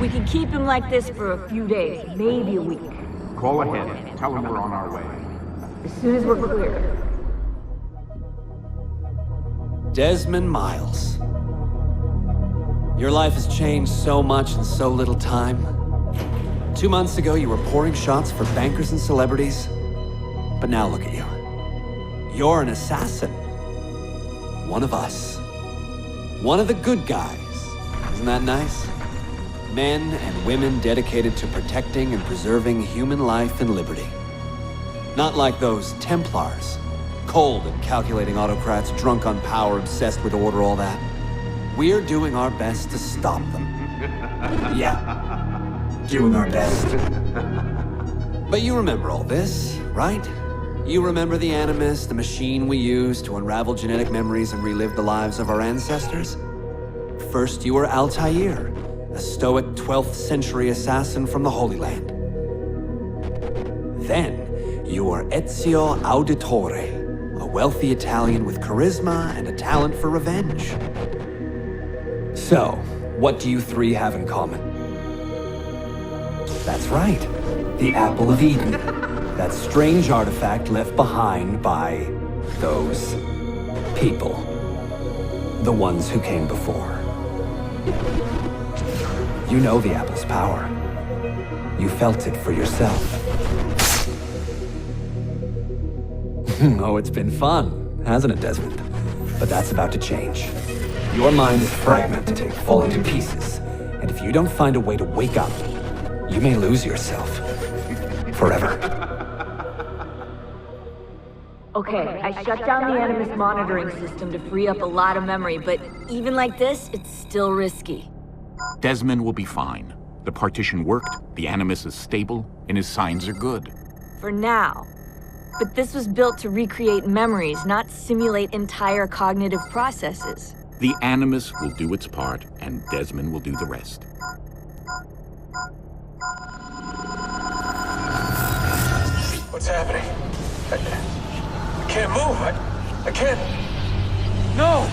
We can keep him like this for a few days, maybe a week. Call ahead. Tell him we're on our way. As soon as we're clear. Desmond Miles. Your life has changed so much in so little time. 2 months ago, you were pouring shots for bankers and celebrities. But now look at you. You're an assassin. One of us. One of the good guys. Isn't that nice? Men and women dedicated to protecting and preserving human life and liberty. Not like those Templars. Cold and calculating autocrats, drunk on power, obsessed with order, all that. We're doing our best to stop them. Yeah, doing our best. But you remember all this, right? You remember the Animus, the machine we used to unravel genetic memories and relive the lives of our ancestors? First, you were Altair, a stoic 12th century assassin from the Holy Land. Then, you were Ezio Auditore, a wealthy Italian with charisma and a talent for revenge. So, what do you three have in common? That's right, the Apple of Eden. That strange artifact left behind by those people. The ones who came before. You know the Apple's power. You felt it for yourself. Oh, it's been fun, hasn't it, Desmond? But that's about to change. Your mind is fragmented, falling to pieces. And if you don't find a way to wake up, you may lose yourself. Forever. Okay, I shut down the Animus monitoring system to free up a lot of memory, but even like this, it's still risky. Desmond will be fine. The partition worked, the Animus is stable, and his signs are good. For now. But this was built to recreate memories, not simulate entire cognitive processes. The Animus will do its part, and Desmond will do the rest. What's happening? I can't move. I can't. No!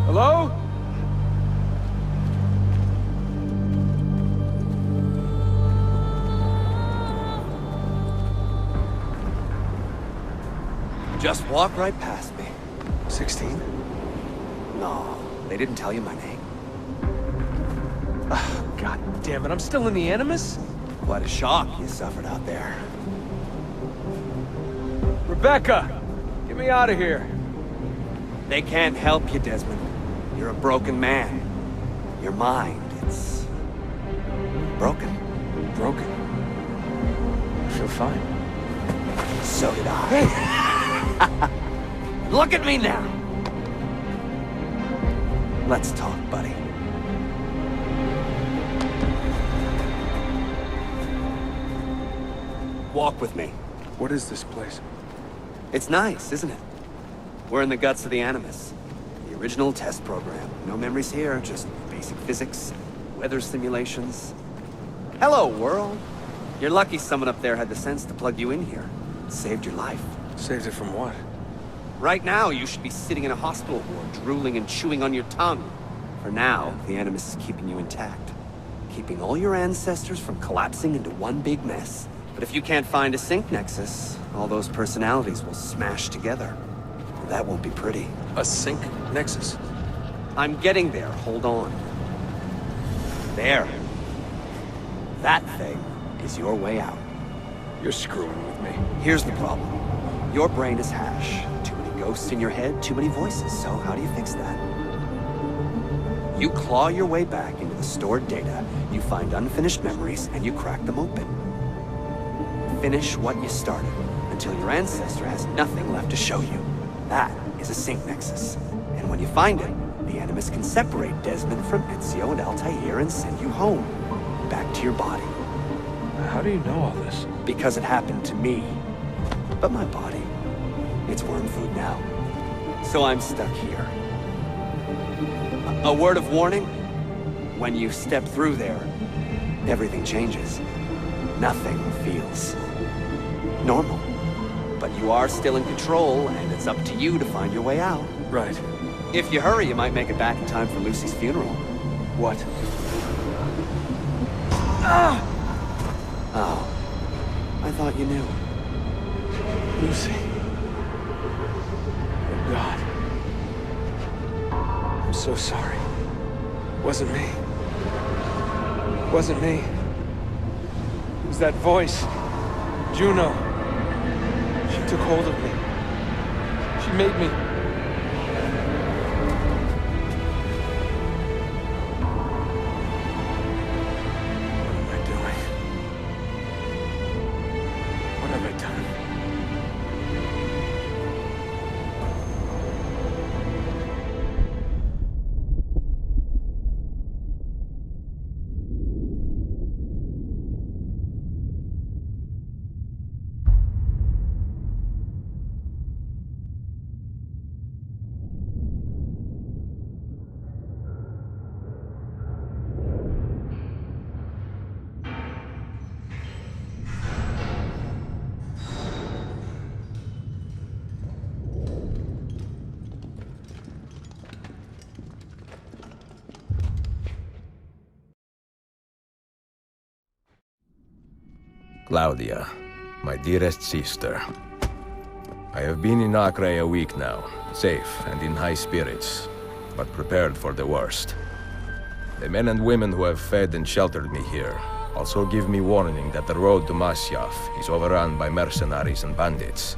Hello? Just walk right past me. 16? No, they didn't tell you my name. God damn it, I'm still in the Animus? What a shock you suffered out there. Rebecca! Get me out of here. They can't help you, Desmond. You're a broken man. Your mind, it's broken. Broken. I feel fine. So did I. Look at me now. Let's talk, buddy. Walk with me. What is this place? It's nice, isn't it? We're in the guts of the Animus. The original test program. No memories here, just basic physics, weather simulations. Hello, world. You're lucky someone up there had the sense to plug you in here. It saved your life. Saved it from what? Right now, you should be sitting in a hospital ward, drooling and chewing on your tongue. For now, the Animus is keeping you intact. Keeping all your ancestors from collapsing into one big mess. But if you can't find a sync nexus, all those personalities will smash together. That won't be pretty. A sync nexus? I'm getting there, hold on. There. That thing is your way out. You're screwing with me. Here's the problem. Your brain is hash. Too many ghosts in your head, too many voices. So how do you fix that? You claw your way back into the stored data, you find unfinished memories, and you crack them open. Finish what you started, until your ancestor has nothing left to show you. That is a sync nexus. And when you find it, the Animus can separate Desmond from Ezio and Altair and send you home. Back to your body. How do you know all this? Because it happened to me. But my body, it's worm food now. So I'm stuck here. A word of warning? When you step through there, everything changes. Nothing feels normal. But you are still in control, and it's up to you to find your way out. Right. If you hurry, you might make it back in time for Lucy's funeral. What? Oh. I thought you knew. Lucy. Oh, God. I'm so sorry. Wasn't me. Wasn't me. It was that voice. Juno. She took hold of me. She made me... What am I doing? What have I done? Claudia, my dearest sister. I have been in Acre a week now, safe and in high spirits, but prepared for the worst. The men and women who have fed and sheltered me here also give me warning that the road to Masyaf is overrun by mercenaries and bandits,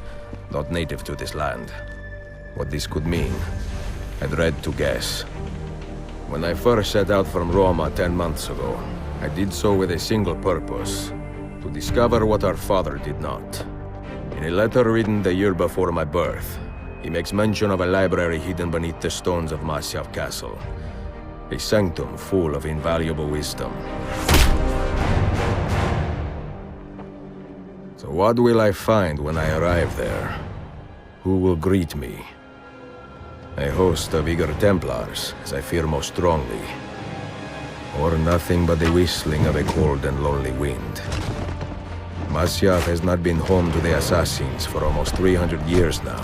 not native to this land. What this could mean, I dread to guess. When I first set out from Roma 10 months ago, I did so with a single purpose: to discover what our father did not. In a letter written the year before my birth, he makes mention of a library hidden beneath the stones of Masyaf Castle. A sanctum full of invaluable wisdom. So what will I find when I arrive there? Who will greet me? A host of eager Templars, as I fear most strongly. Or nothing but the whistling of a cold and lonely wind. Masyaf has not been home to the assassins for almost 300 years now.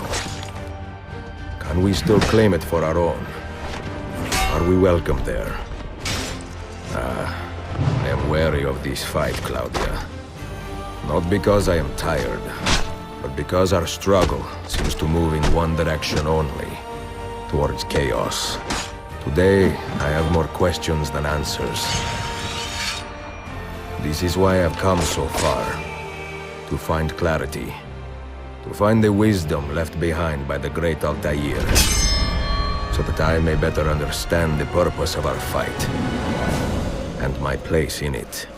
Can we still claim it for our own? Are we welcome there? I am wary of this fight, Claudia. Not because I am tired, but because our struggle seems to move in one direction only, towards chaos. Today, I have more questions than answers. This is why I've come so far. To find clarity. To find the wisdom left behind by the great Altair. So that I may better understand the purpose of our fight. And my place in it.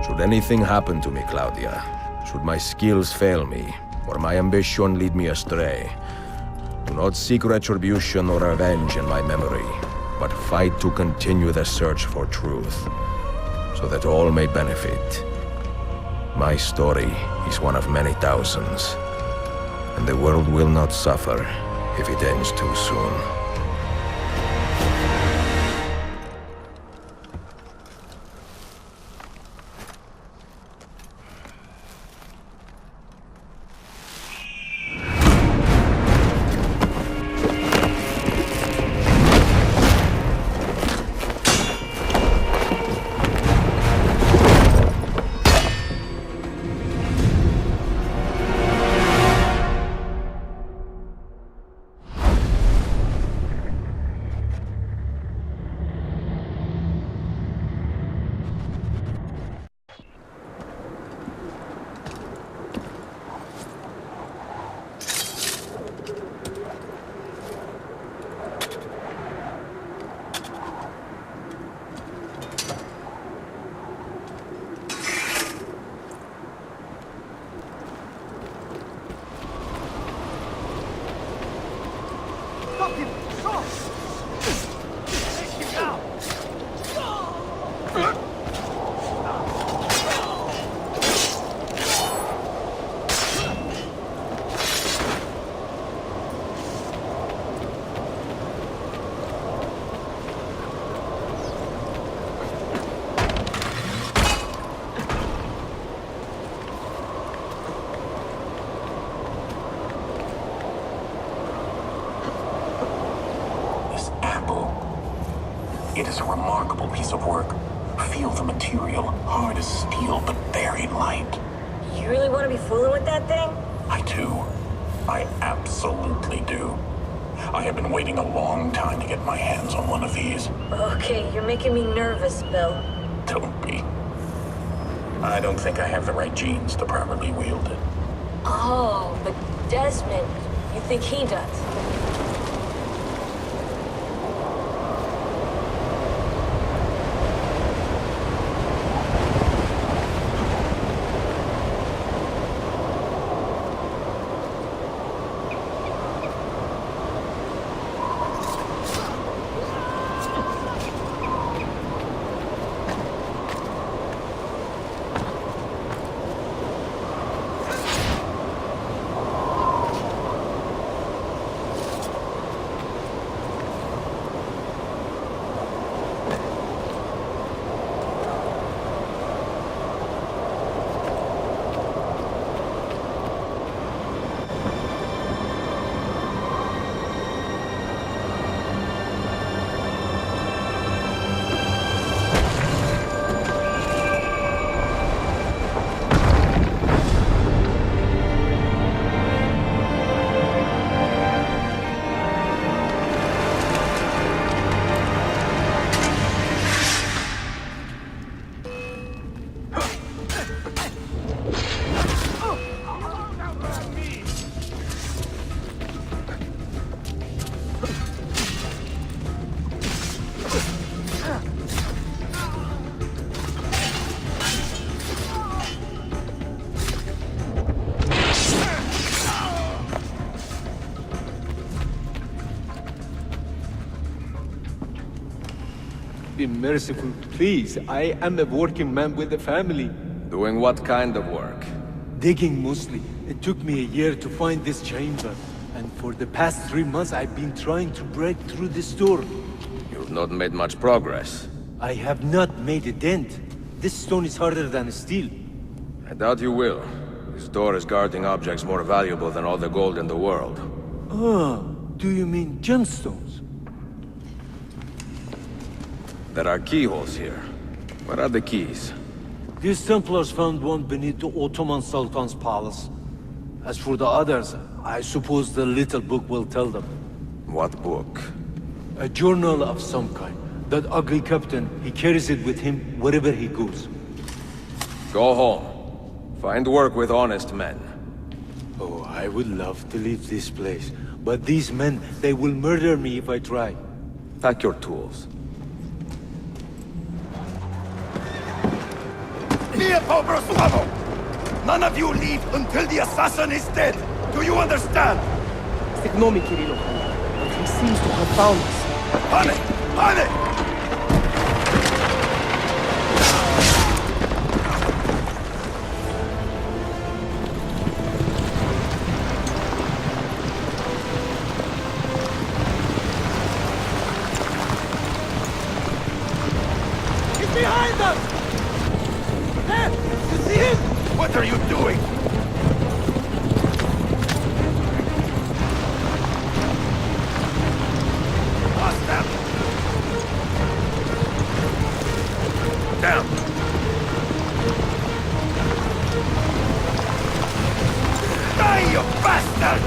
Should anything happen to me, Claudia, should my skills fail me, or my ambition lead me astray, do not seek retribution or revenge in my memory, but fight to continue the search for truth, so that all may benefit. My story is one of many thousands, and the world will not suffer if it ends too soon. It is a remarkable piece of work. Feel the material, hard as steel, but very light. You really want to be fooling with that thing? I do. I absolutely do. I have been waiting a long time to get my hands on one of these. Okay, you're making me nervous, Bill. Don't be. I don't think I have the right genes to properly wield it. Oh, but Desmond, you think he does? Be merciful, please. I am a working man with a family. Doing what kind of work? Digging mostly. It took me a year to find this chamber. And for the past 3 months, I've been trying to break through this door. You've not made much progress. I have not made a dent. This stone is harder than steel. I doubt you will. This door is guarding objects more valuable than all the gold in the world. Ah, do you mean gemstones? There are keyholes here. Where are the keys? These Templars found one beneath the Ottoman Sultan's palace. As for the others, I suppose the little book will tell them. What book? A journal of some kind. That ugly captain, he carries it with him wherever he goes. Go home. Find work with honest men. Oh, I would love to leave this place. But these men, they will murder me if I try. Pack your tools. None of you leave until the assassin is dead. Do you understand? Ignore me, Kirillov. But he seems to have found us. Pane! Pane! He's behind us! There! You see him? What are you doing? Pass them! Down! Die, you bastard!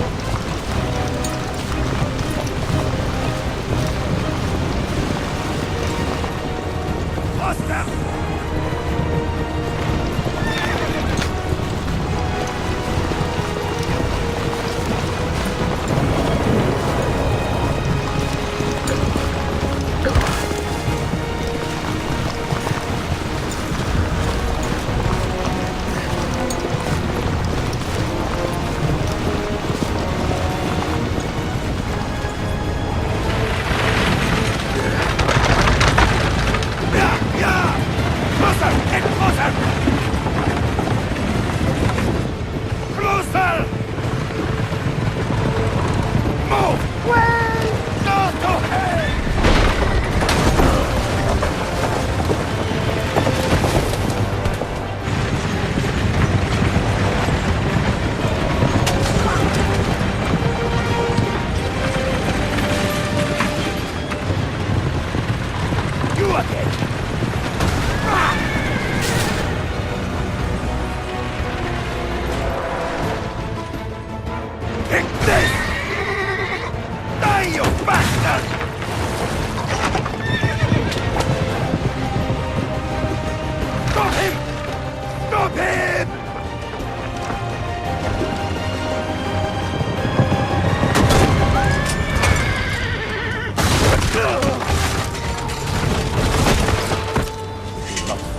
Pass them! again! Take this! Die, you bastard! Stop him! Stop him!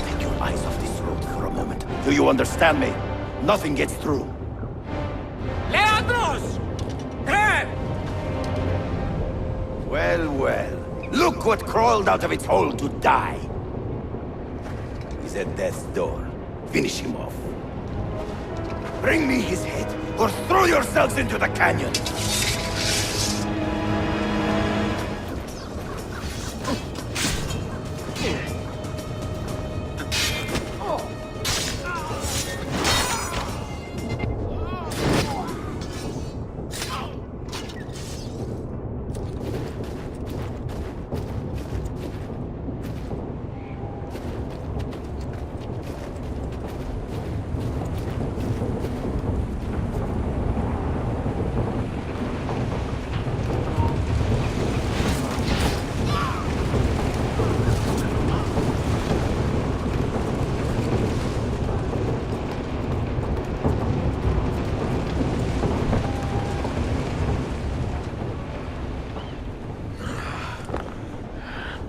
Take your eyes off this road for a moment. Do you understand me? Nothing gets through. Leandros! There! Well, well. Look what crawled out of its hole to die. He's at death's door. Finish him off. Bring me his head, or throw yourselves into the canyon!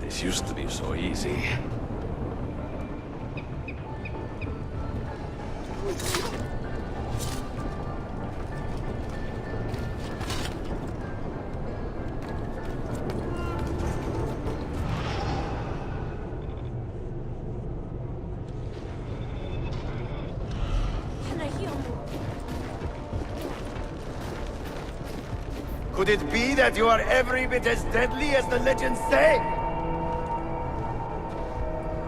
This used to be so easy. Could it be that you are every bit as deadly as the legends say?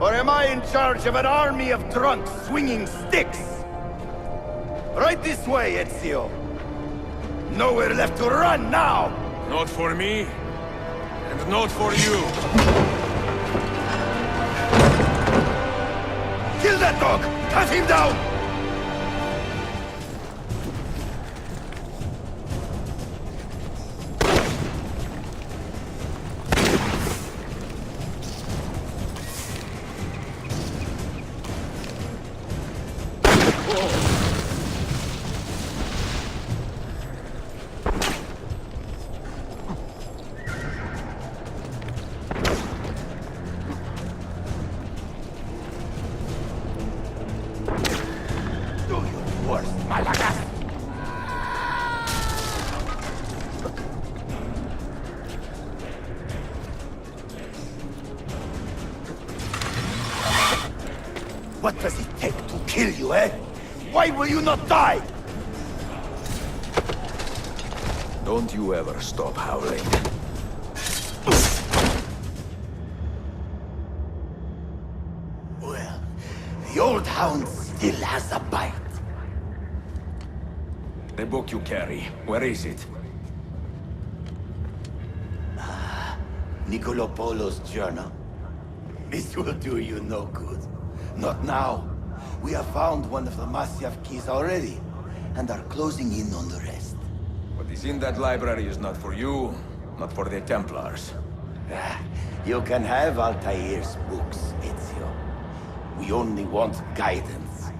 Or am I in charge of an army of drunks swinging sticks? Right this way, Ezio. Nowhere left to run now! Not for me, and not for you. Kill that dog! Cut him down! Do your worst, Malagas! What does it take to kill you, eh? Why will you not die? Don't you ever stop howling. Well, the old hound still has a bite. The book you carry, where is it? Niccolo Polo's journal. This will do you no good. Not now. We have found one of the Masyaf keys already, and are closing in on the rest. What is in that library is not for you, not for the Templars. You can have Altair's books, Ezio. We only want guidance.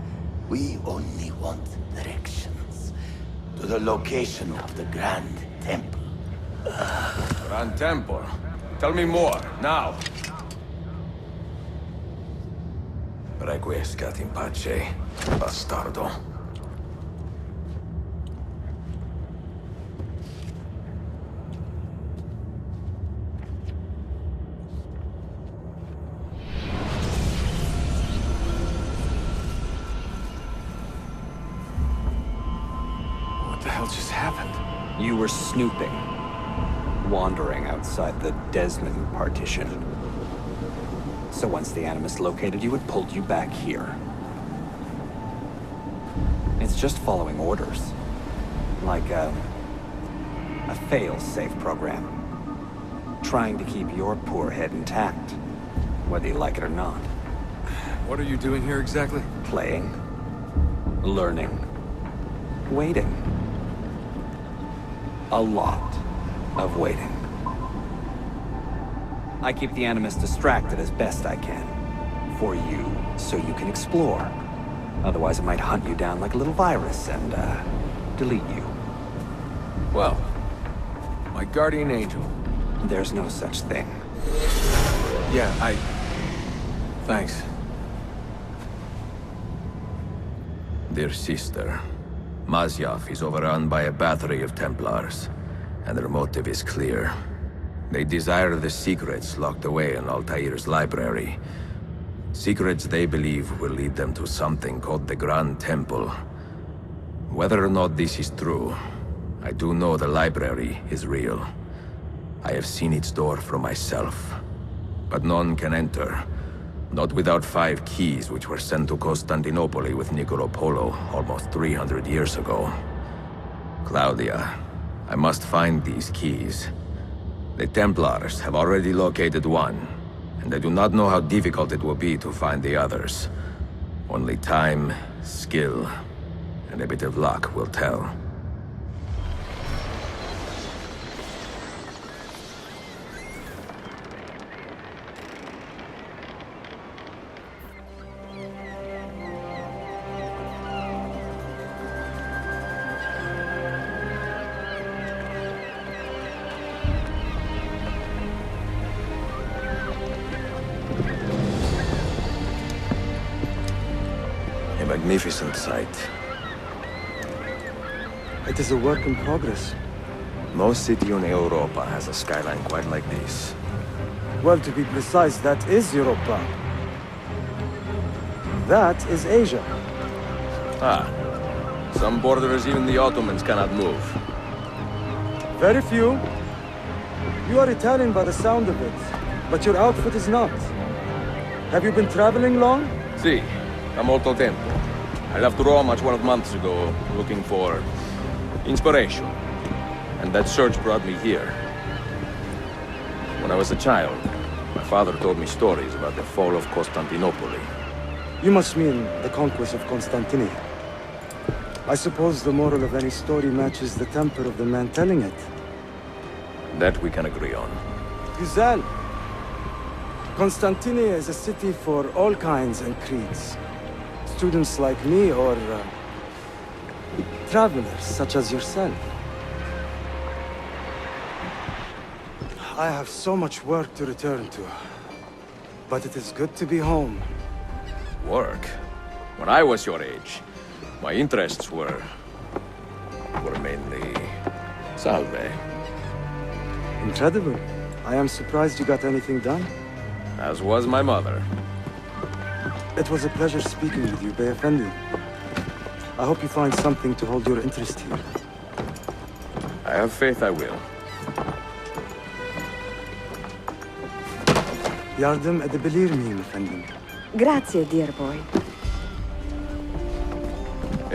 We only want directions. To the location of the Grand Temple. Grand Temple? Tell me more, now! Requiescat in pace, bastardo. What the hell just happened? You were snooping, wandering outside the Desmond partition. So once the Animus located you, it pulled you back here. It's just following orders. Like a fail-safe program. Trying to keep your poor head intact. whether you like it or not. What are you doing here exactly? Playing, learning, waiting. A lot of waiting. I keep the Animus distracted as best I can. For you, so you can explore. Otherwise it might hunt you down like a little virus and, delete you. Well, my guardian angel. There's no such thing. Yeah, Thanks. Dear sister, Masyaf is overrun by a battery of Templars, and their motive is clear. They desire the secrets locked away in Altair's library. Secrets they believe will lead them to something called the Grand Temple. Whether or not this is true, I do know the library is real. I have seen its door for myself. But none can enter. Not without 5 keys which were sent to Constantinople with Niccolo Polo almost 300 years ago. Claudia, I must find these keys. The Templars have already located one, and I do not know how difficult it will be to find the others. Only time, skill, and a bit of luck will tell. A magnificent sight. It is a work in progress. No city in Europa has a skyline quite like this. Well, to be precise, that is Europa. That is Asia. Ah. Some borders even the Ottomans cannot move. Very few. You are Italian by the sound of it, but your outfit is not. Have you been traveling long? Sì, da molto tempo. I left Rome 12 months ago, looking for inspiration. And that search brought me here. When I was a child, my father told me stories about the fall of Constantinople. You must mean the conquest of Constantinople. I suppose the moral of any story matches the temper of the man telling it. That we can agree on. Güzel. Constantinople is a city for all kinds and creeds. Students like me or travelers such as yourself. I have so much work to return to. But it is good to be home. Work? When I was your age, my interests were mainly salve. Incredible. I am surprised you got anything done. As was my mother. It was a pleasure speaking with you, Bey Effendi. I hope you find something to hold your interest here. I have faith I will. Yardım edebilir miyim efendim? Grazie, dear boy.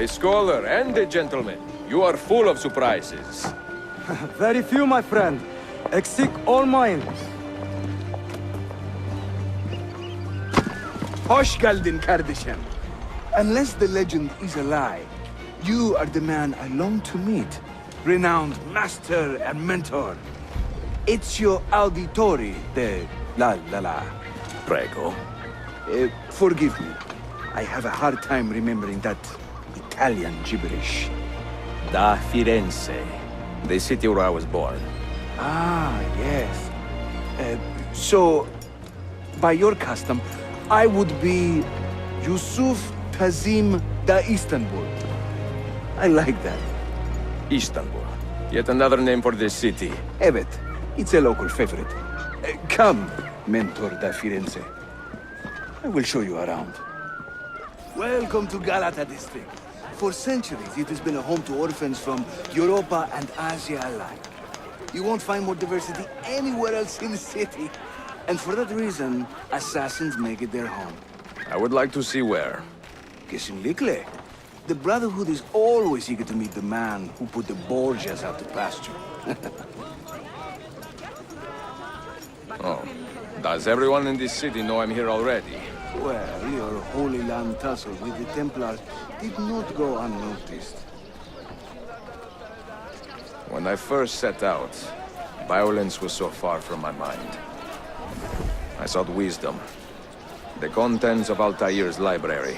A scholar and a gentleman. You are full of surprises. Very few, my friend. Eksik olmayın. Hoş geldin kardeşim. Unless the legend is a lie, you are the man I long to meet. Renowned master and mentor. Ezio Auditore de la. Prego. Forgive me. I have a hard time remembering that Italian gibberish. Da Firenze, the city where I was born. Ah, yes. So, by your custom, I would be Yusuf Tazim da Istanbul. I like that. Istanbul. Yet another name for this city. Evet, it's a local favorite. Come, Mentor da Firenze. I will show you around. Welcome to Galata district. For centuries, it has been a home to orphans from Europa and Asia alike. You won't find more diversity anywhere else in the city. And for that reason, assassins make it their home. I would like to see where. Kesinlikle. The Brotherhood is always eager to meet the man who put the Borgias out to pasture. Oh, Does everyone in this city know I'm here already? Well, your Holy Land tussle with the Templars did not go unnoticed. When I first set out, violence was so far from my mind. I sought wisdom. The contents of Altair's library.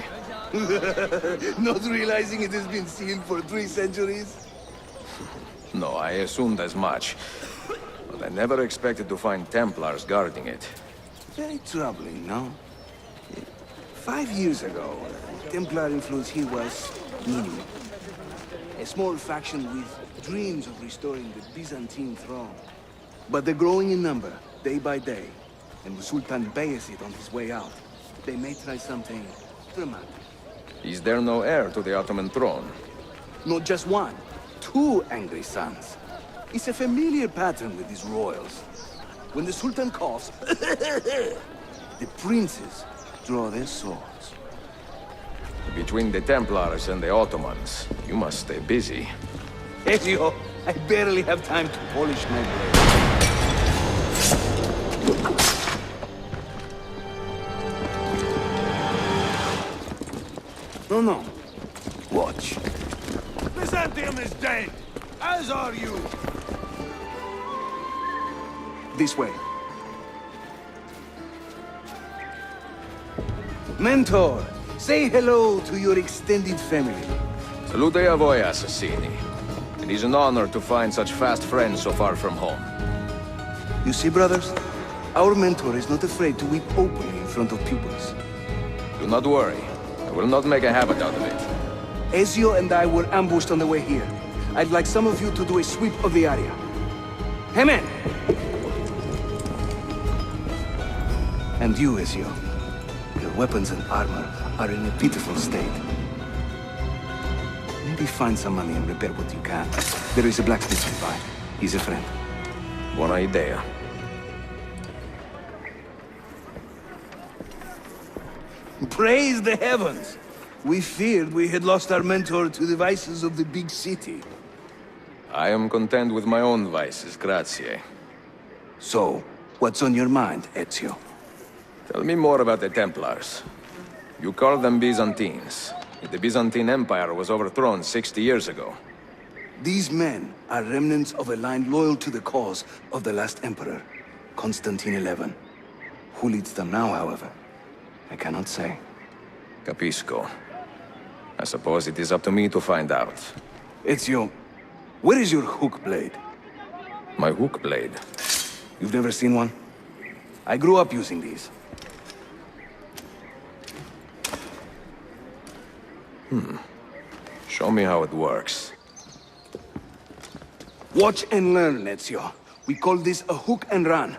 Not realizing it has been sealed for 3 centuries? No, I assumed as much. But I never expected to find Templars guarding it. Very troubling, no? 5 years ago, Templar influence here was minimal. A small faction with dreams of restoring the Byzantine throne. But they're growing in number, day by day. And with Sultan Bayezid on his way out, they may try something dramatic. Is there no heir to the Ottoman throne? Not just one, 2 angry sons. It's a familiar pattern with these royals. When the Sultan coughs, the princes draw their swords. Between the Templars and the Ottomans, you must stay busy. Ezio, I barely have time to polish my blade. No. Watch. Byzantium is dead, as are you. This way. Mentor, say hello to your extended family. Salute a voi, assassini. It is an honor to find such fast friends so far from home. You see, brothers? Our mentor is not afraid to weep openly in front of pupils. Do not worry. I will not make a habit out of it. Ezio and I were ambushed on the way here. I'd like some of you to do a sweep of the area. Hey, men! And you, Ezio. Your weapons and armor are in a pitiful state. Maybe find some money and repair what you can. There is a blacksmith nearby. He's a friend. Buona idea. Praise the heavens! We feared we had lost our mentor to the vices of the big city. I am content with my own vices, grazie. So, what's on your mind, Ezio? Tell me more about the Templars. You call them Byzantines. Yet the Byzantine Empire was overthrown 60 years ago. These men are remnants of a line loyal to the cause of the last emperor, Constantine XI. Who leads them now, however? I cannot say. Capisco. I suppose it is up to me to find out. Ezio, where is your hook blade? My hook blade? You've never seen one? I grew up using these. Show me how it works. Watch and learn, Ezio. We call this a hook and run.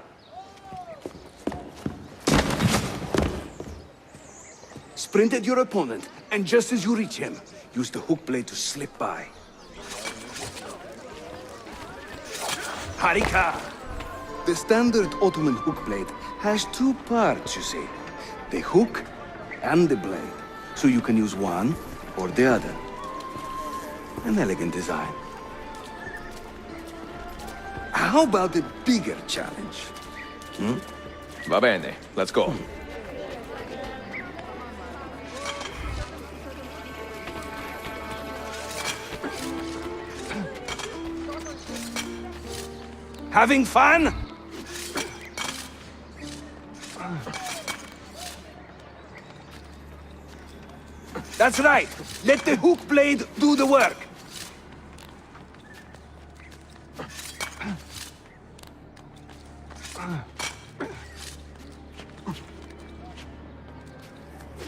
Sprint at your opponent, and just as you reach him, use the hook blade to slip by. Harika! The standard Ottoman hook blade has 2 parts, you see. The hook and the blade. So you can use one or the other. An elegant design. How about a bigger challenge? Va bene, let's go. Having fun? That's right. Let the hook blade do the work.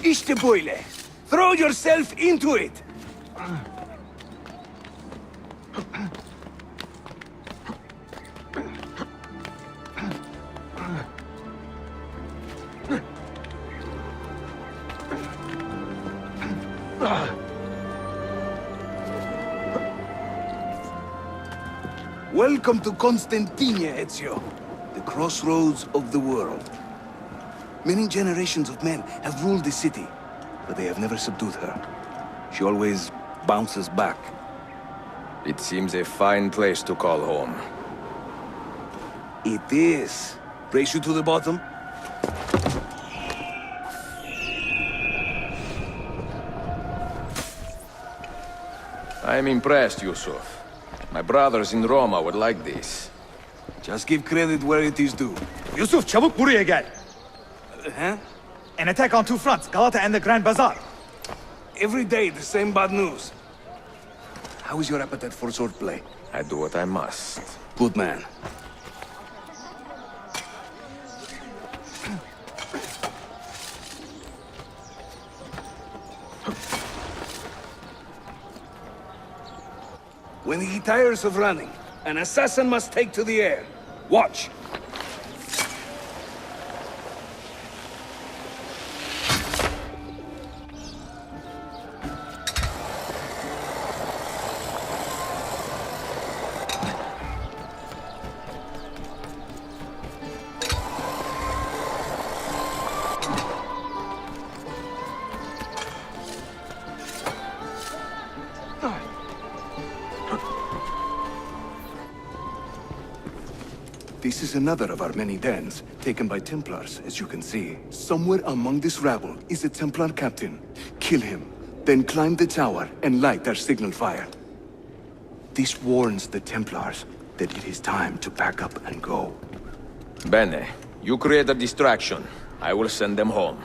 İşte böyle. Throw yourself into it. Welcome to Constantinia, Ezio. The crossroads of the world. Many generations of men have ruled the city, but they have never subdued her. She always bounces back. It seems a fine place to call home. It is. Race you to the bottom? I'm impressed, Yusuf. My brothers in Roma would like this. Just give credit where it is due. Yusuf, çabuk buraya gel. Huh? An attack on two fronts, Galata and the Grand Bazaar. Every day, the same bad news. How is your appetite for swordplay? I do what I must. Good man. When he tires of running, an assassin must take to the air. Watch. This is another of our many dens, taken by Templars, as you can see. Somewhere among this rabble is a Templar captain. Kill him, then climb the tower and light our signal fire. This warns the Templars that it is time to pack up and go. Bene, you create a distraction. I will send them home.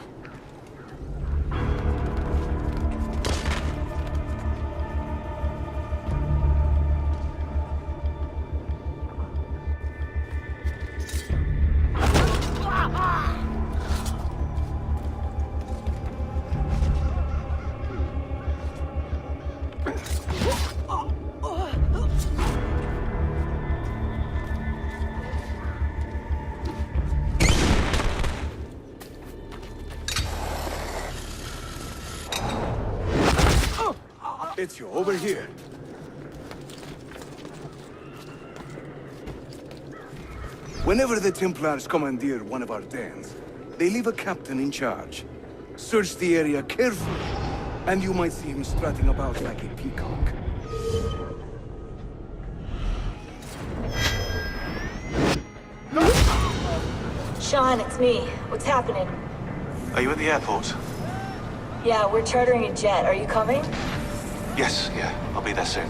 Ezio, over here. Whenever the Templars commandeer one of our dens, they leave a captain in charge. Search the area carefully, and you might see him strutting about like a peacock. Sean, it's me. What's happening? Are you at the airport? Yeah, we're chartering a jet. Are you coming? Yes, yeah. I'll be there soon.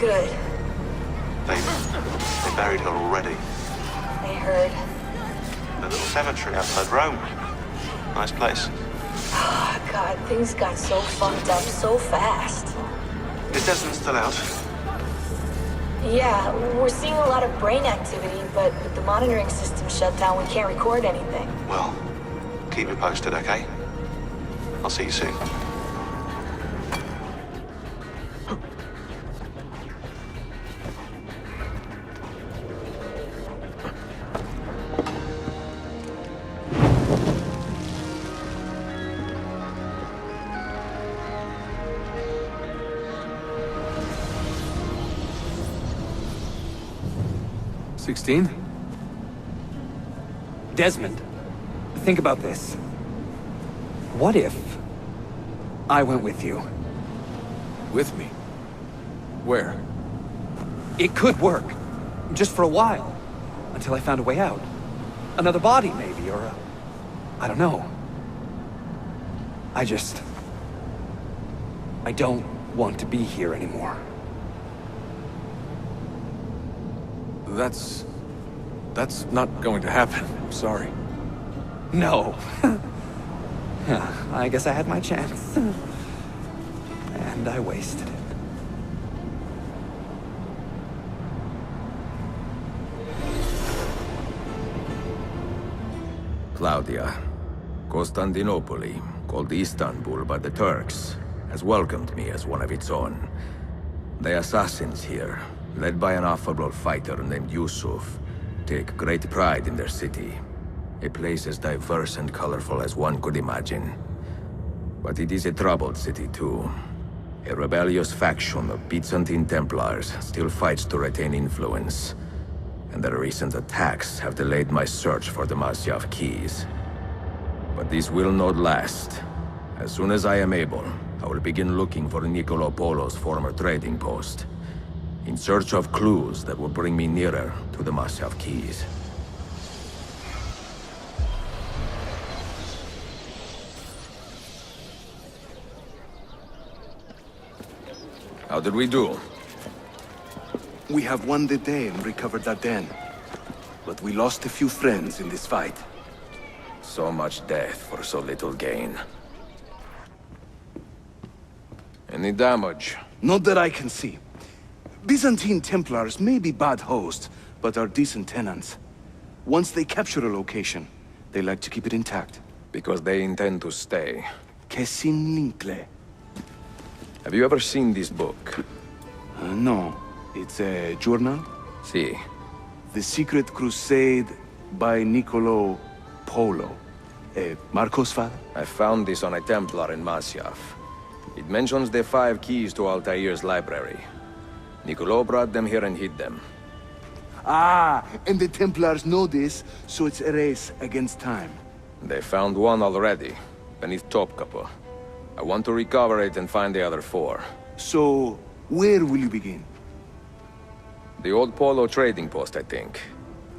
Good. They buried her already. I heard. The little cemetery outside Rome. Nice place. Oh, God, things got so fucked up so fast. Is Desmond still out? Yeah, we're seeing a lot of brain activity, but with the monitoring system shut down, we can't record anything. Well, keep me posted, okay? I'll see you soon. Desmond, think about this. What if I went with you? With me? Where? It could work. Just for a while. Until I found a way out. Another body, maybe, or I don't know. I don't want to be here anymore. That's not going to happen. I'm sorry. No. Yeah, I guess I had my chance. And I wasted it. Claudia, Constantinople, called Istanbul by the Turks, has welcomed me as one of its own. The assassins here, led by an affable fighter named Yusuf, take great pride in their city. A place as diverse and colorful as one could imagine. But it is a troubled city too. A rebellious faction of Byzantine Templars still fights to retain influence. And their recent attacks have delayed my search for the Masyaf keys. But this will not last. As soon as I am able, I will begin looking for Nicolo Polo's former trading post, in search of clues that will bring me nearer to the Masyaf keys. How did we do? We have won the day and recovered Aden. But we lost a few friends in this fight. So much death for so little gain. Any damage? Not that I can see. Byzantine Templars may be bad hosts, but are decent tenants. Once they capture a location, they like to keep it intact. Because they intend to stay. Kesin Linkle. Have you ever seen this book? No. It's a journal? Si. The Secret Crusade by Niccolo Polo. Marco's father? I found this on a Templar in Masyaf. It mentions the 5 keys to Altair's library. Niccolo brought them here and hid them. Ah, and the Templars know this, so it's a race against time. They found one already, beneath Topkapi. I want to recover it and find the other 4. So, where will you begin? The old Polo trading post, I think.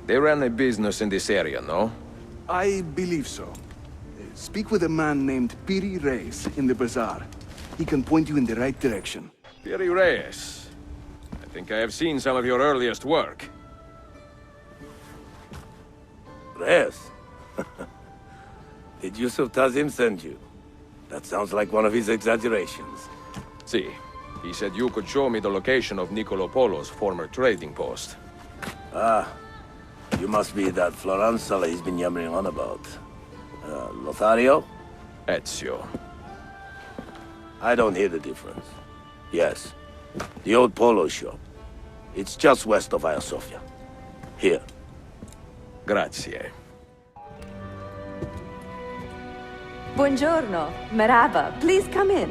They ran a business in this area, no? I believe so. Speak with a man named Piri Reyes in the bazaar. He can point you in the right direction. Piri Reyes. I think I have seen some of your earliest work. Reyes? Did Yusuf Tazim send you? That sounds like one of his exaggerations. See, he said you could show me the location of Niccolo Polo's former trading post. Ah, you must be that Floranzala he's been yammering on about. Lothario? Ezio. I don't hear the difference. Yes, the old Polo shop. It's just west of Hagia Sophia. Here. Grazie. Buongiorno. Merhaba. Please come in.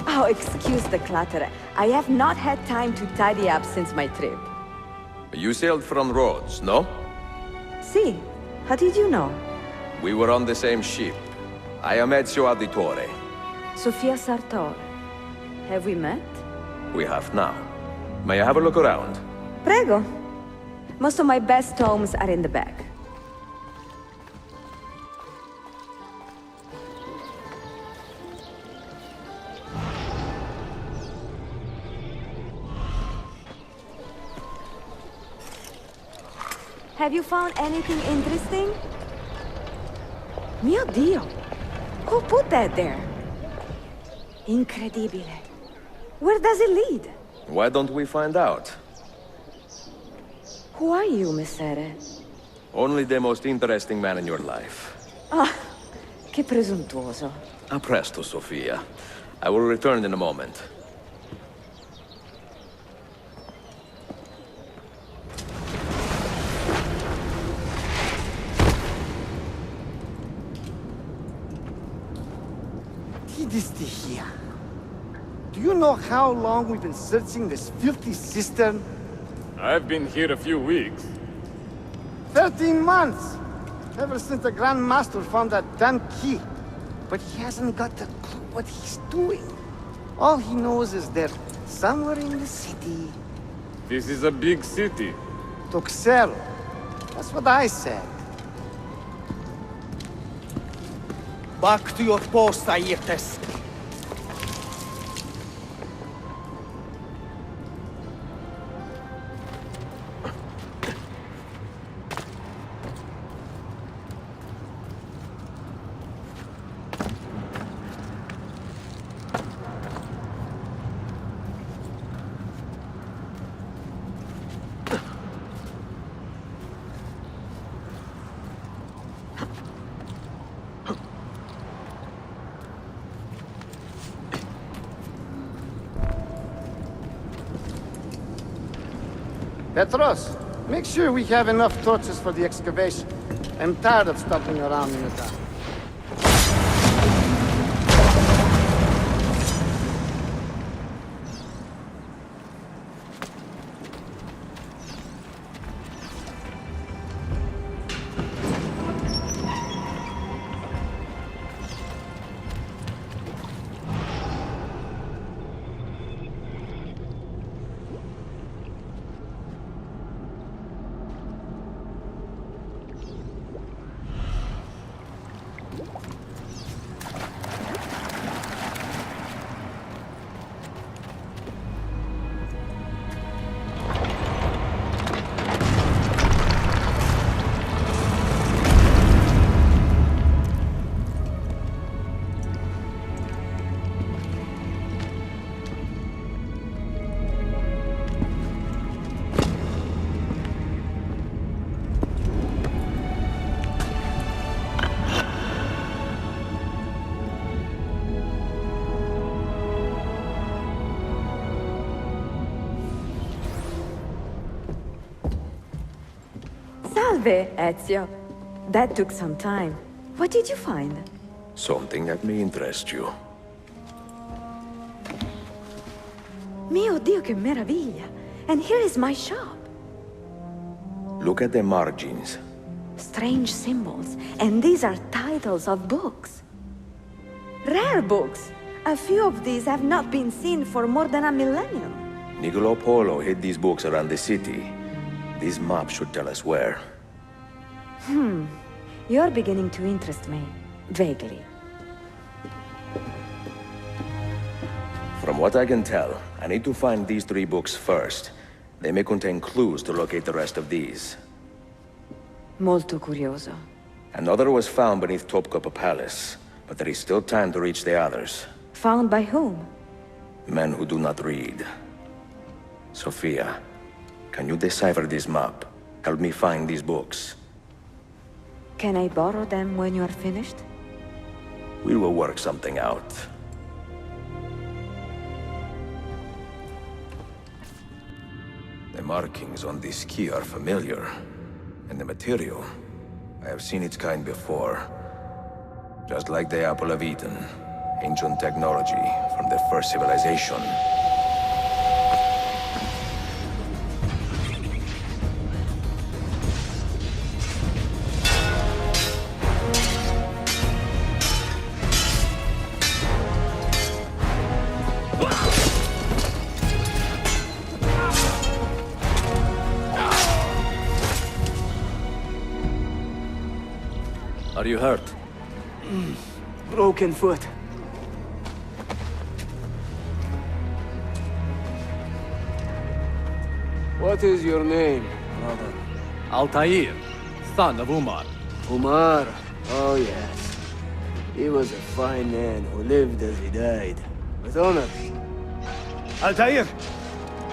Oh, excuse the clutter. I have not had time to tidy up since my trip. You sailed from Rhodes, no? See, how did you know? We were on the same ship. I am Ezio Auditore. Sofia Sartor. Have we met? We have now. May I have a look around? Prego. Most of my best tomes are in the back. Have you found anything interesting? Mio Dio! Who put that there? Incredibile. Where does it lead? Why don't we find out? Who are you, Messere? Only the most interesting man in your life. Ah, che presuntuoso. A presto, Sofia. I will return in a moment. Here. Do you know how long we've been searching this filthy cistern? I've been here a few weeks. 13 months! Ever since the Grand Master found that damn key. But he hasn't got a clue what he's doing. All he knows is they're somewhere in the city. This is a big city. Tuxero. That's what I said. Back to your post, Aietes. Petros, make sure we have enough torches for the excavation. I'm tired of stopping around in the dark. Salve, Ezio. That took some time. What did you find? Something that may interest you. Mio Dio, che meraviglia! And here is my shop. Look at the margins. Strange symbols, and these are titles of books. Rare books. A few of these have not been seen for more than a millennium. Niccolo Polo hid these books around the city. These maps should tell us where. You're beginning to interest me. Vaguely. From what I can tell, I need to find these 3 books first. They may contain clues to locate the rest of these. Molto curioso. Another was found beneath Topkapi Palace, but there is still time to reach the others. Found by whom? Men who do not read. Sophia, can you decipher this map? Help me find these books. Can I borrow them when you're finished? We will work something out. The markings on this key are familiar. And the material, I have seen its kind before. Just like the Apple of Eden. Ancient technology from the first civilization. Are you hurt? Broken foot. What is your name, brother? Altair, son of Umar. Umar. Oh, yes. He was a fine man who lived as he died. With honor. Altair!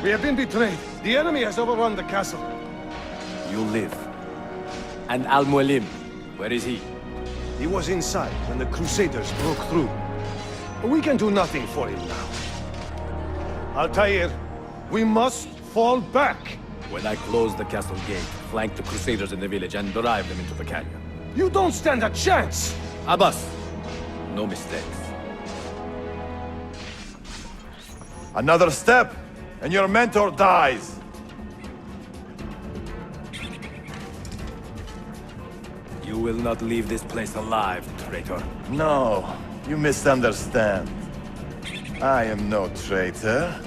We have been betrayed. The enemy has overrun the castle. You live. And Al-Mualim, where is he? He was inside when the Crusaders broke through. We can do nothing for him now. Altair, we must fall back. When I close the castle gate, flank the Crusaders in the village, and drive them into the canyon. You don't stand a chance! Abbas, no mistakes. Another step, and your mentor dies. You will not leave this place alive, traitor. No, you misunderstand. I am no traitor.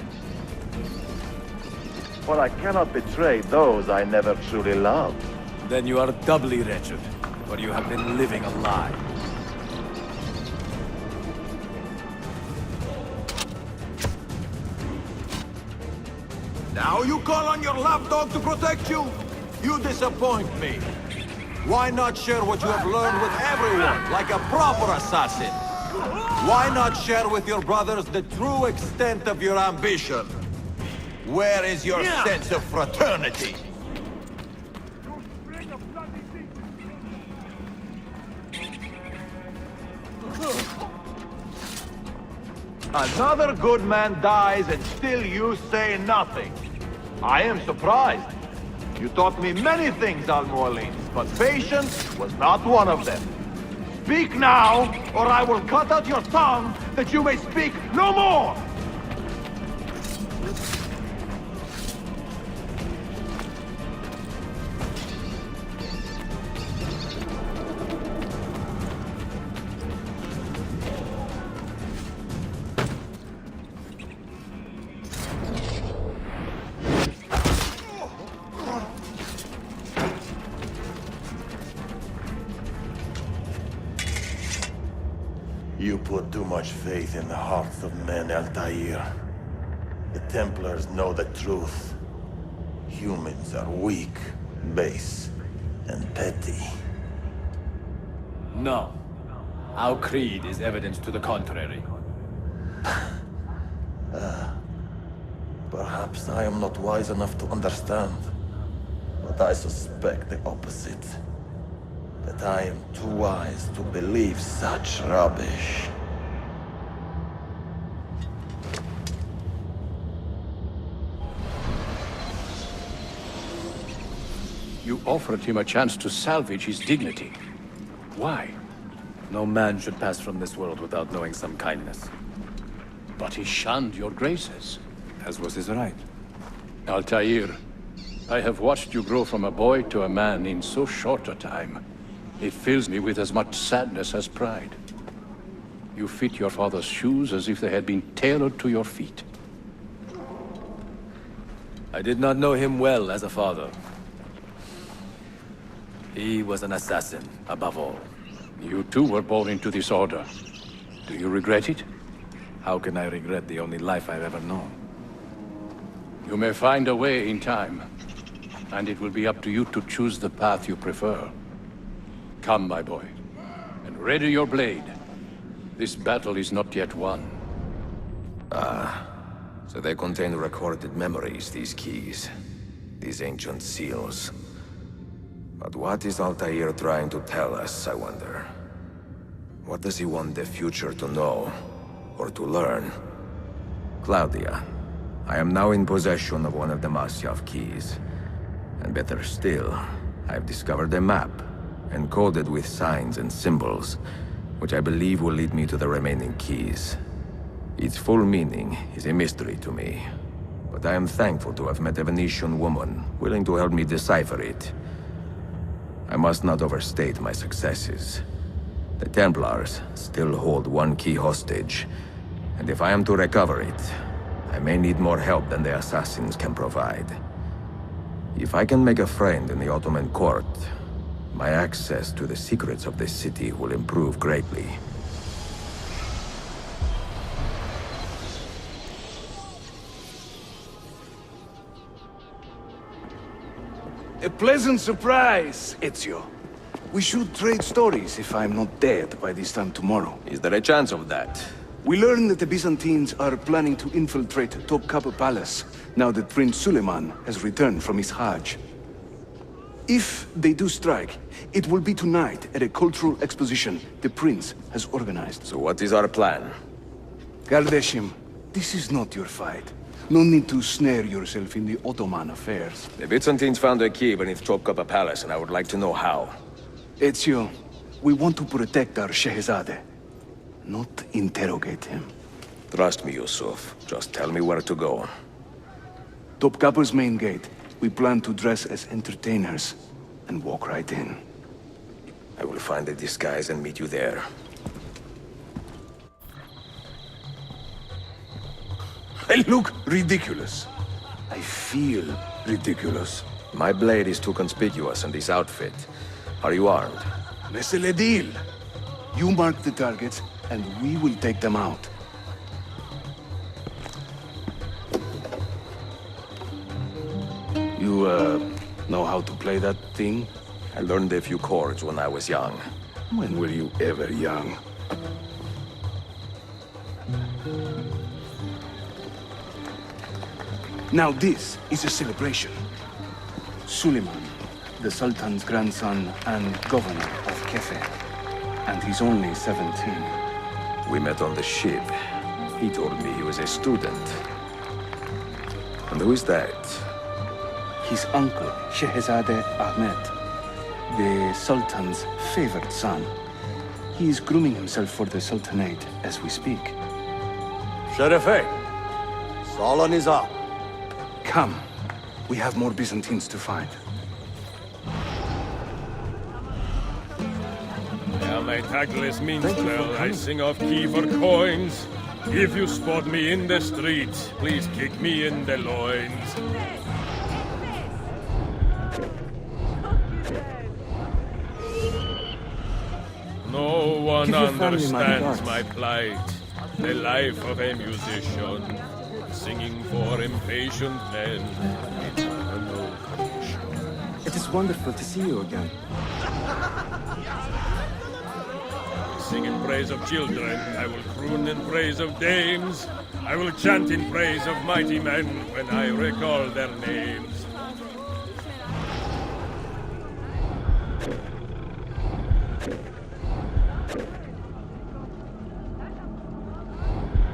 For I cannot betray those I never truly loved. Then you are doubly wretched, for you have been living a lie. Now you call on your lapdog to protect you? You disappoint me. Why not share what you have learned with everyone, like a proper assassin? Why not share with your brothers the true extent of your ambition? Where is your sense of fraternity? Another good man dies and still you say nothing. I am surprised. You taught me many things, Al-Mualim, but patience was not one of them. Speak now, or I will cut out your tongue that you may speak no more! You put too much faith in the hearts of men, Altair. The Templars know the truth. Humans are weak, base, and petty. No. Our creed is evidence to the contrary. Perhaps I am not wise enough to understand, but I suspect the opposite. That I am too wise to believe such rubbish. You offered him a chance to salvage his dignity. Why? No man should pass from this world without knowing some kindness. But he shunned your graces. As was his right. Altair, I have watched you grow from a boy to a man in so short a time. It fills me with as much sadness as pride. You fit your father's shoes as if they had been tailored to your feet. I did not know him well as a father. He was an assassin, above all. You too were born into this order. Do you regret it? How can I regret the only life I've ever known? You may find a way in time, and it will be up to you to choose the path you prefer. Come, my boy, and ready your blade. This battle is not yet won. Ah, so they contain recorded memories, these keys. These ancient seals. But what is Altair trying to tell us, I wonder? What does he want the future to know, or to learn? Claudia, I am now in possession of one of the Masyaf keys. And better still, I've discovered a map, encoded with signs and symbols, which I believe will lead me to the remaining keys. Its full meaning is a mystery to me, but I am thankful to have met a Venetian woman willing to help me decipher it. I must not overstate my successes. The Templars still hold one key hostage, and if I am to recover it, I may need more help than the assassins can provide. If I can make a friend in the Ottoman court, my access to the secrets of this city will improve greatly. A pleasant surprise, Ezio. We should trade stories if I'm not dead by this time tomorrow. Is there a chance of that? We learn that the Byzantines are planning to infiltrate Topkapi Palace, now that Prince Suleiman has returned from his Hajj. If they do strike, it will be tonight at a cultural exposition the Prince has organized. So what is our plan? Kardashim, this is not your fight. No need to snare yourself in the Ottoman affairs. The Byzantines found a key beneath Topkapi Palace, and I would like to know how. Ezio, we want to protect our Shehzade, not interrogate him. Trust me, Yusuf. Just tell me where to go. Topkapi's main gate. We plan to dress as entertainers and walk right in. I will find a disguise and meet you there. I look ridiculous. I feel ridiculous. My blade is too conspicuous in this outfit. Are you armed? Mesele deal. You mark the targets, and we will take them out. You, know how to play that thing? I learned a few chords when I was young. When were you ever young? Now this is a celebration. Suleiman, the Sultan's grandson and governor of Kefe. And he's only 17. We met on the ship. He told me he was a student. And who is that? His uncle, Shehzade Ahmed, the Sultan's favored son. He is grooming himself for the Sultanate as we speak. Sherife, Salon is up. Come. We have more Byzantines to find. My tactless minstrel, I sing off key for coins. If you spot me in the street, please kick me in the loins. No one understands my plight, the life of a musician, singing for impatient men. It's a no condition. It is wonderful to see you again. Sing in praise of children, I will croon in praise of dames. I will chant in praise of mighty men when I recall their names.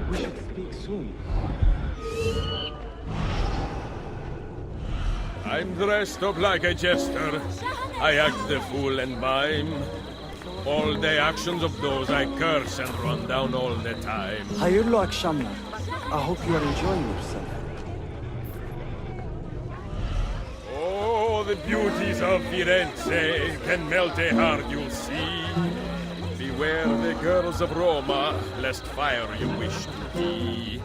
We should speak soon. I I'm dressed up like a jester. I act the fool and mime. All the actions of those I curse and run down all the time. Hayırlı akşamlar. I hope you are enjoying yourself. Oh, the beauties of Firenze can melt a heart, you'll see. Beware the girls of Roma, lest fire you wish to be.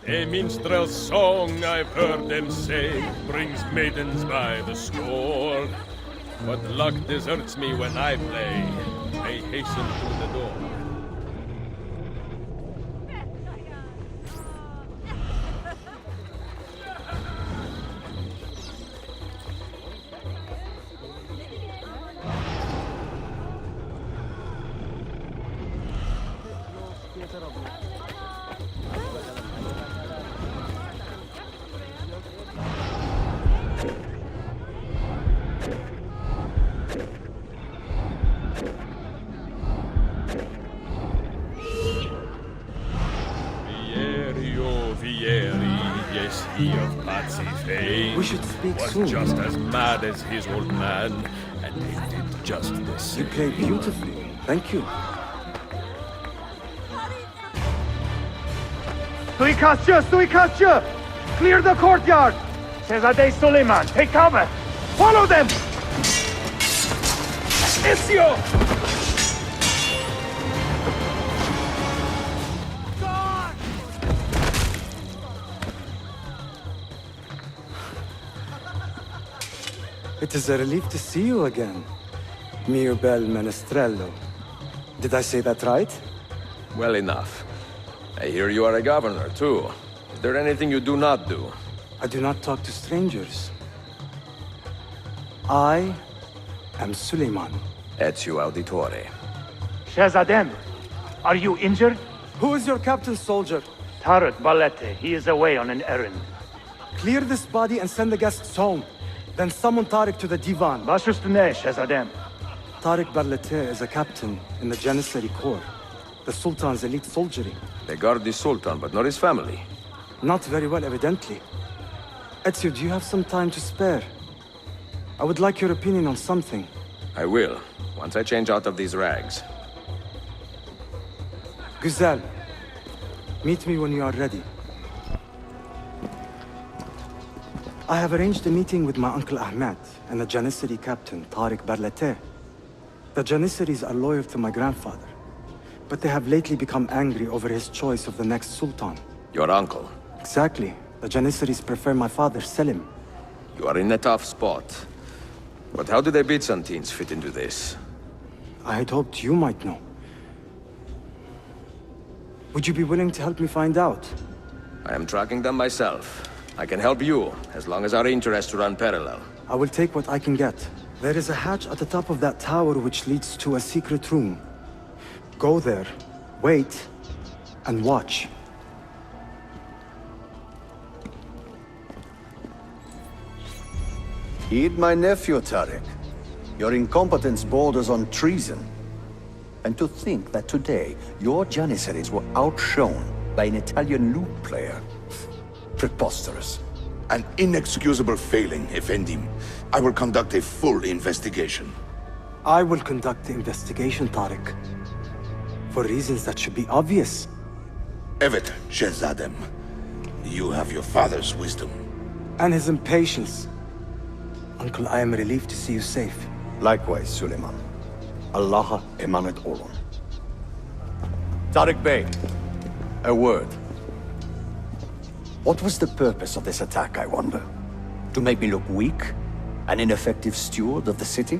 A minstrel's song, I've heard them say, brings maidens by the score. But luck deserts me when I play. They hasten to the door. He of Patsy fame. We should speak was soon. just as mad as his old man, and he did just the same. You play beautifully. Thank you. Suikastçı! Clear the courtyard! Şehzade Suleiman, take cover! Follow them! Ezio! It is a relief to see you again, mio bel menestrello. Did I say that right? Well enough. I hear you are a governor, too. Is there anything you do not do? I do not talk to strangers. I am Suleiman. Ezio Auditore. Shehzadem, are you injured? Who is your captain, soldier? Tarek Balete. He is away on an errand. Clear this body and send the guests home. Then summon Tarek to the divan. Baş üstüne, Shehzadem. Tarek Barlete is a captain in the Janissary Corps, the Sultan's elite soldiery. They guard the Sultan, but not his family. Not very well, evidently. Ezio, do you have some time to spare? I would like your opinion on something. I will, once I change out of these rags. Güzel. Meet me when you are ready. I have arranged a meeting with my uncle Ahmed and the Janissary captain, Tarek Barlete. The Janissaries are loyal to my grandfather, but they have lately become angry over his choice of the next Sultan. Your uncle? Exactly. The Janissaries prefer my father, Selim. You are in a tough spot. But how do the Byzantines fit into this? I had hoped you might know. Would you be willing to help me find out? I am tracking them myself. I can help you, as long as our interests run parallel. I will take what I can get. There is a hatch at the top of that tower which leads to a secret room. Go there, wait, and watch. Heed my nephew, Tarek. Your incompetence borders on treason. And to think that today, your Janissaries were outshone by an Italian lute player. Preposterous. An inexcusable failing, Effendim. I will conduct a full investigation. I will conduct the investigation, Tarek. For reasons that should be obvious. Evet, Shehzadem. You have your father's wisdom. And his impatience. Uncle, I am relieved to see you safe. Likewise, Suleiman. Allah emanet olun. Tarek Bey, a word. What was the purpose of this attack, I wonder? To make me look weak? An ineffective steward of the city?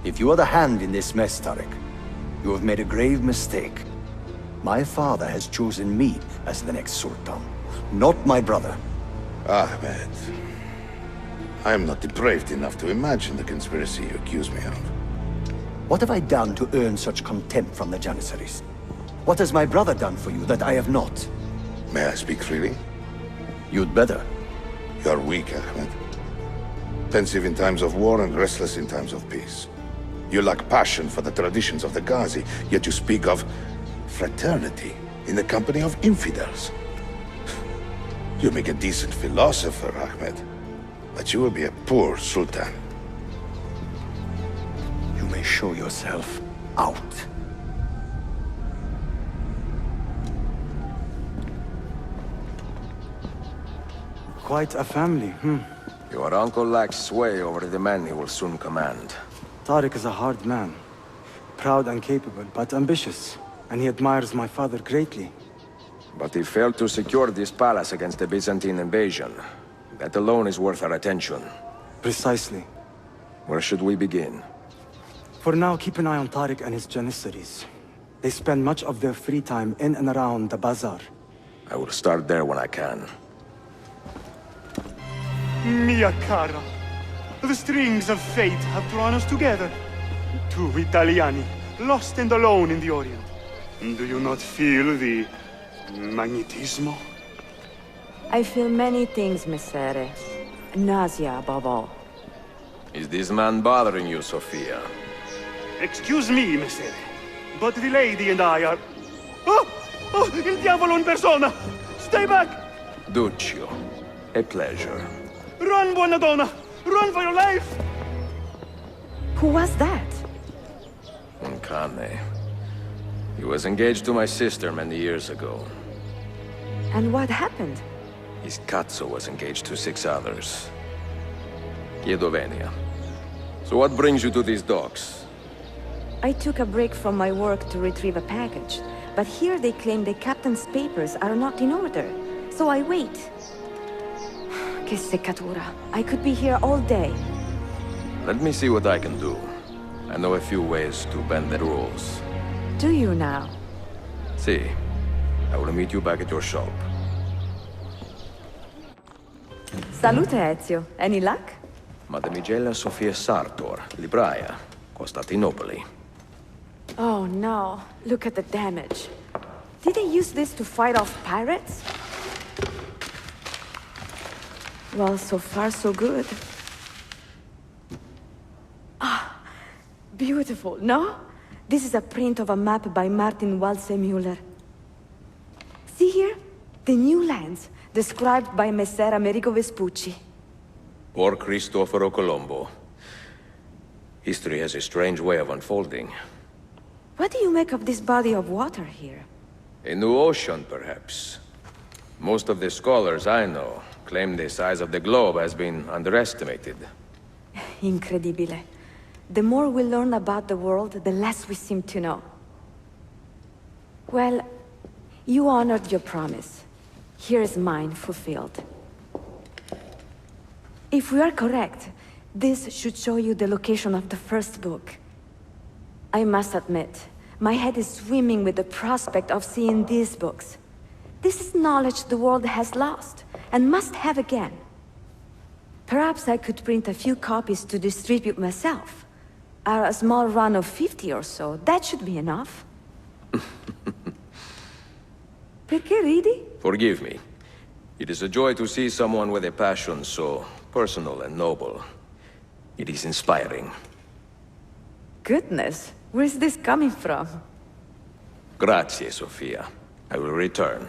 If you are the hand in this mess, Tarek, you have made a grave mistake. My father has chosen me as the next Sultan, not my brother. Ahmed. I am not depraved enough to imagine the conspiracy you accuse me of. What have I done to earn such contempt from the Janissaries? What has my brother done for you that I have not? May I speak freely? You'd better. You are weak, Ahmed. Pensive in times of war and restless in times of peace. You lack passion for the traditions of the Ghazi, yet you speak of fraternity in the company of infidels. You make a decent philosopher, Ahmed, but you will be a poor sultan. You may show yourself out. Quite a family, Your uncle lacks sway over the men he will soon command. Tariq is a hard man. Proud and capable, but ambitious. And he admires my father greatly. But he failed to secure this palace against the Byzantine invasion. That alone is worth our attention. Precisely. Where should we begin? For now, keep an eye on Tariq and his Janissaries. They spend much of their free time in and around the bazaar. I will start there when I can. Mia cara, the strings of fate have drawn us together. Two Italiani, lost and alone in the Orient. Do you not feel the magnetismo? I feel many things, Messere. Nausea above all. Is this man bothering you, Sophia? Excuse me, Messere, but the lady and I are... Oh! Oh, il diavolo in persona! Stay back! Duccio, a pleasure. Run, buona donna! Run for your life! Who was that? Uncane. He was engaged to my sister many years ago. And what happened? His Cazzo was engaged to 6 others. Chiedovenia. So what brings you to these docks? I took a break from my work to retrieve a package, but here they claim the captain's papers are not in order, so I wait. Che seccatura. I could be here all day. Let me see what I can do. I know a few ways to bend the rules. Do you now? See, I will meet you back at your shop. Salute, Ezio. Any luck? Madamigella Sofia Sartor, Libraia, Costantinopoli. Oh no, look at the damage. Did they use this to fight off pirates? Well, so far so good. Ah, beautiful, no? This is a print of a map by Martin Waldseemüller. See here? The new lands, described by Messer Amerigo Vespucci. Or Cristoforo Colombo. History has a strange way of unfolding. What do you make of this body of water here? A new ocean, perhaps. Most of the scholars I know claim the size of the globe has been underestimated. Incredibile. The more we learn about the world, the less we seem to know. Well, you honored your promise. Here is mine fulfilled. If we are correct, this should show you the location of the first book. I must admit, my head is swimming with the prospect of seeing these books. This is knowledge the world has lost, and must have again. Perhaps I could print a few copies to distribute myself. A small run of 50 or so, that should be enough. Perché ridi? Forgive me. It is a joy to see someone with a passion so personal and noble. It is inspiring. Goodness, where is this coming from? Grazie, Sofia. I will return.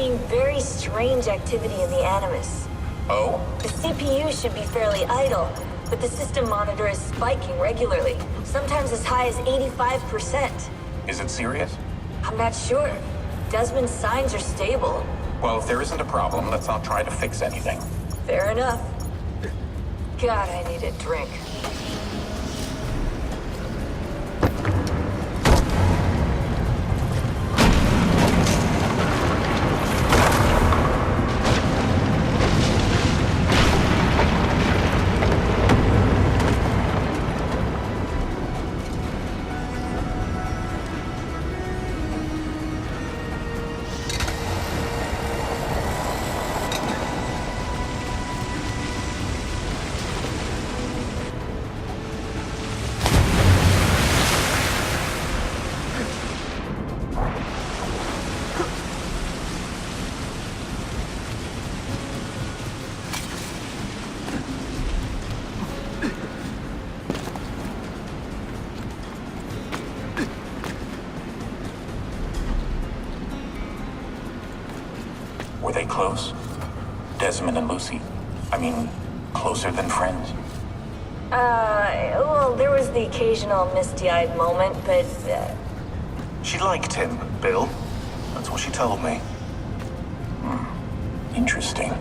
seeing very strange activity in the Animus. Oh? The CPU should be fairly idle, but the system monitor is spiking regularly, sometimes as high as 85%. Is it serious? I'm not sure. Desmond's signs are stable. Well, if there isn't a problem, let's not try to fix anything. Fair enough. God, I need a drink. Were they close? Desmond and Lucy? I mean, closer than friends? Well, there was the occasional misty-eyed moment, but, She liked him, Bill. That's what she told me. Interesting.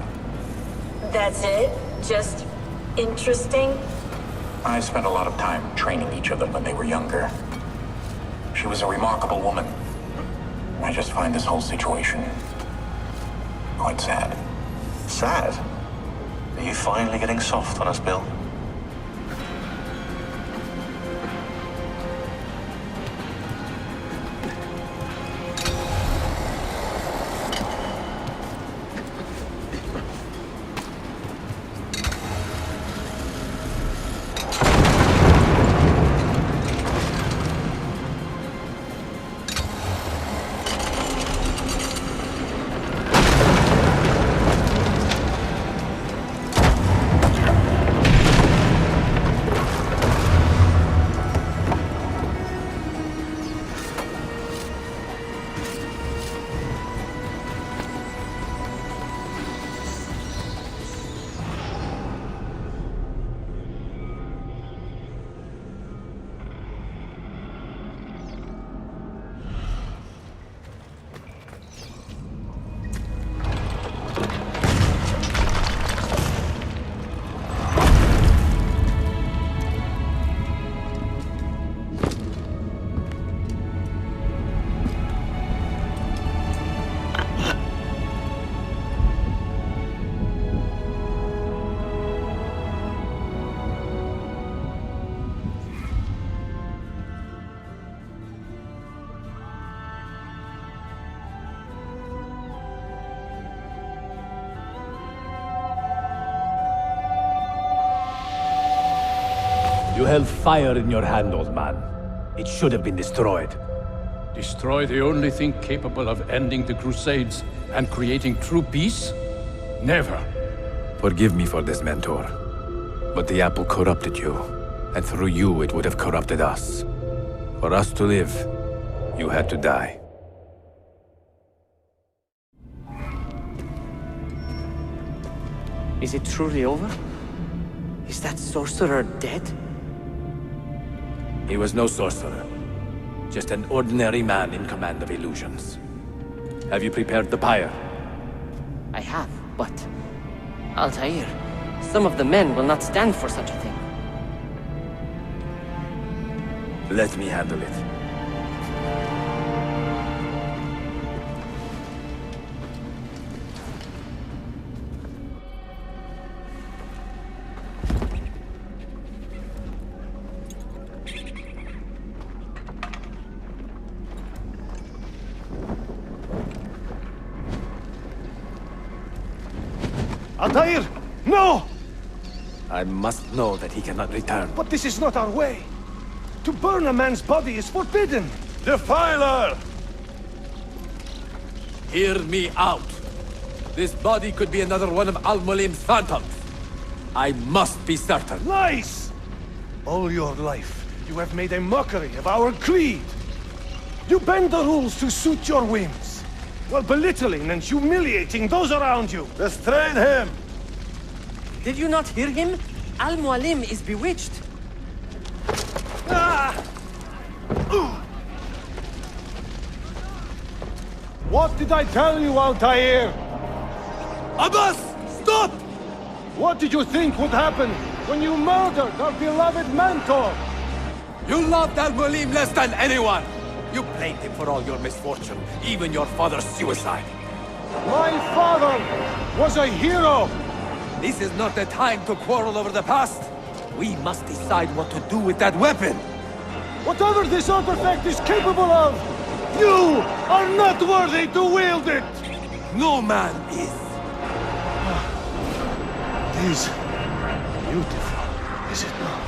that's it? Just interesting? I spent a lot of time training each of them when they were younger. She was a remarkable woman. I just find this whole situation quite sad. Sad? Are you finally getting soft on us, Bill? You held fire in your hand, old man. It should have been destroyed. Destroy the only thing capable of ending the Crusades and creating true peace? Never. Forgive me for this, Mentor. But the apple corrupted you, and through you it would have corrupted us. For us to live, you had to die. Is it truly over? Is that sorcerer dead? He was no sorcerer. Just an ordinary man in command of illusions. Have you prepared the pyre? I have, but... Altair, some of the men will not stand for such a thing. Let me handle it. Altair! No! I must know that he cannot return. But this is not our way. To burn a man's body is forbidden. Defiler! Hear me out. This body could be another one of Al-Mualim's phantoms. I must be certain. Lies! All your life, you have made a mockery of our creed. You bend the rules to suit your whims. while belittling and humiliating those around you. Restrain him! Did you not hear him? Al-Mualim is bewitched. What did I tell you, Altair? Abbas! Stop! What did you think would happen when you murdered our beloved mentor? You loved Al-Mualim less than anyone! You blamed him for all your misfortune, even your father's suicide. My father was a hero! This is not the time to quarrel over the past. We must decide what to do with that weapon. Whatever this artifact is capable of, you are not worthy to wield it! No man is. It is beautiful, is it not?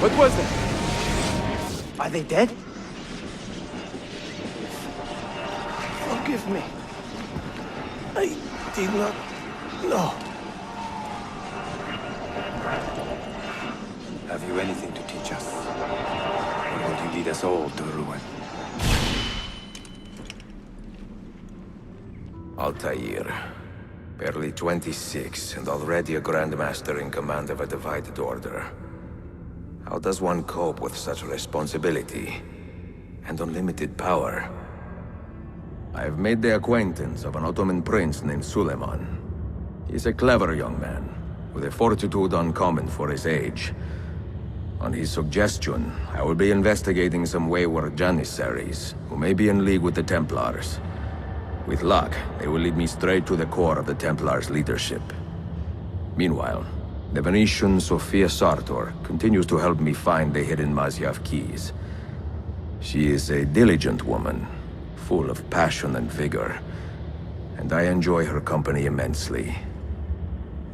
What was that? Are they dead? Forgive me. I did not know. Have you anything to teach us? Or will you lead us all to ruin? Altair. Barely 26, and already a Grandmaster in command of a divided order. How does one cope with such responsibility and unlimited power? I have made the acquaintance of an Ottoman prince named Suleiman. He's a clever young man, with a fortitude uncommon for his age. On his suggestion, I will be investigating some wayward Janissaries, who may be in league with the Templars. With luck, they will lead me straight to the core of the Templars' leadership. Meanwhile, the Venetian Sofia Sartor continues to help me find the hidden Masyaf keys. She is a diligent woman, full of passion and vigor, and I enjoy her company immensely.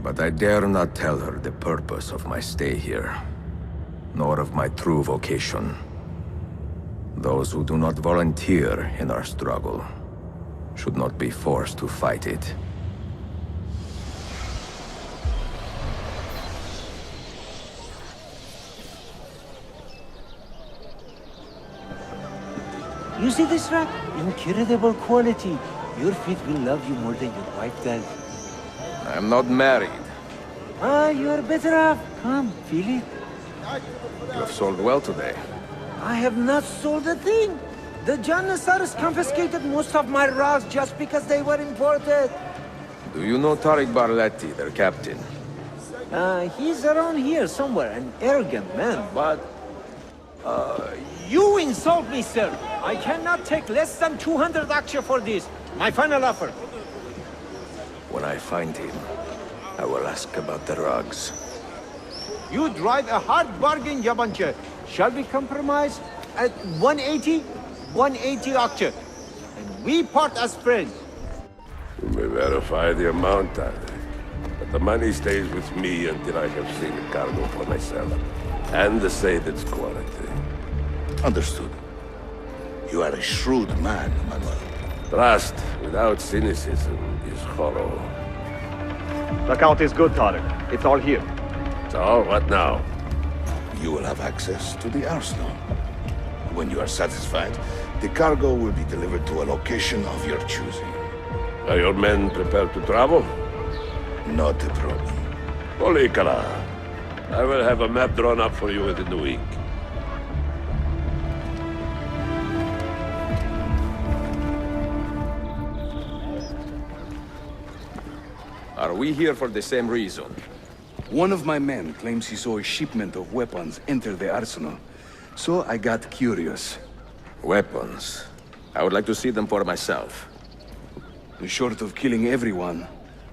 But I dare not tell her the purpose of my stay here, nor of my true vocation. Those who do not volunteer in our struggle should not be forced to fight it. You see this rat? Incredible quality. Your feet will love you more than your wife does. I am not married. Ah, you're better off. Come, feel it. You have sold well today. I have not sold a thing. The Janissaries confiscated most of my rugs just because they were imported. Do you know Tariq Barletti, their captain? He's around here somewhere, an arrogant man, but... You insult me, sir. I cannot take less than 200 aksha for this. My final offer. When I find him, I will ask about the rugs. You drive a hard bargain, Yabanche. Shall we compromise at 180? 180 aksha. And we part as friends. You may verify the amount, but the money stays with me until I have seen the cargo for myself. And to say that's quality. Understood. You are a shrewd man, Manuel. Trust without cynicism is hollow. The count is good, Tariq. It's all here. So, what now? You will have access to the arsenal. When you are satisfied, the cargo will be delivered to a location of your choosing. Are your men prepared to travel? Not a problem. Polikara, I will have a map drawn up for you within the week. Are we here for the same reason? One of my men claims he saw a shipment of weapons enter the arsenal. So I got curious. Weapons? I would like to see them for myself. Short of killing everyone,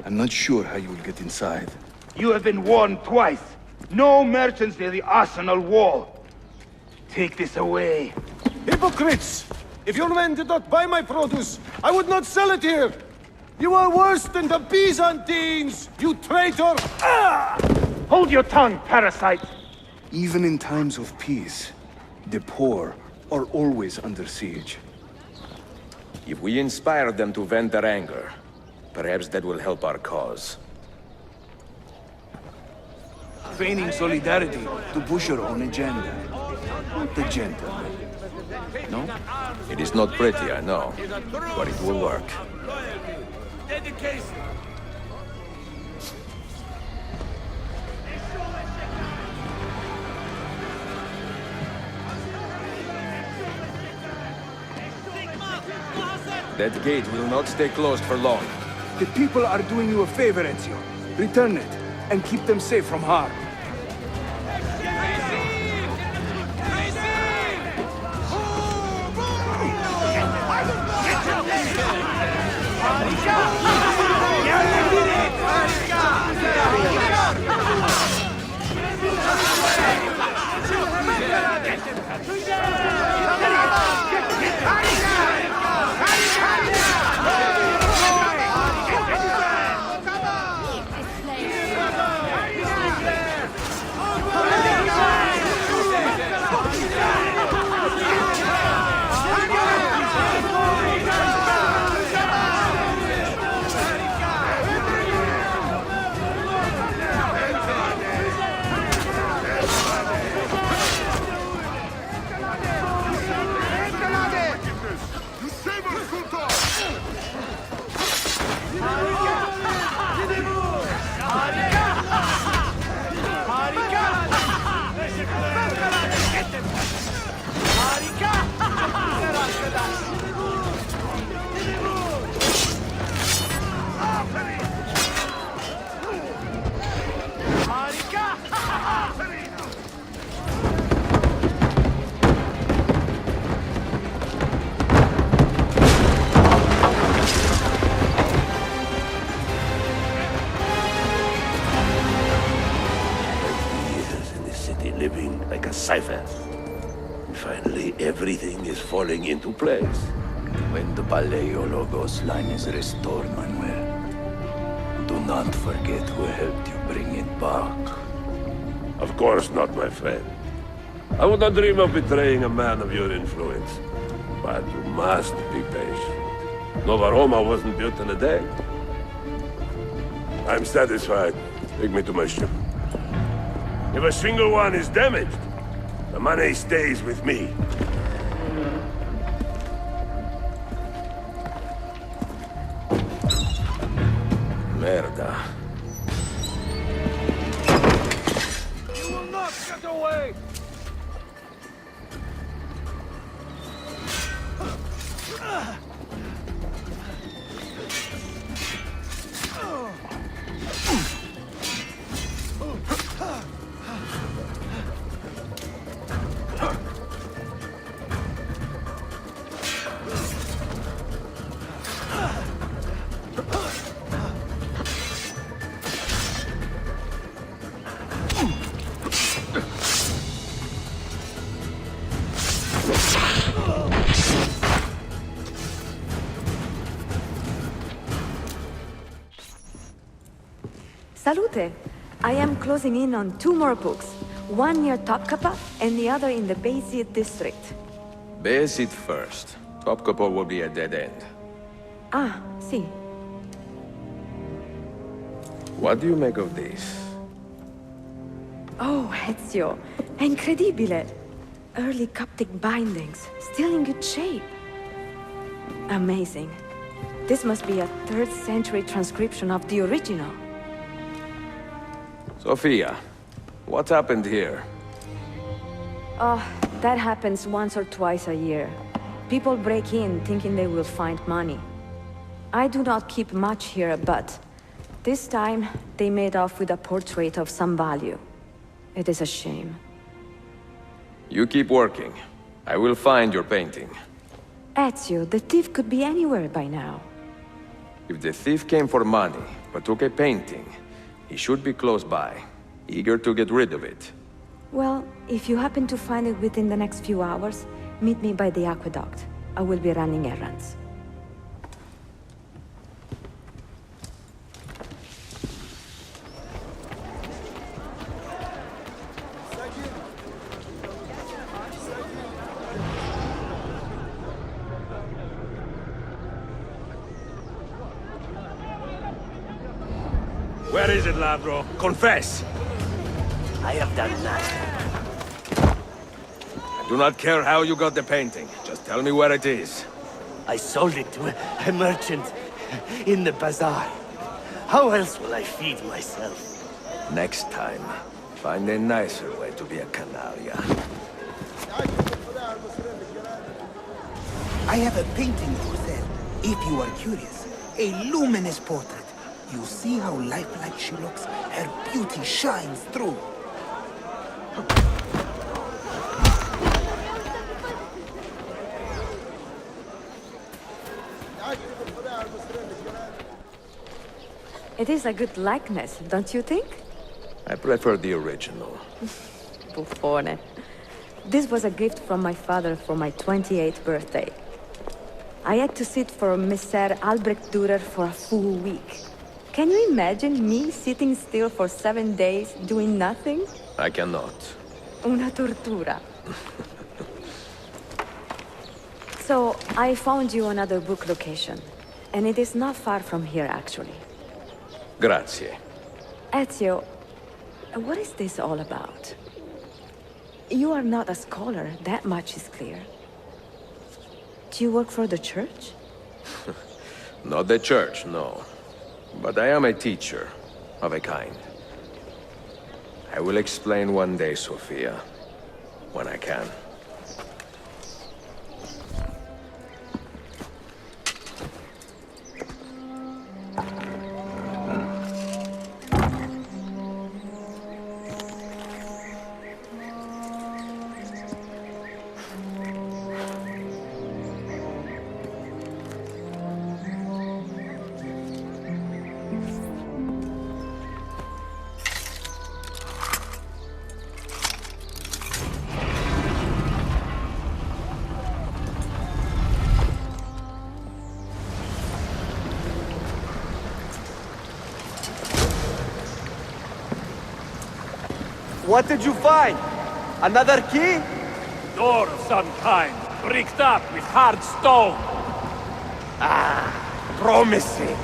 I'm not sure how you will get inside. You have been warned twice. No merchants near the arsenal wall. Take this away. Hypocrites! If your men did not buy my produce, I would not sell it here! You are worse than the Byzantines, you traitor! Ah! Hold your tongue, parasite! Even in times of peace, the poor are always under siege. If we inspire them to vent their anger, perhaps that will help our cause. Feigning solidarity to push your own agenda. The gentleman. No? It is not pretty, I know, but it will work. Dedication! That gate will not stay closed for long. The people are doing you a favor, Ezio. Return it, and keep them safe from harm. Living like a cipher. And finally, everything is falling into place. When the Paleologos line is restored, Manuel, do not forget who helped you bring it back. Of course not, my friend. I would not dream of betraying a man of your influence. But you must be patient. Nova Roma wasn't built in a day. I'm satisfied. Take me to my ship. If a single one is damaged, the money stays with me. Merda. You will not get away! Salute! I am closing in on 2 more books. One near Topkapi, and the other in the Bayezid district. Bayezid first. Topkapi will be a dead end. Ah, see. What do you make of this? Oh, Ezio. Incredibile! Early Coptic bindings, still in good shape. Amazing. This must be a 3rd century transcription of the original. Sophia, what happened here? Oh, that happens once or twice a year. People break in thinking they will find money. I do not keep much here, but This time, they made off with a portrait of some value. It is a shame. You keep working. I will find your painting. Ezio, the thief could be anywhere by now. If the thief came for money, but took a painting, he should be close by, eager to get rid of it. Well, if you happen to find it within the next few hours, meet me by the aqueduct. I will be running errands. Where is it, Lavro? Confess! I have done nothing. I do not care how you got the painting. Just tell me where it is. I sold it to a merchant in the bazaar. How else will I feed myself? Next time, find a nicer way to be a canalla. I have a painting for sale, if you are curious. A luminous portrait. You see how lifelike she looks? Her beauty shines through. It is a good likeness, don't you think? I prefer the original. Buffone. This was a gift from my father for my 28th birthday. I had to sit for Messer Albrecht Dürer for a full week. Can you imagine me sitting still for 7 days, doing nothing? I cannot. Una tortura. So, I found you another book location. And it is not far from here, actually. Grazie. Ezio, what is this all about? You are not a scholar, that much is clear. Do you work for the church? Not the church, no. But I am a teacher, of a kind. I will explain one day, Sophia, when I can. What did you find? Another key? Door of some kind, bricked up with hard stone. Ah, promising.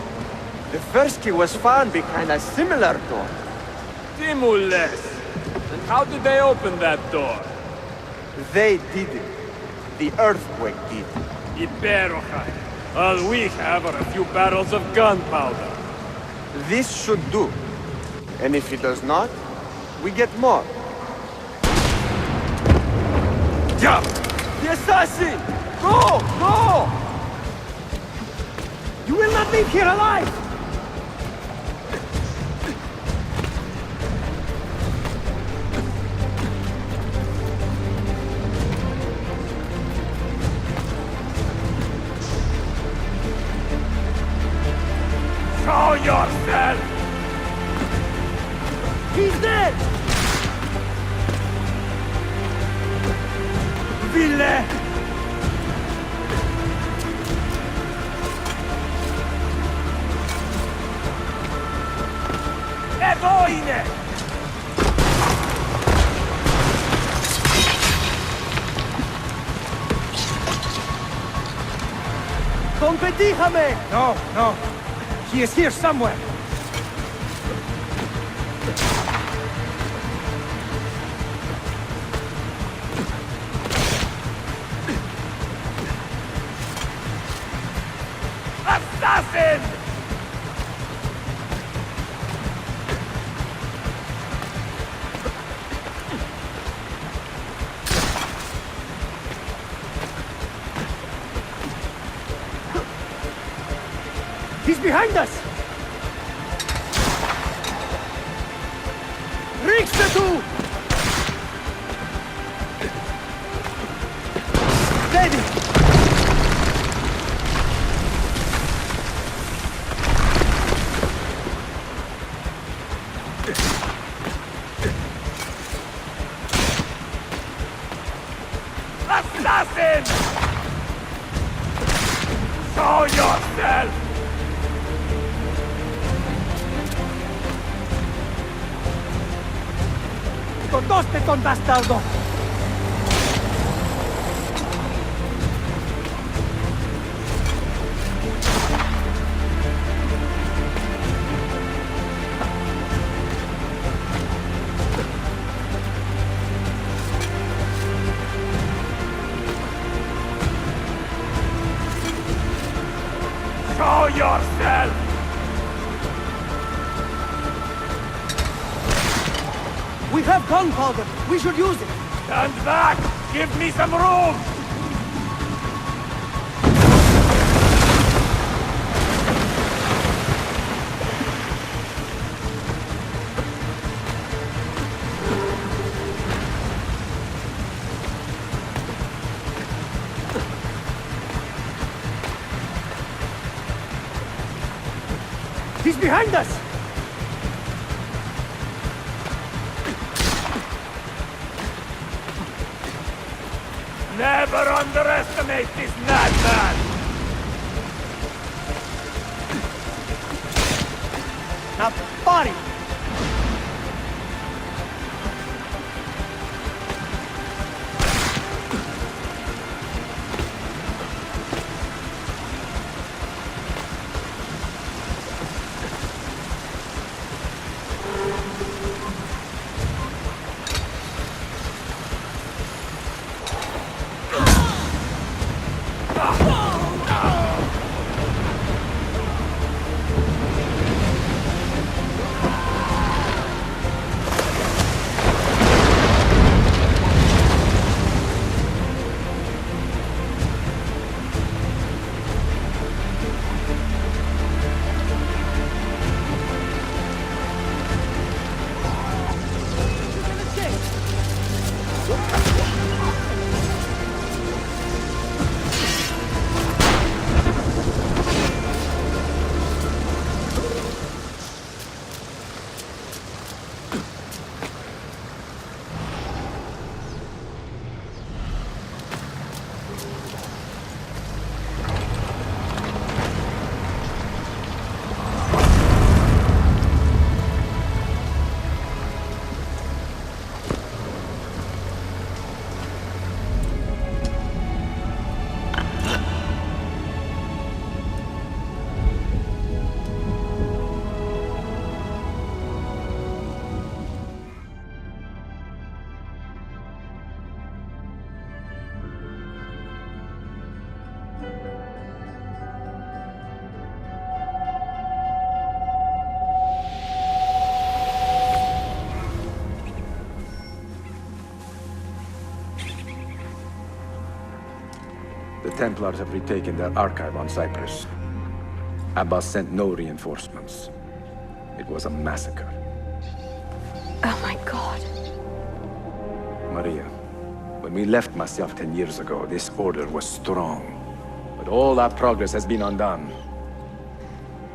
The first key was found behind a similar door. Timules. And how did they open that door? They did it. The earthquake did. Iberohai. All we have are a few barrels of gunpowder. This should do. And if it does not, we get more. Jump! The assassin! Go! Go! You will not leave here alive! Show yourself! He's dead! Ville! Evoine! Competijame! No, no. He is here somewhere. Assassin! He's behind us! Setsu! Steady! Assassin! Show yourself! ¡Totosteton, bastardo! Show yourself! We have gunpowder! We should use it! Stand back! Give me some room! He's behind us! Never underestimate this madman! Now, body! The Templars have retaken their archive on Cyprus. Abbas sent no reinforcements. It was a massacre. Oh my god. Maria, when we left Masyaf 10 years ago, this order was strong. But all our progress has been undone.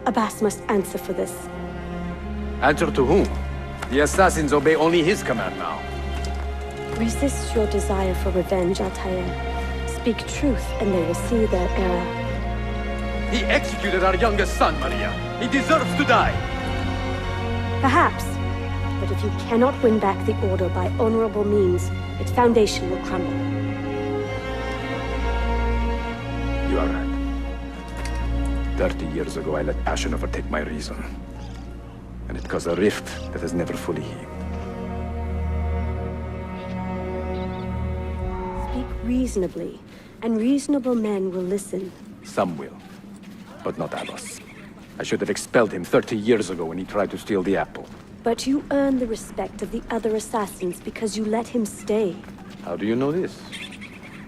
Abbas must answer for this. Answer to whom? The assassins obey only his command now. Resist your desire for revenge, Altair. Speak truth, and they will see their error. He executed our youngest son, Maria. He deserves to die. Perhaps. But if you cannot win back the Order by honorable means, its foundation will crumble. You are right. 30 years ago, I let passion overtake my reason. And it caused a rift that has never fully healed. Speak reasonably, and reasonable men will listen. Some will, but not Abbas. I should have expelled him 30 years ago when he tried to steal the apple. But you earn the respect of the other assassins because you let him stay. How do you know this?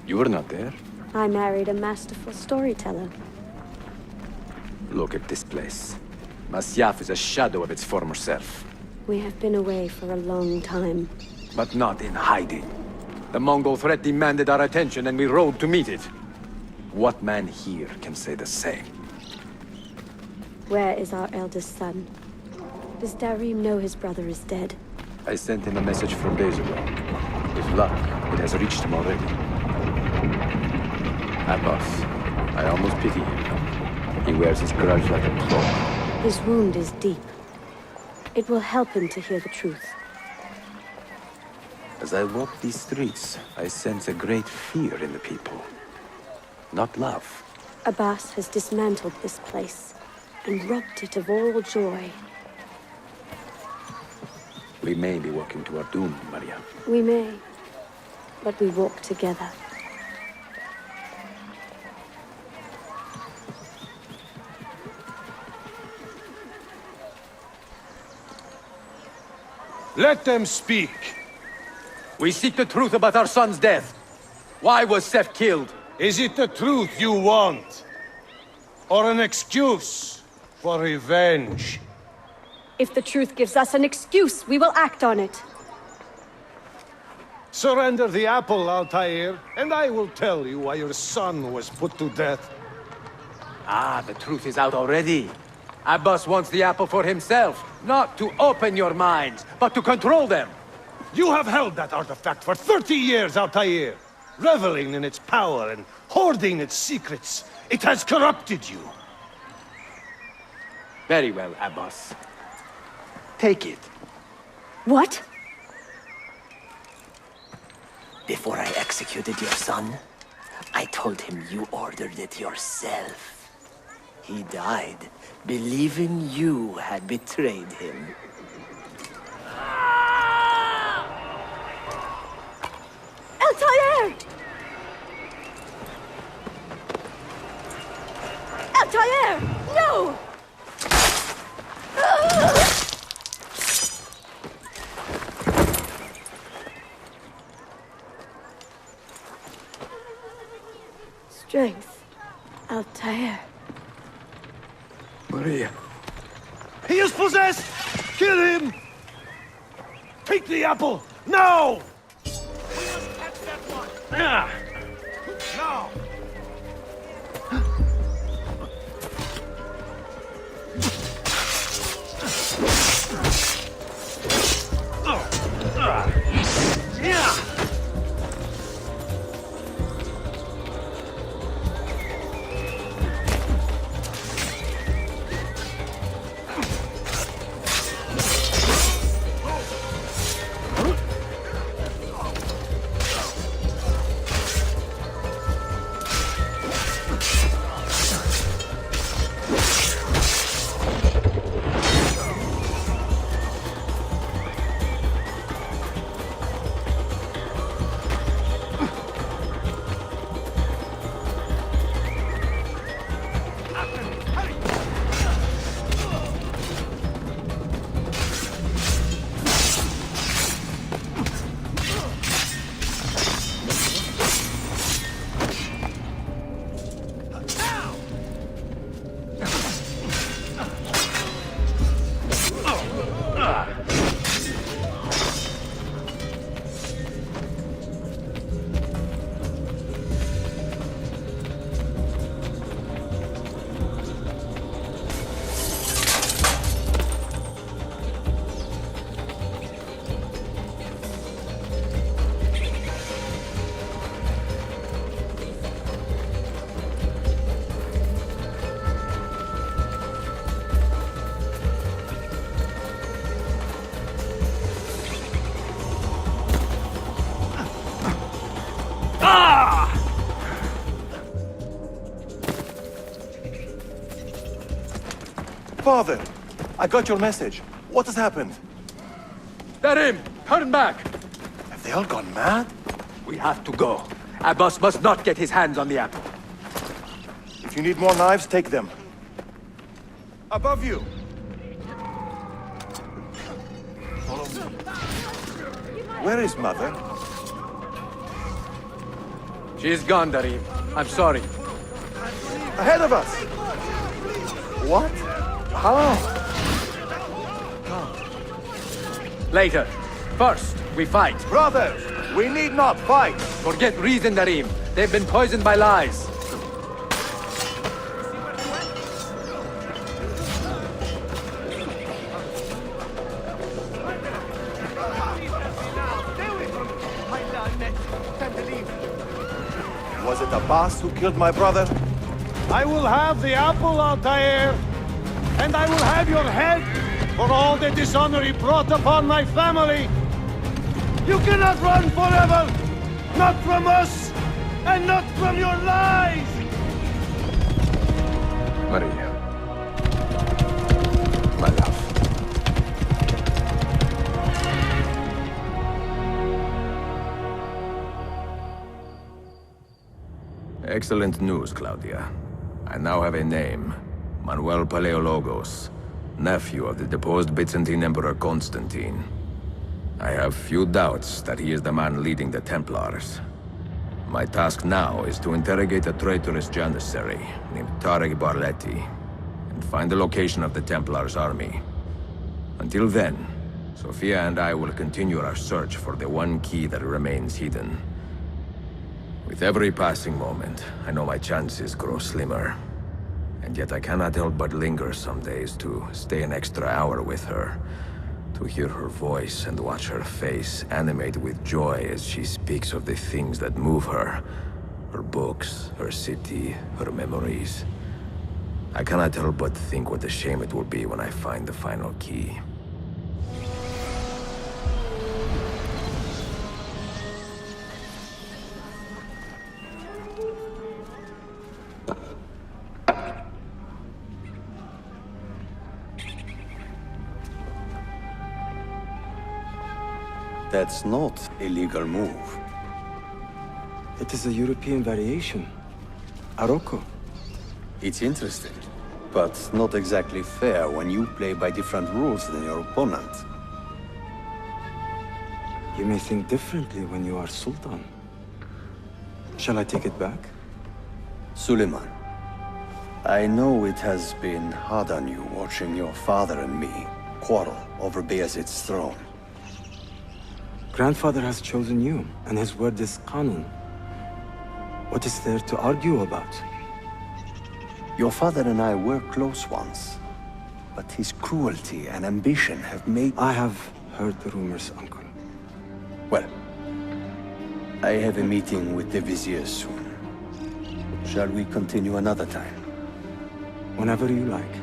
You were not there. I married a masterful storyteller. Look at this place. Masyaf is a shadow of its former self. We have been away for a long time. But not in hiding. The Mongol threat demanded our attention and we rode to meet it. What man here can say the same? Where is our eldest son? Does Darim know his brother is dead? I sent him a message 4 days ago. With luck, it has reached him already. Abbas, I almost pity him. He wears his grudge like a cloak. His wound is deep. It will help him to hear the truth. As I walk these streets, I sense a great fear in the people. Not love. Abbas has dismantled this place and robbed it of all joy. We may be walking to our doom, Maria. We may, but we walk together. Let them speak. We seek the truth about our son's death. Why was Seth killed? Is it the truth you want? Or an excuse for revenge? If the truth gives us an excuse, we will act on it. Surrender the apple, Altair, and I will tell you why your son was put to death. Ah, the truth is out already. Abbas wants the apple for himself, not to open your minds, but to control them. You have held that artifact for 30 years, Altair, reveling in its power and hoarding its secrets. It has corrupted you. Very well, Abbas. Take it. What? Before I executed your son, I told him you ordered it yourself. He died, believing you had betrayed him. Altair! Altair! No! Strength. Altair. Maria. He is possessed! Kill him! Take the apple, now! We must catch that one! Now! Father, I got your message. What has happened? Darim, turn back! Have they all gone mad? We have to go. Abbas must not get his hands on the apple. If you need more knives, take them. Above you! Follow me. Where is Mother? She's gone, Darim. I'm sorry. Ahead of us! What? How? Later. First, we fight. Brothers, we need not fight. Forget reason, Darim. They've been poisoned by lies. Was it Abbas who killed my brother? I will have the apple, Altair. And I will have your head for all the dishonor he brought upon my family. You cannot run forever! Not from us! And not from your lies! Maria. My love. Excellent news, Claudia. I now have a name. Manuel Paleologos, nephew of the deposed Byzantine Emperor Constantine. I have few doubts that he is the man leading the Templars. My task now is to interrogate a traitorous janissary named Tarek Barleti and find the location of the Templars' army. Until then, Sophia and I will continue our search for the one key that remains hidden. With every passing moment, I know my chances grow slimmer. And yet I cannot help but linger some days to stay an extra hour with her. To hear her voice and watch her face animate with joy as she speaks of the things that move her. Her books, her city, her memories. I cannot help but think what a shame it will be when I find the final key. That's not a legal move. It is a European variation. Aroko. It's interesting, but not exactly fair when you play by different rules than your opponent. You may think differently when you are Sultan. Shall I take it back? Suleiman, I know it has been hard on you watching your father and me quarrel over Bayezid's throne. Grandfather has chosen you, and his word is Qanun. What is there to argue about? Your father and I were close once, but his cruelty and ambition have made... I have heard the rumors, Uncle. Well, I have a meeting with the Vizier soon. Shall we continue another time? Whenever you like.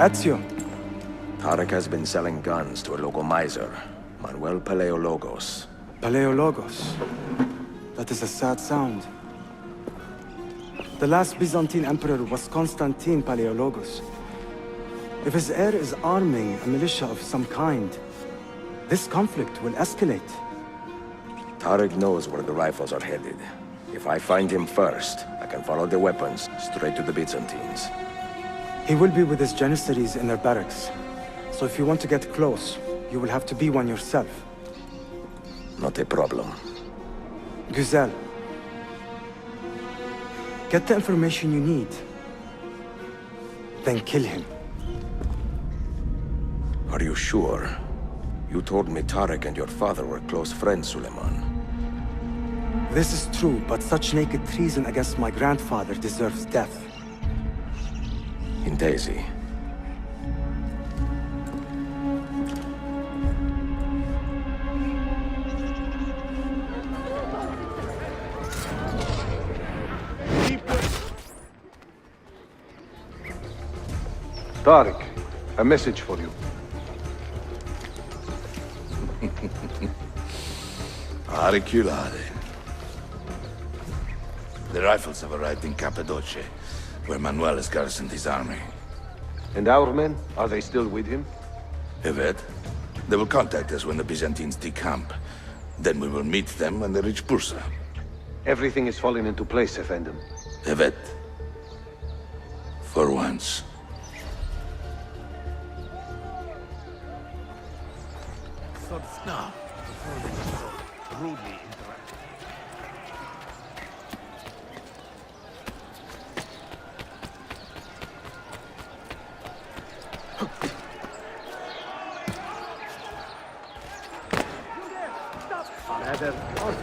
Ezio. Tarek has been selling guns to a local miser, Manuel Paleologos. Paleologos. That is a sad sound. The last Byzantine emperor was Constantine Paleologos. If his heir is arming a militia of some kind, this conflict will escalate. Tarek knows where the rifles are headed. If I find him first, I can follow the weapons straight to the Byzantines. He will be with his janissaries in their barracks. So if you want to get close, you will have to be one yourself. Not a problem. Güzel. Get the information you need. Then kill him. Are you sure? You told me Tarek and your father were close friends, Suleiman. This is true, but such naked treason against my grandfather deserves death. In Daisy. Tarek, a message for you. Auriculade. The rifles have arrived in Cappadocia, where Manuel has garrisoned his army. And our men, are they still with him? Evet. They will contact us when the Byzantines decamp. Then we will meet them when they reach Bursa. Everything is falling into place, Effendim. Evet. For once. Now, rudely interrupt. order, order.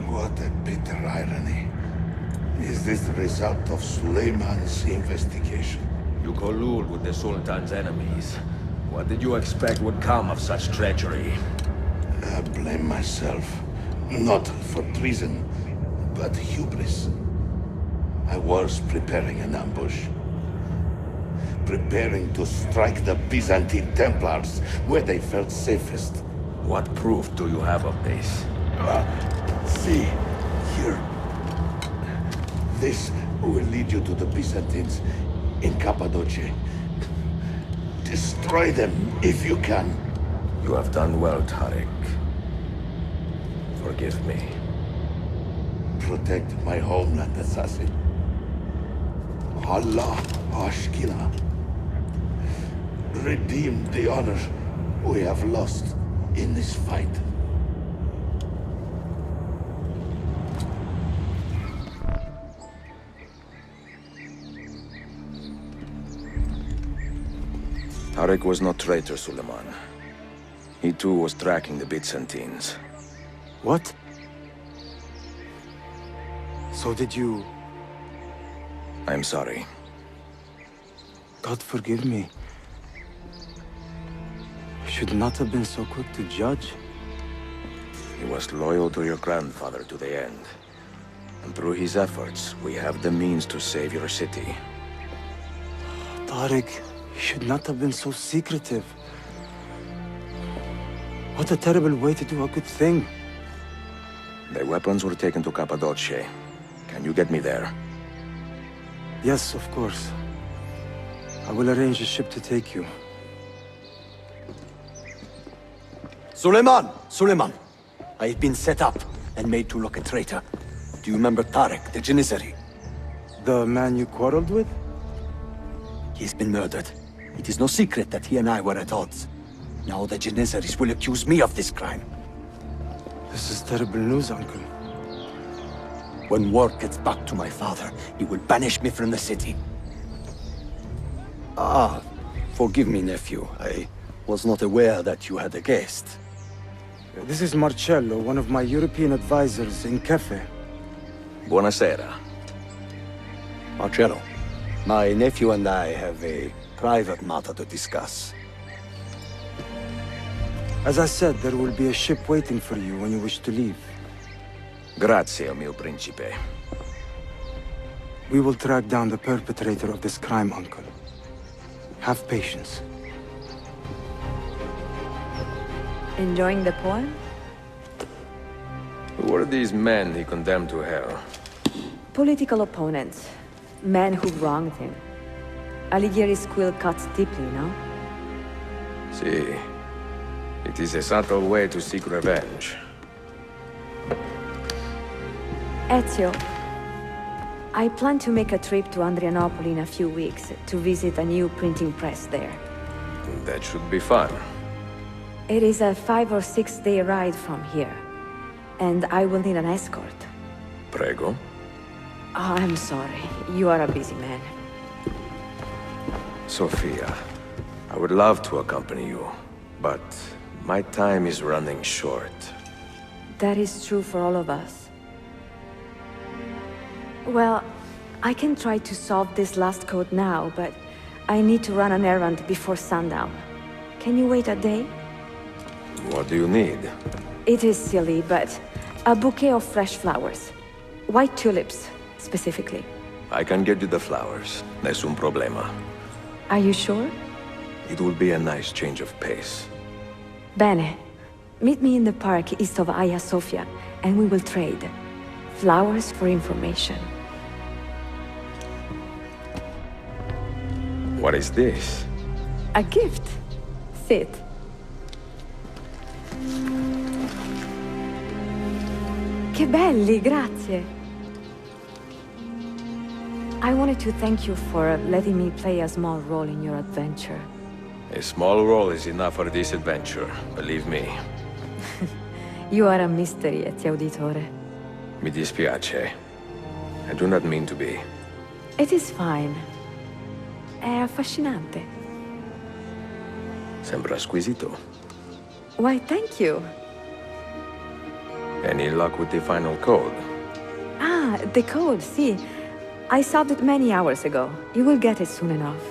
What a bitter irony. Is this the result of Suleiman's investigation? You collude with the Sultan's enemies. What did you expect would come of such treachery? I blame myself. Not for treason, but hubris. I was preparing an ambush. Preparing to strike the Byzantine Templars where they felt safest. What proof do you have of this? See, here. This will lead you to the Byzantines in Cappadocia. Destroy them if you can. You have done well, Tariq. Forgive me. Protect my homeland, assassin. Allah Ashkila. Redeem the honor we have lost in this fight. Tariq was no traitor, Suleiman. He too was tracking the Byzantines. What? So did you... I'm sorry. God forgive me. I should not have been so quick to judge. He was loyal to your grandfather to the end. And through his efforts, we have the means to save your city. Tariq, you should not have been so secretive. What a terrible way to do a good thing. The weapons were taken to Cappadocia. Can you get me there? Yes, of course. I will arrange a ship to take you. Suleiman! Suleiman! I have been set up and made to look a traitor. Do you remember Tariq, the Janissary? The man you quarreled with? He's been murdered. It is no secret that he and I were at odds. Now the Janissaries will accuse me of this crime. This is terrible news, Uncle. When word gets back to my father, he will banish me from the city. Ah, forgive me, nephew. I was not aware that you had a guest. This is Marcello, one of my European advisors in Cafe. Buonasera. Marcello, my nephew and I have a private matter to discuss. As I said, there will be a ship waiting for you when you wish to leave. Grazie, mio principe. We will track down the perpetrator of this crime, Uncle. Have patience. Enjoying the poem? Who were these men he condemned to hell? Political opponents. Men who wronged him. Alighieri's quill cuts deeply, no? See. It is a subtle way to seek revenge. Ezio, I plan to make a trip to Andrianople in a few weeks to visit a new printing press there. That should be fun. It is a 5 or 6 day ride from here, and I will need an escort. Prego. Oh, I'm sorry. You are a busy man. Sophia, I would love to accompany you, but my time is running short. That is true for all of us. Well, I can try to solve this last code now, but I need to run an errand before sundown. Can you wait a day? What do you need? It is silly, but a bouquet of fresh flowers. White tulips, specifically. I can get you the flowers. Nessun problema. Are you sure? It will be a nice change of pace. Bene. Meet me in the park east of Hagia Sophia, and we will trade. Flowers for information. What is this? A gift. Sit. Che belli, grazie. I wanted to thank you for letting me play a small role in your adventure. A small role is enough for this adventure, believe me. You are a mystery, Ezio Auditore. Mi dispiace. I do not mean to be. It is fine. È affascinante. Sembra squisito. Why, thank you. Any luck with the final code? Ah, the code, see. I solved it many hours ago. You will get it soon enough.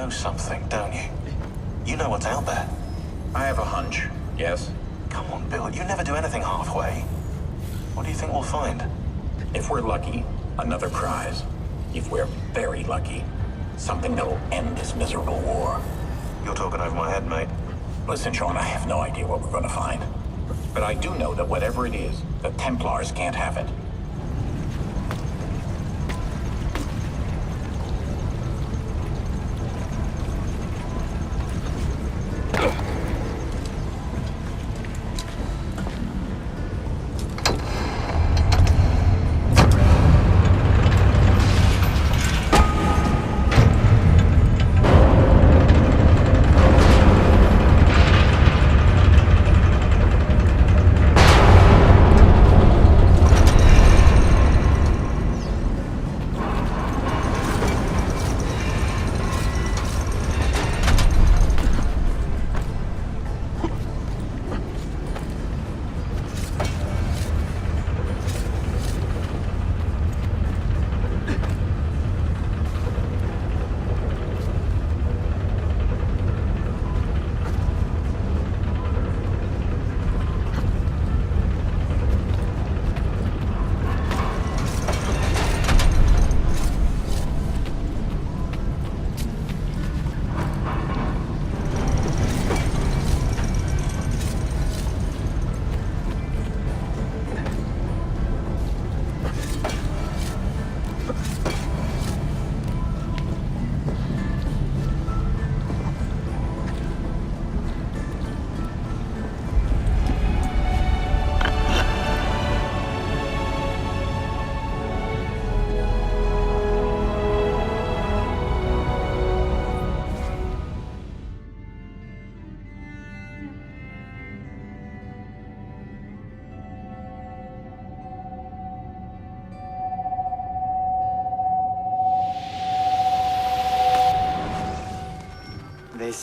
Something, don't you? You know what's out there. I have a hunch. Yes? Come on, Bill. You never do anything halfway. What do you think we'll find? If we're lucky, another prize. If we're very lucky, something that'll end this miserable war. You're talking over my head, mate. Listen, Sean, I have no idea what we're going to find. But I do know that whatever it is, the Templars can't have it.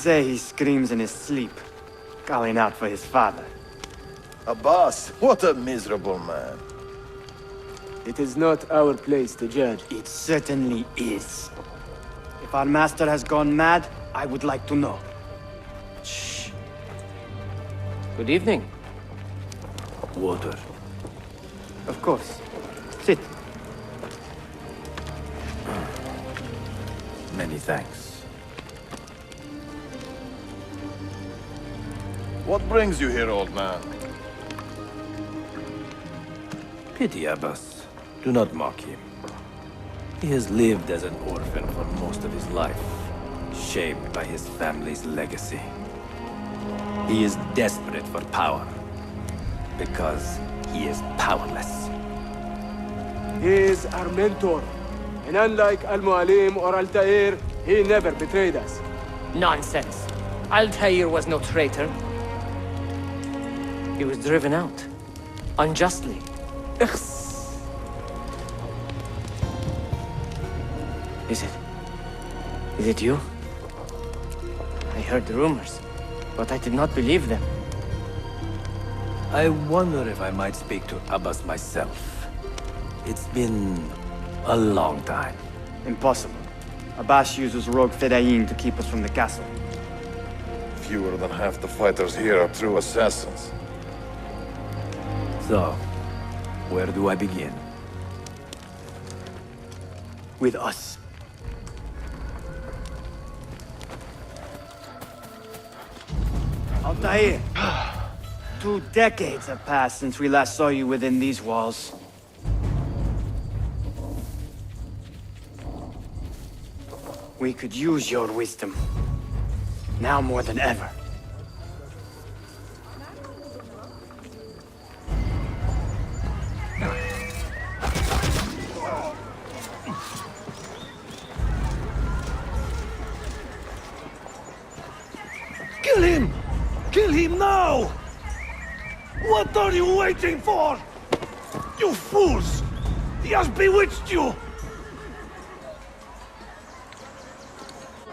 say he screams in his sleep, calling out for his father. Abbas, what a miserable man. It is not our place to judge. It certainly is. If our master has gone mad, I would like to know. Shh. Good evening. Water. Of course. Sit. Many thanks. What brings you here, old man? Pity Abbas. Do not mock him. He has lived as an orphan for most of his life, shaped by his family's legacy. He is desperate for power, because he is powerless. He is our mentor. And unlike Al-Mualim or Altair, he never betrayed us. Nonsense. Altair was no traitor. He was driven out. Unjustly. Is it you? I heard the rumors, but I did not believe them. I wonder if I might speak to Abbas myself. It's been a long time. Impossible. Abbas uses rogue Fedayeen to keep us from the castle. Fewer than half the fighters here are true assassins. So, where do I begin? With us. Altair! 2 decades have passed since we last saw you within these walls. We could use your wisdom. Now more than ever. Kill him! Kill him now! What are you waiting for? You fools! He has bewitched you!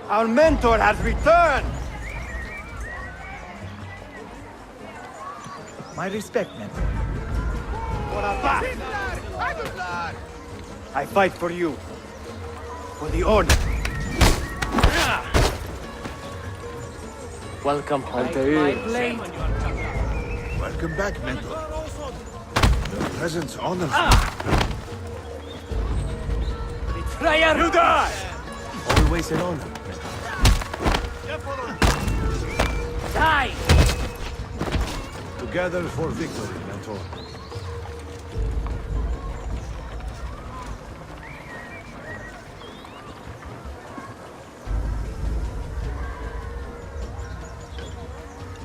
Our mentor has returned! My respect, mentor. For Abbas! I fight for you. For the Order. Welcome home. Altair. Welcome back, mentor. Your presence honors Betrayer! You die! Always an honor. Die! Together for victory, mentor.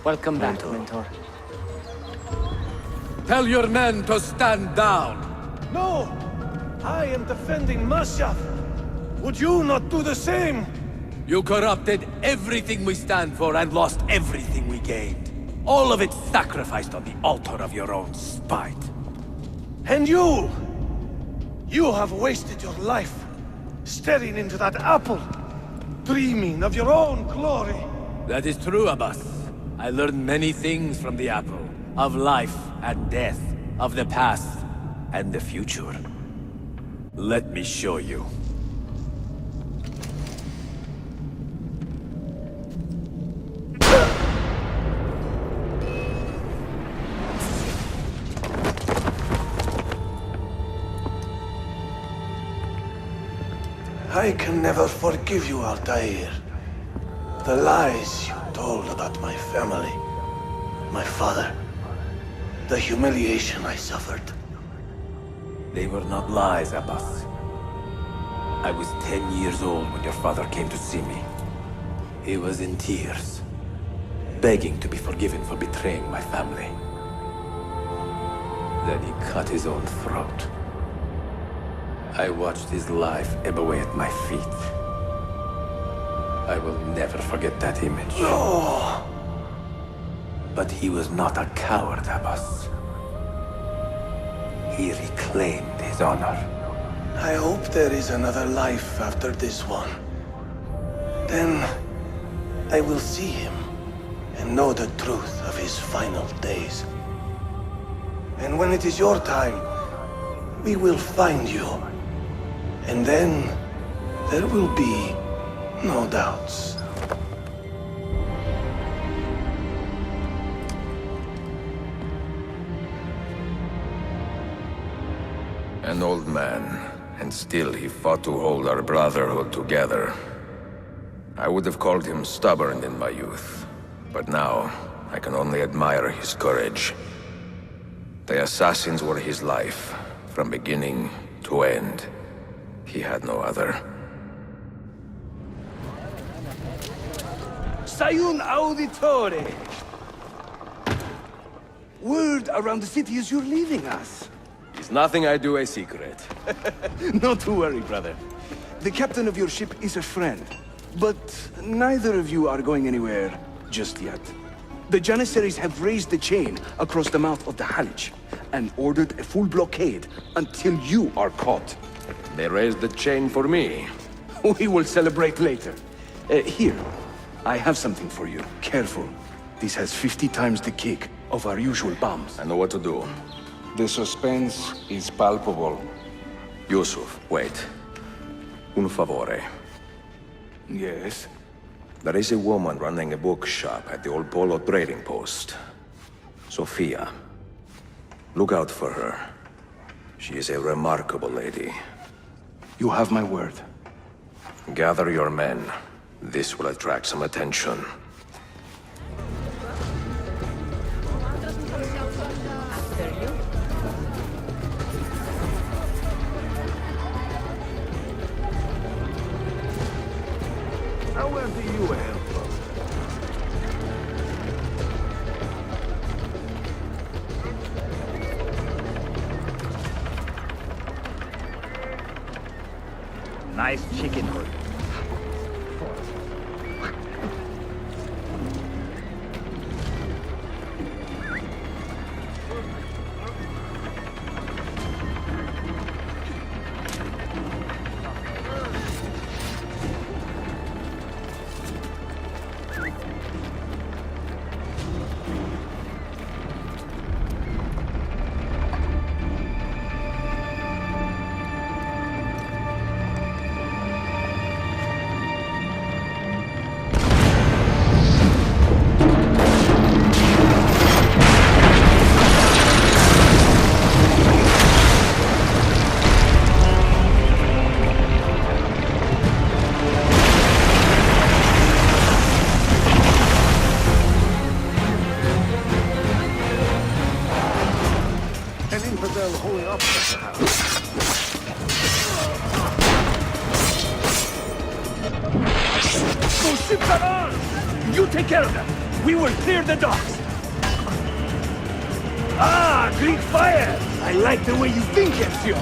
Welcome back, mentor. Tell your men to stand down! No! I am defending Masyaf! Would you not do the same? You corrupted everything we stand for and lost everything we gained. All of it sacrificed on the altar of your own spite. And you! You have wasted your life, staring into that apple, dreaming of your own glory. That is true, Abbas. I learned many things from the apple. Of life and death, of the past and the future. Let me show you. I can never forgive you, Altair. The lies you told about my family, my father, the humiliation I suffered. They were not lies, Abbas. I was 10 years old when your father came to see me. He was in tears, begging to be forgiven for betraying my family. Then he cut his own throat. I watched his life ebb away at my feet. I will never forget that image. No! But he was not a coward, Abbas. He reclaimed his honor. I hope there is another life after this one. Then, I will see him and know the truth of his final days. And when it is your time, we will find you. And then there will be no doubts. An old man, and still he fought to hold our brotherhood together. I would have called him stubborn in my youth, but now I can only admire his courage. The assassins were his life, from beginning to end. He had no other. Sayun Auditore! Word around the city is you're leaving us. Is nothing I do a secret. Not to worry, brother. The captain of your ship is a friend. But neither of you are going anywhere just yet. The Janissaries have raised the chain across the mouth of the Halij and ordered a full blockade until you are caught. They raised the chain for me. We will celebrate later. Here, I have something for you. Careful. This has 50 times the kick of our usual bombs. I know what to do. The suspense is palpable. Yusuf, wait. Un favore. Yes? There is a woman running a bookshop at the old Polo trading post. Sophia. Look out for her. She is a remarkable lady. You have my word. Gather your men. This will attract some attention. Where do you hail from? Nice chicken hood. Those ships are armed! You take care of them! We will clear the docks! Ah, Greek fire! I like the way you think, Ezio!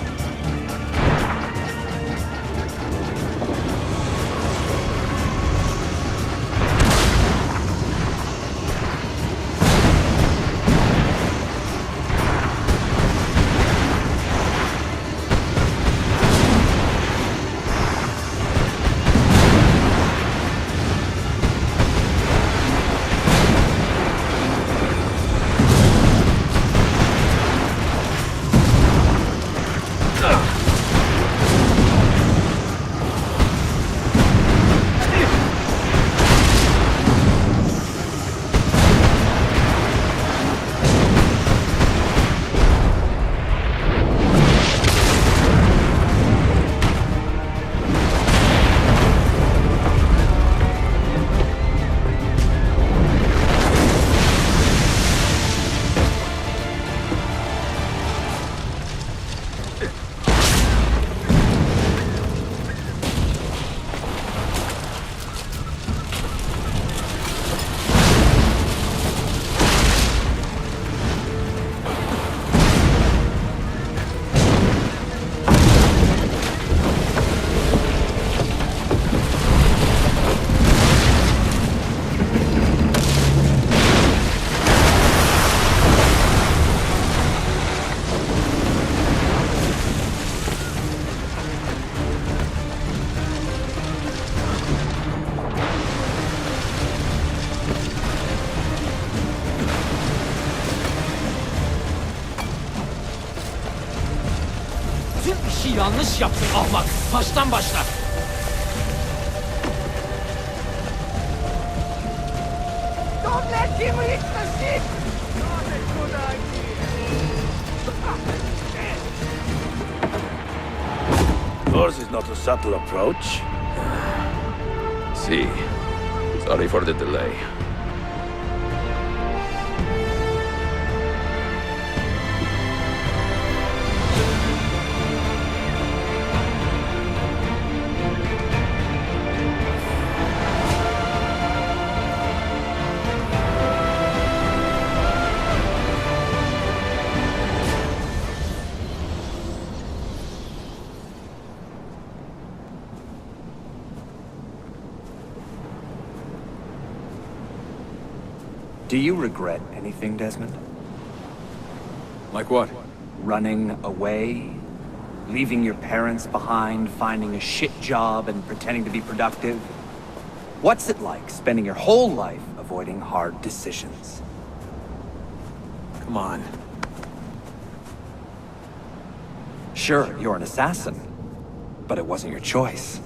işi yanlış yaptın ahmak. Baştan başla. Don't let him reach the ship! Not a good idea. Yours is not a subtle approach. See. Sorry for the delay. Do you regret anything, Desmond? Like what? Running away? Leaving your parents behind, finding a shit job, and pretending to be productive? What's it like spending your whole life avoiding hard decisions? Come on. Sure, you're an assassin, but it wasn't your choice.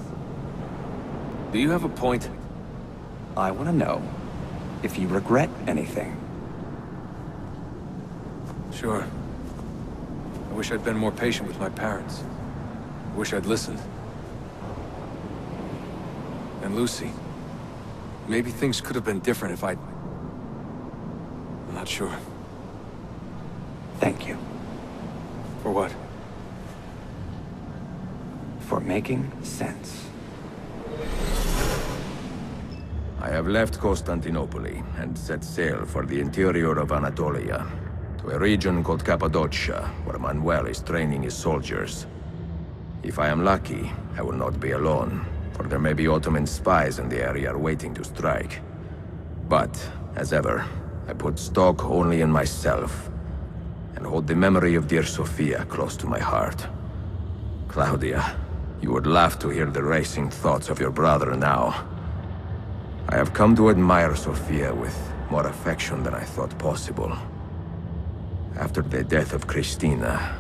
Do you have a point? I want to know if you regret anything. Sure. I wish I'd been more patient with my parents. I wish I'd listened. And Lucy. Maybe things could have been different if I'd... I'm not sure. Thank you. For what? For making sense. I have left Constantinople and set sail for the interior of Anatolia, to a region called Cappadocia, where Manuel is training his soldiers. If I am lucky, I will not be alone, for there may be Ottoman spies in the area waiting to strike. But, as ever, I put stock only in myself, and hold the memory of dear Sophia close to my heart. Claudia, you would laugh to hear the racing thoughts of your brother now. I have come to admire Sophia with more affection than I thought possible. After the death of Christina,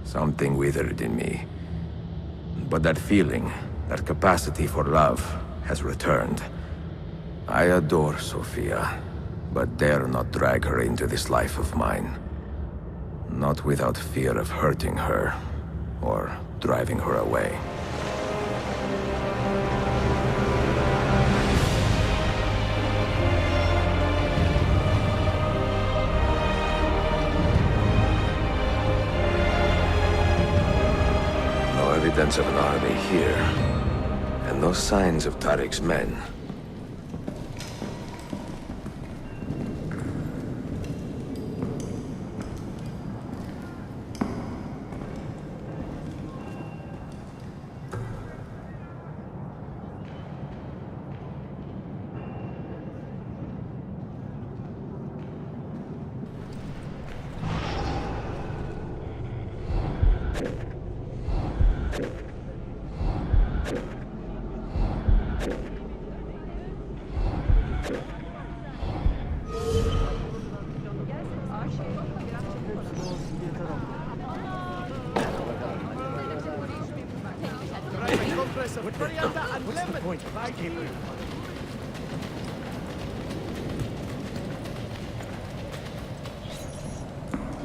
something withered in me. But that feeling, that capacity for love, has returned. I adore Sophia, but dare not drag her into this life of mine. Not without fear of hurting her, or driving her away. Evidence of an army here, and no signs of Tariq's men.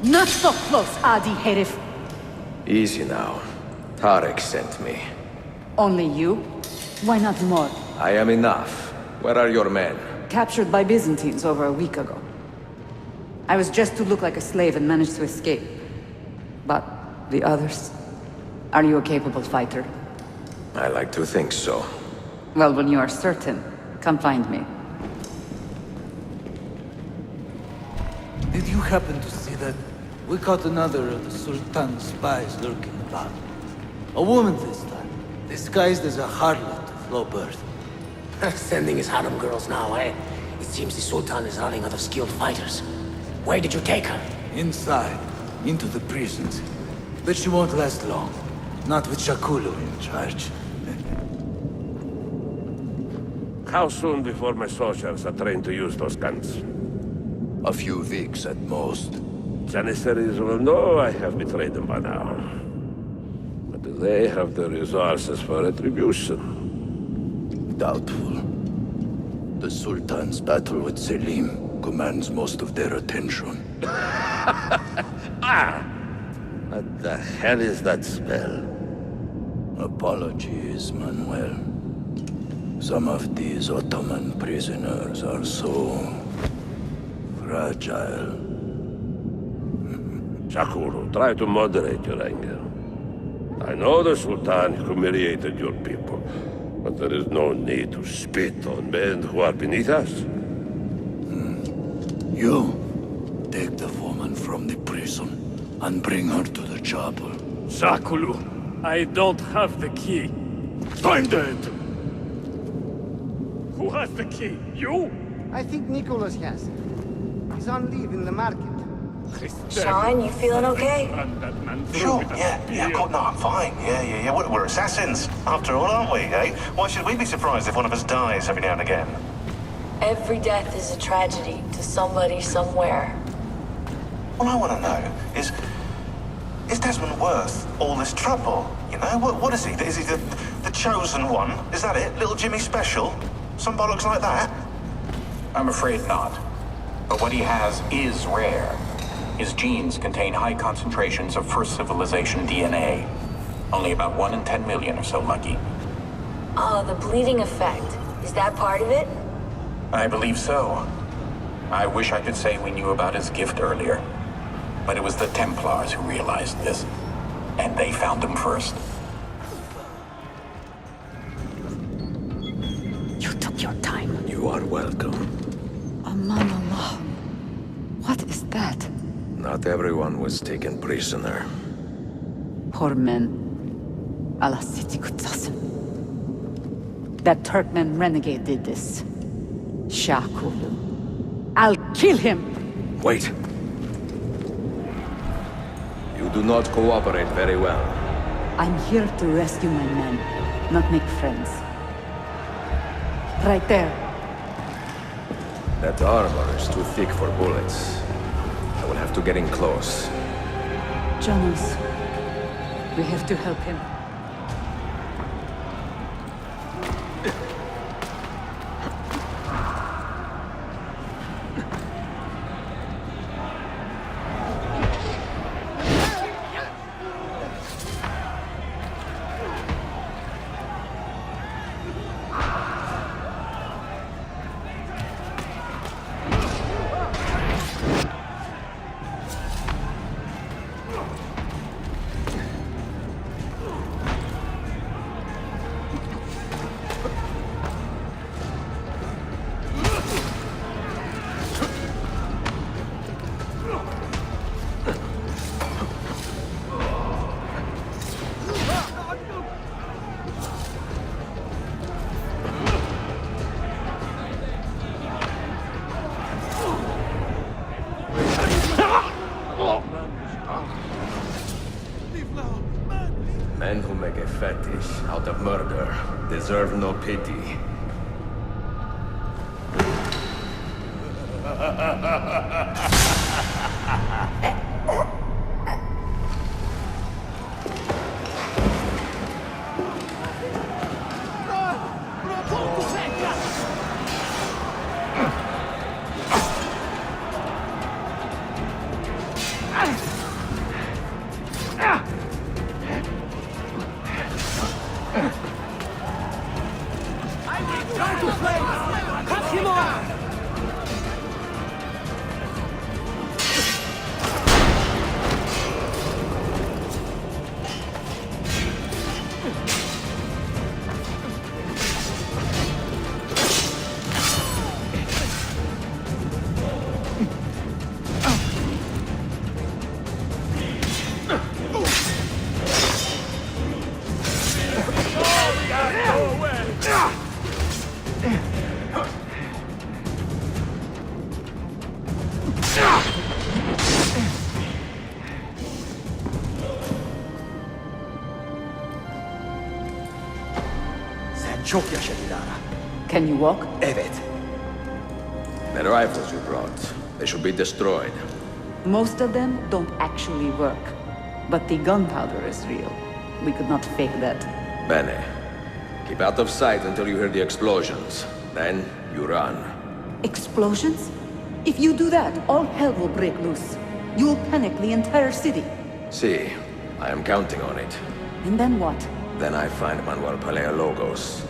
Not so close, Adi Herif. Easy now. Tariq sent me. Only you? Why not more? I am enough. Where are your men? Captured by Byzantines over a week ago. I was just to look like a slave and managed to escape. But the others? Are you a capable fighter? I like to think so. Well, when you are certain, come find me. Did you happen to see that? We caught another of the Sultan's spies lurking about. A woman this time, disguised as a harlot of low birth. Sending his harem girls now, eh? It seems the Sultan is running out of skilled fighters. Where did you take her? Inside, into the prisons. But she won't last long. Not with Shakulu in charge. How soon before my soldiers are trained to use those guns? A few weeks at most. Janissaries will know I have betrayed them by now. But Do they have the resources for retribution? Doubtful. The Sultan's battle with Selim commands most of their attention. What the hell is that spell? Apologies, Manuel. Some of these Ottoman prisoners are so fragile. Shakuru, try to moderate your anger. I know the Sultan humiliated your people, but there is no need to spit on men who are beneath us. You, take the woman from the prison and bring her to the chapel. Shakulu, I don't have the key. I'm dead! Who has the key? You? I think Nicholas has it. He's on leave in the market. Sean, you feeling okay? Sure, yeah, cool. No, I'm fine. Yeah. We're assassins, after all, aren't we, eh? Why should we be surprised if one of us dies every now and again? Every death is a tragedy to somebody somewhere. All I want to know is Desmond worth all this trouble? You know, what is he? Is he the chosen one? Is that it? Little Jimmy Special? Some bollocks like that? I'm afraid not. But what he has is rare. His genes contain high concentrations of first civilization DNA. Only about 1 in 10 million or so lucky. Oh, the bleeding effect. Is that part of it? I believe so. I wish I could say we knew about his gift earlier. But it was the Templars who realized this. And they found him first. You took your time. You are welcome. Aman Allah. What is that? Not everyone was taken prisoner. Poor men. Allah Siti Kutsasim. That Turkmen renegade did this. Shakulu. I'll kill him! Wait. You do not cooperate very well. I'm here to rescue my men, not make friends. Right there. That armor is too thick for bullets. I will have to get in close. Jonas, we have to help him. Men who make a fetish out of murder deserve no pity. Sen çok yaşa Dilara. Can you walk? Evet. The rifles you brought, they should be destroyed. Most of them don't actually work, but the gunpowder is real. We could not fake that. Bene. Keep out of sight until you hear the explosions. Then, you run. Explosions? If you do that, all hell will break loose. You will panic the entire city. See, I am counting on it. And then what? Then I find Manuel Paleologos.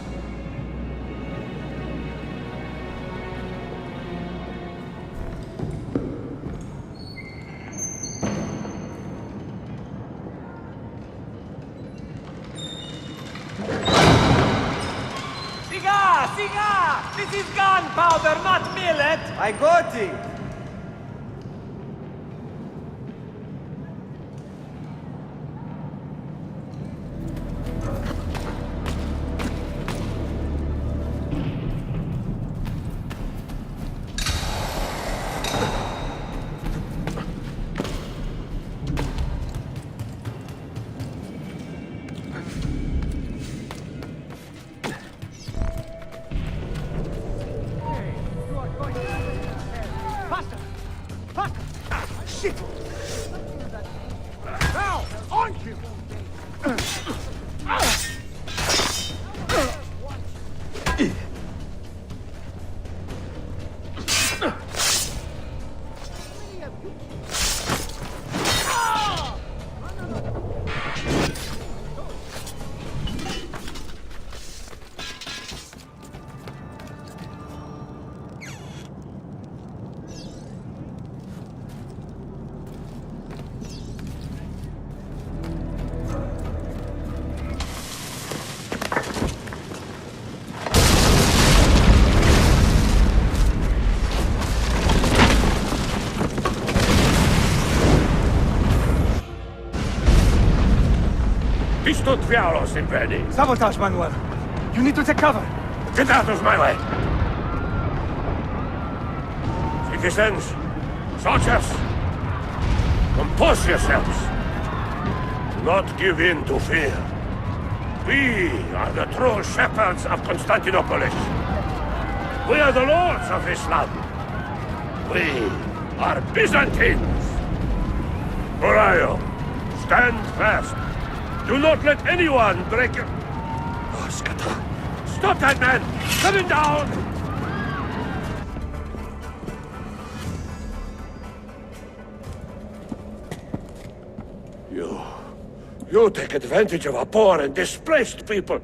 Siga! This is gunpowder, not millet! I got it! Diavolo, Imperi! Sabotage, Manuel! You need to take cover! Get out of my way! Citizens, soldiers, compose yourselves. Do not give in to fear. We are the true shepherds of Constantinopolis. We are the lords of this land. We are Byzantines. Horaio, stand fast. Do not let anyone break your... Oh, Skata. Stop that man! Cut him down! You take advantage of our poor and displaced people,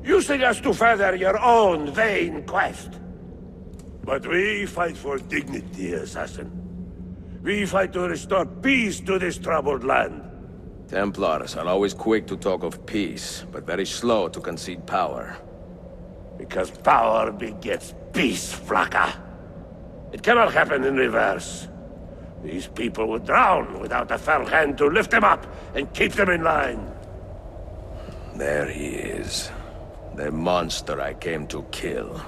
using us to further your own vain quest. But we fight for dignity, assassin. We fight to restore peace to this troubled land. Templars are always quick to talk of peace, but very slow to concede power. Because power begets peace, Flaka. It cannot happen in reverse. These people would drown without a fell hand to lift them up and keep them in line. There he is. The monster I came to kill.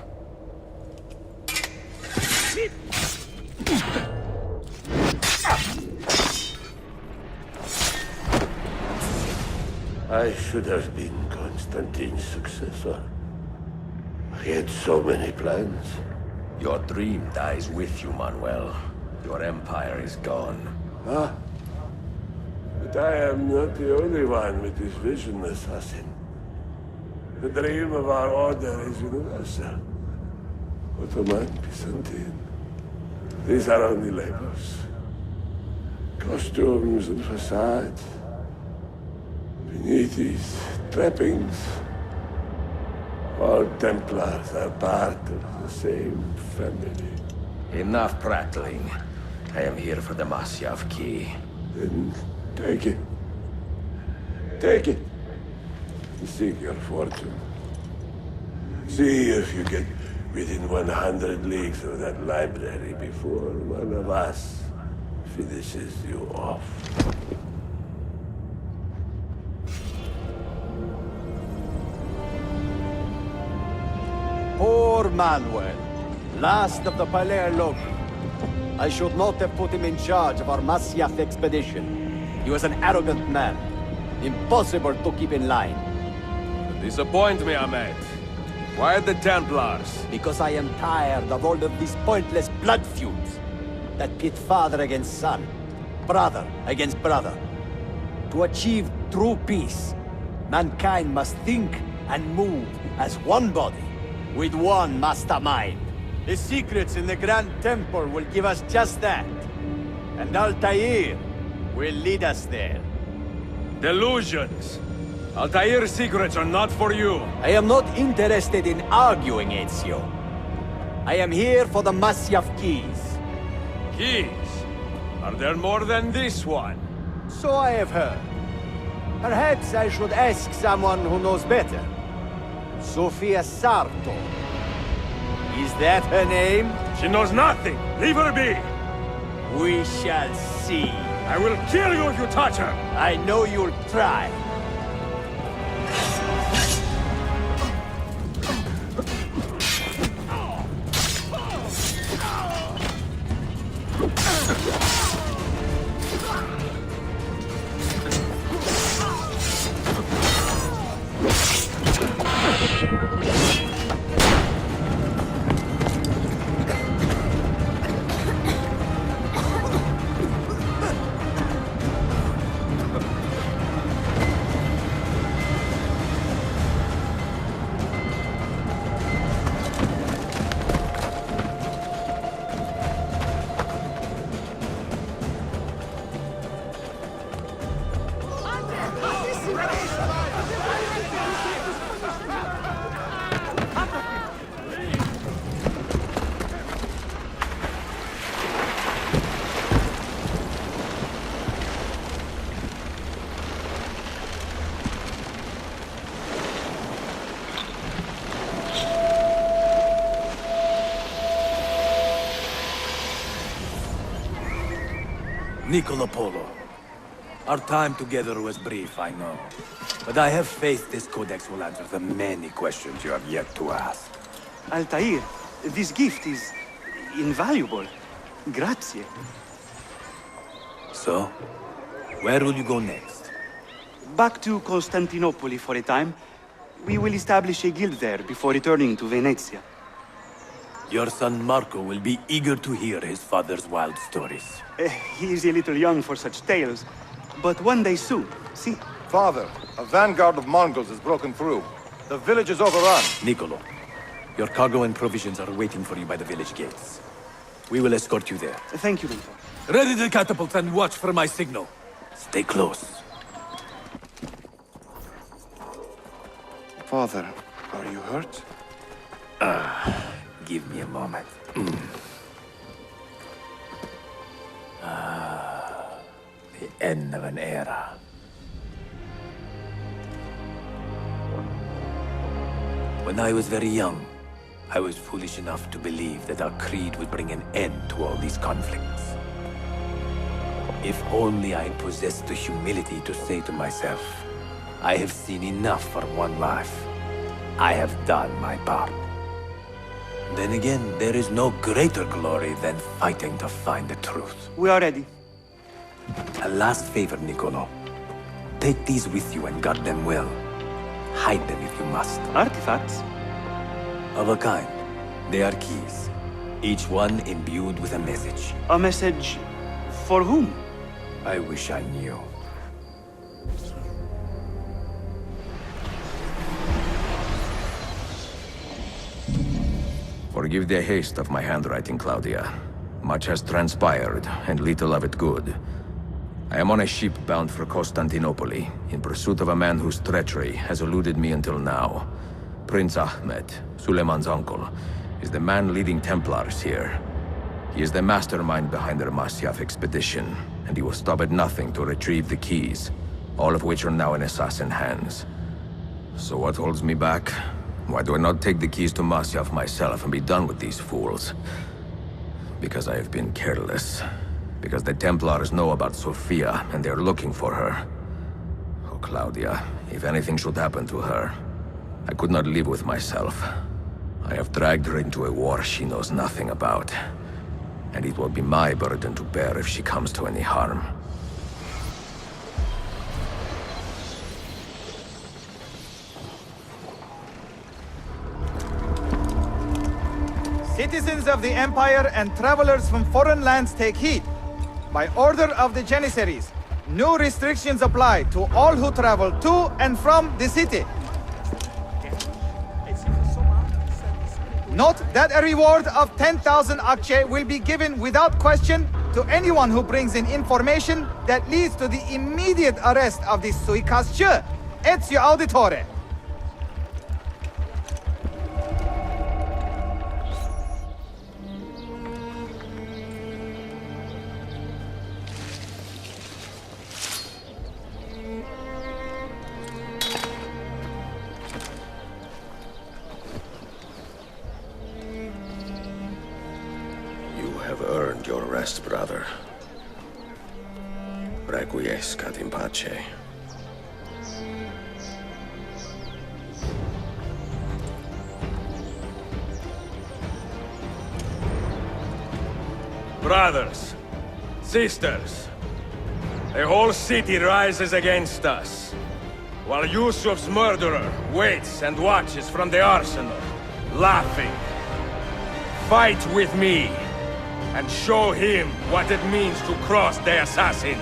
I should have been Constantine's successor. He had so many plans. Your dream dies with you, Manuel. Your empire is gone. Ah. But I am not the only one with this vision, assassin. The dream of our order is universal. Ottoman, Byzantine. These are only labels. Costumes and facades. Beneath these trappings, all Templars are part of the same family. Enough prattling. I am here for the Masyaf key. Then take it. Take it. Seek your fortune. See if you get within 100 leagues of that library before one of us finishes you off. Poor Manuel, last of the Paleologi. I should not have put him in charge of our Masyaf expedition. He was an arrogant man. Impossible to keep in line. You disappoint me, Ahmed. Why the Templars? Because I am tired of all of these pointless blood feuds that pit father against son, brother against brother. To achieve true peace, Mankind must think and move as one body, with one mastermind. The secrets in the Grand Temple will give us just that. And Altair will lead us there. Delusions. Altair's secrets are not for you. I am not interested in arguing, Ezio. I am here for the Masyaf keys. Keys? Are there more than this one? So I have heard. Perhaps I should ask someone who knows better. Sofia Sarto. Is that her name? She knows nothing! Leave her be! We shall see. I will kill you if you touch her! I know you'll try. Niccolo Polo. Our time together was brief, I know. But I have faith this codex will answer the many questions you have yet to ask. Altair, this gift is invaluable. Grazie. So, where will you go next? Back to Constantinople for a time. We will establish a guild there before returning to Venezia. Your son Marco will be eager to hear his father's wild stories. He is a little young for such tales, but one day soon, see? Father, a vanguard of Mongols has broken through. The village is overrun. Niccolo, your cargo and provisions are waiting for you by the village gates. We will escort you there. Thank you, Mentor. Ready the catapults and watch for my signal. Stay close. Father, are you hurt? Give me a moment. The end of an era. When I was very young, I was foolish enough to believe that our creed would bring an end to all these conflicts. If only I possessed the humility to say to myself, I have seen enough for one life. I have done my part. Then again, there is no greater glory than fighting to find the truth. We are ready. A last favor, Niccolo. Take these with you and guard them well. Hide them if you must. Artifacts? Of a kind. They are keys. Each one imbued with a message. A message for whom? I wish I knew. Forgive the haste of my handwriting, Claudia. Much has transpired, and little of it good. I am on a ship bound for Constantinople, in pursuit of a man whose treachery has eluded me until now. Prince Ahmed, Suleiman's uncle, is the man leading Templars here. He is the mastermind behind their Masyaf expedition, and he will stop at nothing to retrieve the keys, all of which are now in assassin hands. So what holds me back? Why do I not take the keys to Masyaf myself and be done with these fools? Because I have been careless. Because the Templars know about Sofia, and they're looking for her. Oh, Claudia, if anything should happen to her, I could not live with myself. I have dragged her into a war she knows nothing about. And it will be my burden to bear if she comes to any harm. Citizens of the Empire and travelers from foreign lands take heed. By order of the Janissaries, New restrictions apply to all who travel to and from the city. Note that a reward of 10,000 akçe will be given without question to anyone who brings in information that leads to the immediate arrest of the suikastçı, Ezio Auditore. Earned your rest, brother. Requiescat in pace. Brothers, sisters, the whole city rises against us, while Yusuf's murderer waits and watches from the arsenal, laughing. Fight with me, and show him what it means to cross the assassins.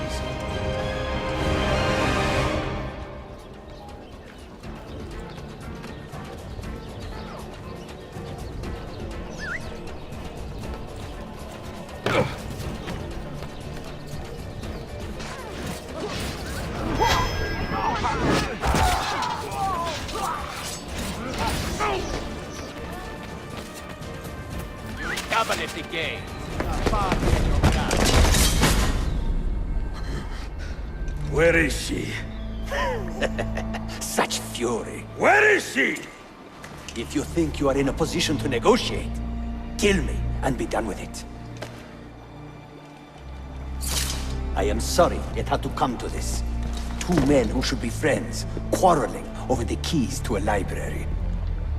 Where is she? Such fury. Where is she? If you think you are in a position to negotiate, kill me and be done with it. I am sorry it had to come to this. Two men who should be friends, quarreling over the keys to a library.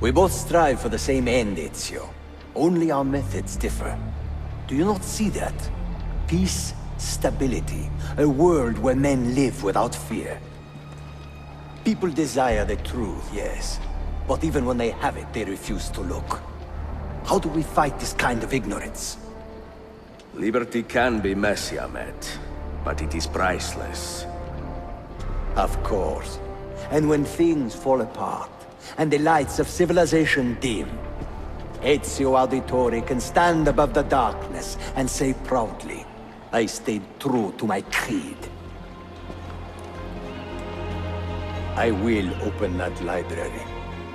We both strive for the same end, Ezio. Only our methods differ. Do you not see that? Peace, stability, a world where men live without fear. People desire the truth, yes. But even when they have it, they refuse to look. How do we fight this kind of ignorance? Liberty can be messy, Ahmed, but it is priceless. Of course. And when things fall apart, and the lights of civilization dim, Ezio Auditore can stand above the darkness and say proudly, I stayed true to my creed. I will open that library,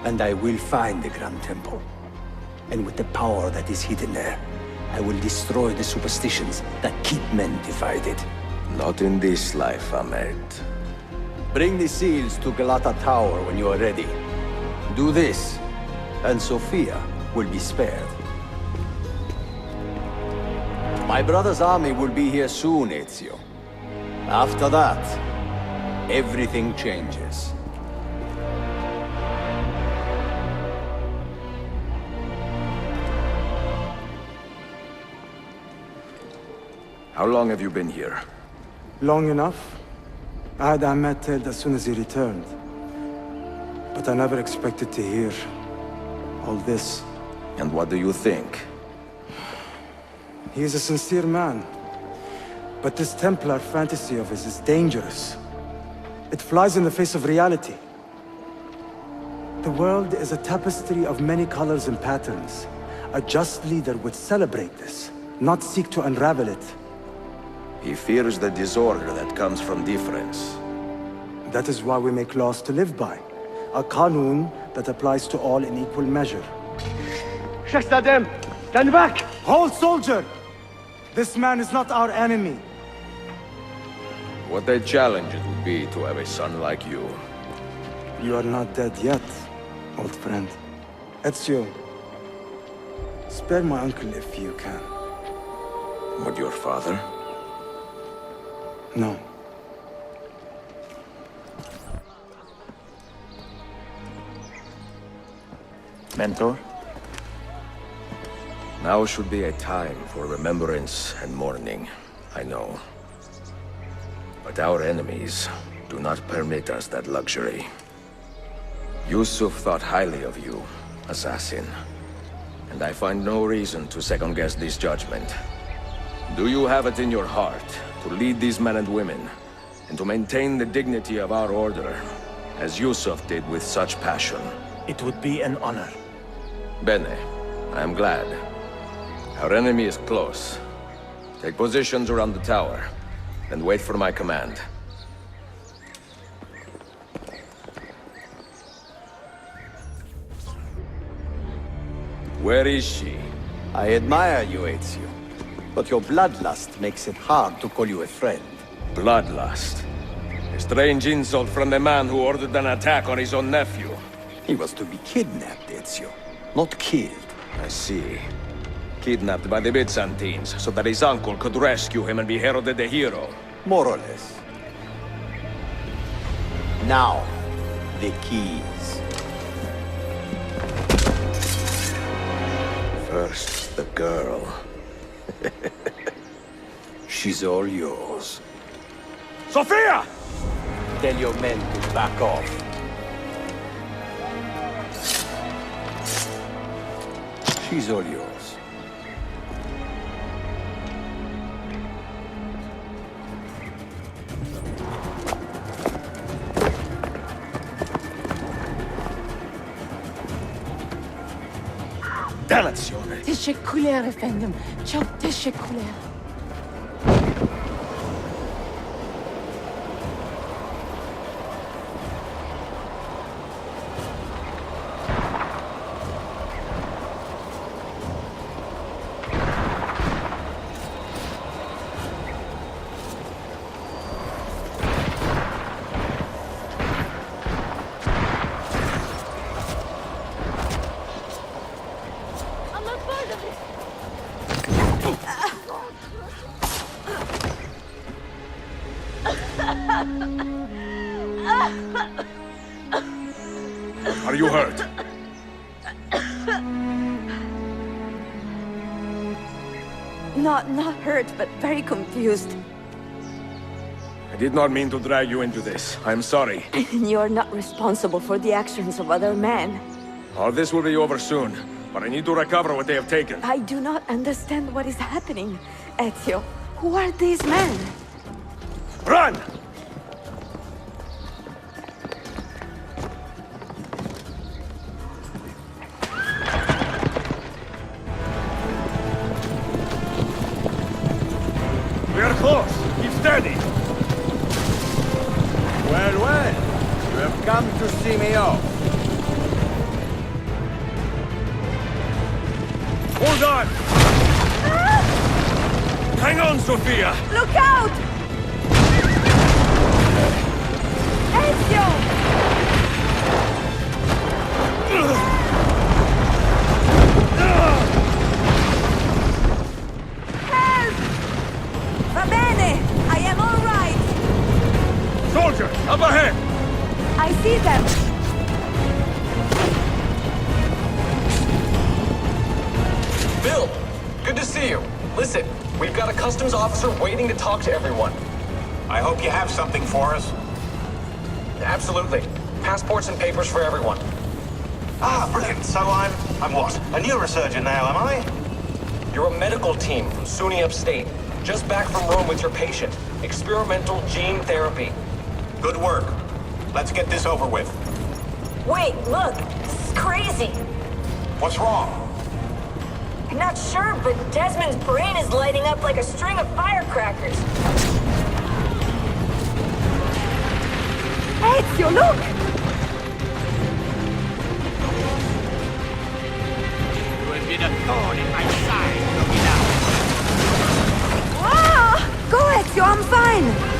and I will find the Grand Temple. And with the power that is hidden there, I will destroy the superstitions that keep men divided. Not in this life, Ahmed. Bring the seals to Galata Tower when you are ready. Do this, and Sofia will be spared. My brother's army will be here soon, Ezio. After that, everything changes. How long have you been here? Long enough. I had Ahmed killed as soon as he returned. But I never expected to hear all this. And what do you think? He is a sincere man. But this Templar fantasy of his is dangerous. It flies in the face of reality. The world is a tapestry of many colors and patterns. A just leader would celebrate this, not seek to unravel it. He fears the disorder that comes from difference. That is why we make laws to live by. A Qanun that applies to all in equal measure. Shahzadem, stand back! Hold, soldier! This man is not our enemy. What a challenge it would be to have a son like you. You are not dead yet, old friend. Ezio, spare my uncle if you can. But your father? No. Mentor? Now should be a time for remembrance and mourning, I know. But our enemies do not permit us that luxury. Yusuf thought highly of you, assassin. And I find no reason to second-guess this judgment. Do you have it in your heart to lead these men and women and to maintain the dignity of our order, as Yusuf did with such passion. It would be an honor. Bene, I am glad. Our enemy is close. Take positions around the tower, and wait for my command. Where is she? I admire you, Ezio. But your bloodlust makes it hard to call you a friend. Bloodlust? A strange insult from the man who ordered an attack on his own nephew. He was to be kidnapped, Ezio, not killed. I see. Kidnapped by the Byzantines, so that his uncle could rescue him and be heralded a hero. More or less. Now, the keys. First, the girl. She's all yours. Sophia! Tell your men to back off. She's all yours. Dannazione! Teşekkürler efendim. Çok teşekkürler. Are you hurt? Not hurt, but very confused. I did not mean to drag you into this. I'm sorry. You're not responsible for the actions of other men. All this will be over soon, but I need to recover what they have taken. I do not understand what is happening, Ezio. Who are these men? Run! We are close. Keep steady. Well, well. You have come to see me off. Hold on! Hang on, Sophia! Look out! Ezio! Help! Va bene! I am all right! Soldier, up ahead! I see them! Bill! Good to see you. Listen, we've got a customs officer waiting to talk to everyone. I hope you have something for us. Absolutely. Passports and papers for everyone. Ah, brilliant. So I'm what? A neurosurgeon now, am I? You're a medical team from SUNY Upstate. Just back from Rome with your patient. Experimental gene therapy. Good work. Let's get this over with. Wait, look. This is crazy. What's wrong? I'm not sure, but Desmond's brain is lighting up like a string of firecrackers. Ezio, look! You have been a thorn in my side, Lumina. Ah! Go, Ezio, I'm fine!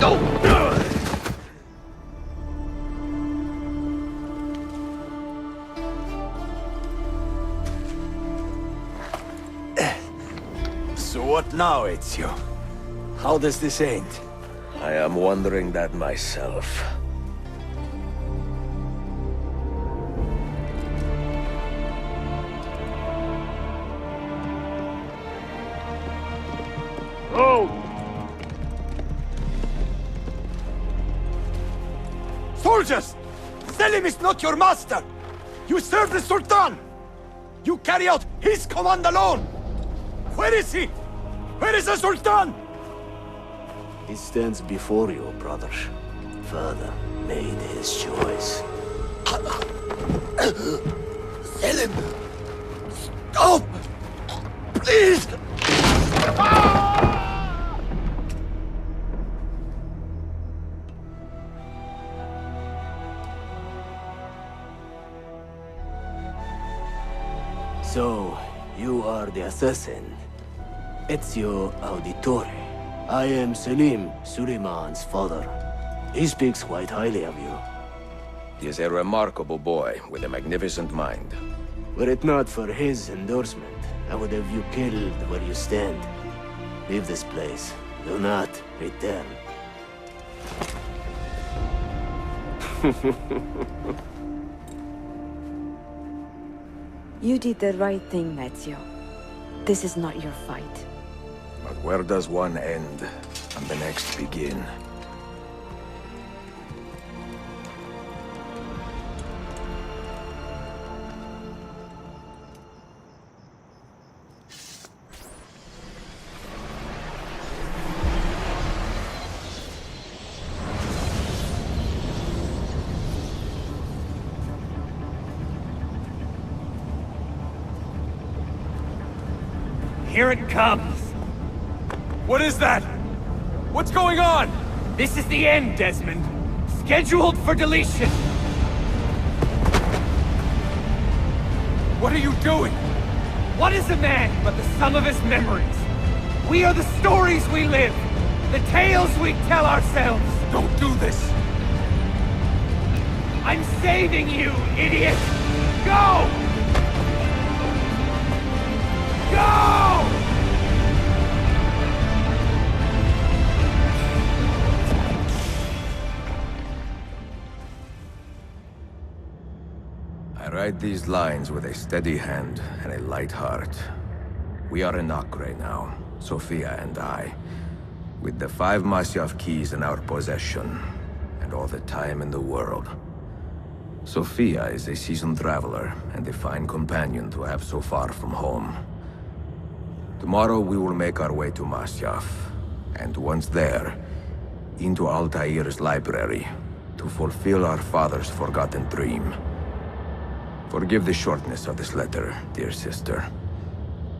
So what now, Ezio? How does this end? I am wondering that myself. Oh! Soldiers! Selim is not your master! You serve the Sultan! You carry out his command alone! Where is he? Where is the Sultan? He stands before you, brother. Father made his choice. Selim! Stop! Please! So, you are the assassin. Ezio Auditore. I am Selim, Suleiman's father. He speaks quite highly of you. He is a remarkable boy with a magnificent mind. Were it not for his endorsement, I would have you killed where you stand. Leave this place. Do not return. You did the right thing, Ezio. This is not your fight. But where does one end and the next begin? Here it comes! What is that? What's going on? This is the end, Desmond. Scheduled for deletion. What are you doing? What is a man but the sum of his memories? We are the stories we live, the tales we tell ourselves. Don't do this. I'm saving you, idiot! Go! Go! I write these lines with a steady hand and a light heart. We are in Acre now, Sofia and I, with the 5 Masyaf keys in our possession, and all the time in the world. Sofia is a seasoned traveler and a fine companion to have so far from home. Tomorrow we will make our way to Masyaf, and once there, into Altair's library, to fulfill our father's forgotten dream. Forgive the shortness of this letter, dear sister,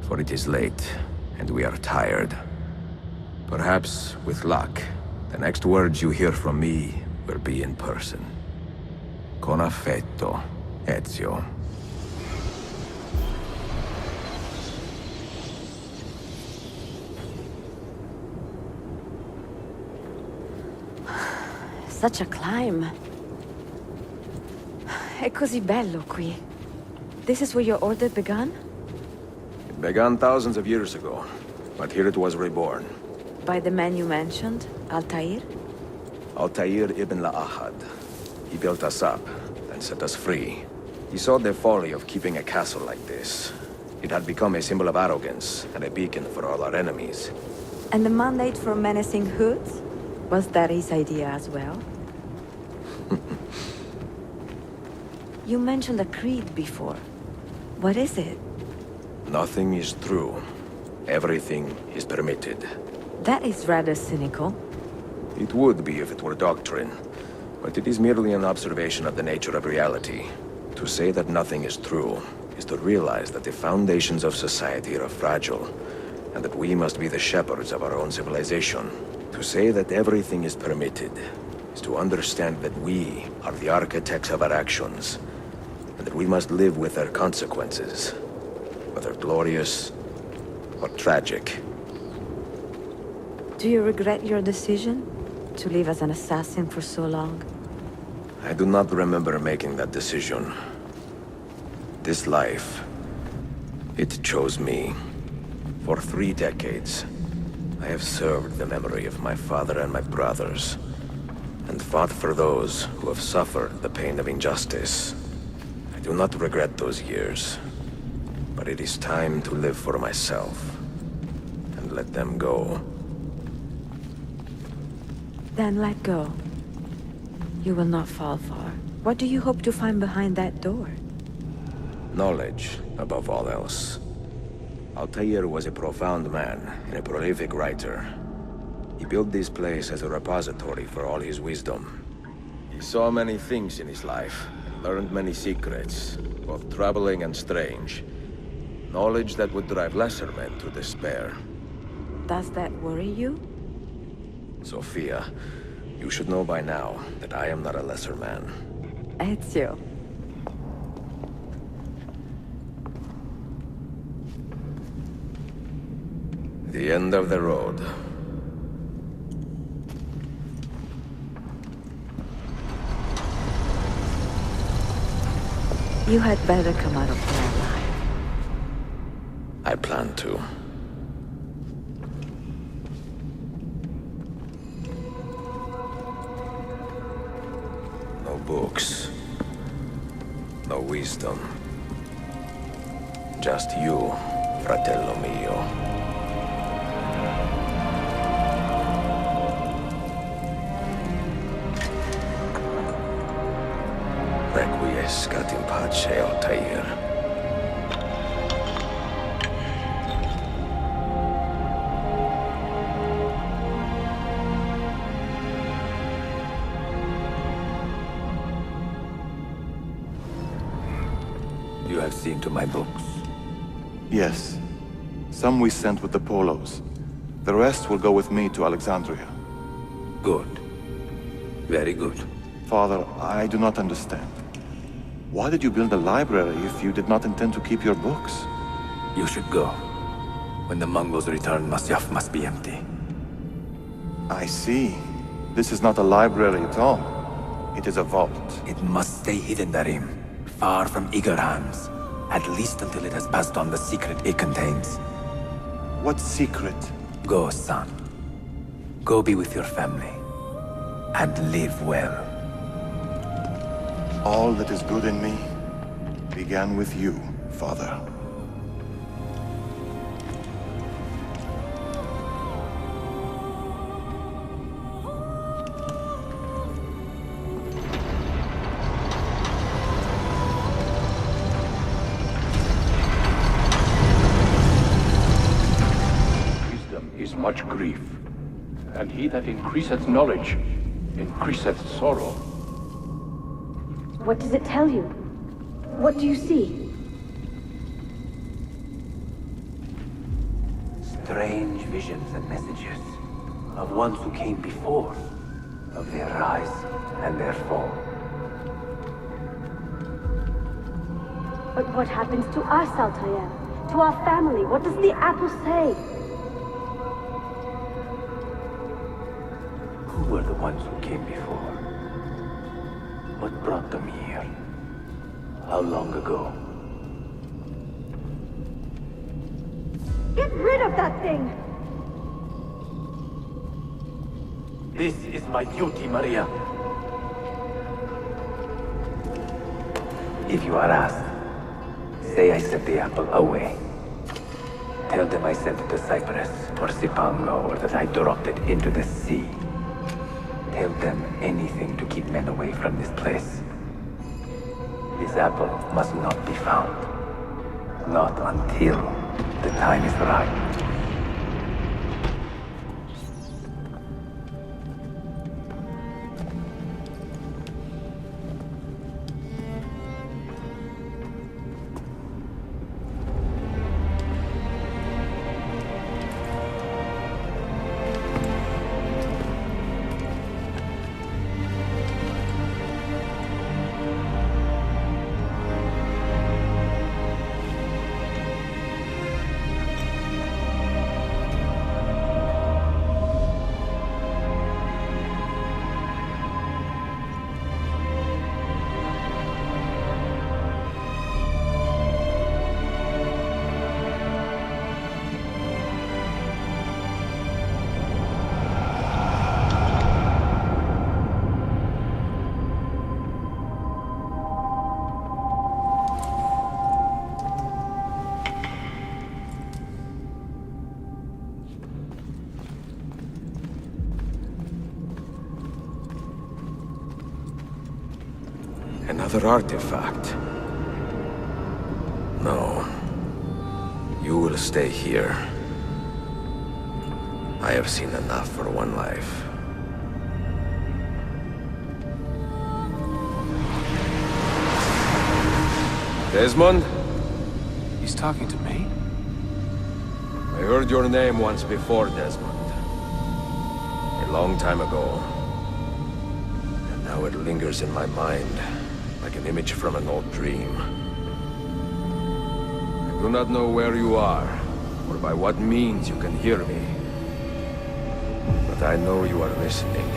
for it is late, and we are tired. Perhaps, with luck, the next words you hear from me will be in person. Con affetto, Ezio. Such a climb. È così bello qui. This is where your order began? It began thousands of years ago, but here it was reborn. By the man you mentioned, Altair? Altair ibn La'ahad. He built us up, then set us free. He saw the folly of keeping a castle like this. It had become a symbol of arrogance, and a beacon for all our enemies. And the mandate for menacing hoods? Was that his idea as well? You mentioned a creed before. What is it? Nothing is true. Everything is permitted. That is rather cynical. It would be if it were doctrine, but it is merely an observation of the nature of reality. To say that nothing is true is to realize that the foundations of society are fragile, and that we must be the shepherds of our own civilization. To say that everything is permitted is to understand that we are the architects of our actions, and that we must live with their consequences, whether glorious or tragic. Do you regret your decision? to live as an assassin for so long? I do not remember making that decision. This life, it chose me. For 3 decades, I have served the memory of my father and my brothers, and fought for those who have suffered the pain of injustice. I do not regret those years, but it is time to live for myself, and let them go. Then let go. You will not fall far. What do you hope to find behind that door? Knowledge, above all else. Altair was a profound man and a prolific writer. He built this place as a repository for all his wisdom. He saw many things in his life, and learned many secrets, both troubling and strange. Knowledge that would drive lesser men to despair. Does that worry you? Sophia, you should know by now that I am not a lesser man. Ezio. The end of the road. You had better come out of there alive. I plan to. No books. No wisdom. Just you, fratello mio. Requiescat in pace, Altair. You have seen to my books? Yes. Some we sent with the Polos. The rest will go with me to Alexandria. Good. Very good. Father, I do not understand. Why did you build a library if you did not intend to keep your books? You should go. When the Mongols return, Masyaf must be empty. I see. This is not a library at all. It is a vault. It must stay hidden, Darim. Far from eager hands. At least until it has passed on the secret it contains. What secret? Go, son. Go be with your family. And live well. All that is good in me began with you, Father. Wisdom is much grief, and he that increaseth knowledge increaseth sorrow. What does it tell you? What do you see? Strange visions and messages of ones who came before, of their rise and their fall. But what happens to us, Altair? To our family? What does the apple say? Who were the ones who came before? What brought them here? How long ago? Get rid of that thing! This is my duty, Maria. If you are asked, say I sent the apple away. Tell them I sent it to Cyprus, or Cipango, or that I dropped it into the sea. Tell them anything to keep men away from this place. This apple must not be found. Not until the time is right. Another artifact. No. You will stay here. I have seen enough for one life. Desmond? He's talking to me? I heard your name once before, Desmond. A long time ago. And now it lingers in my mind, like an image from an old dream. I do not know where you are, or by what means you can hear me. But I know you are listening.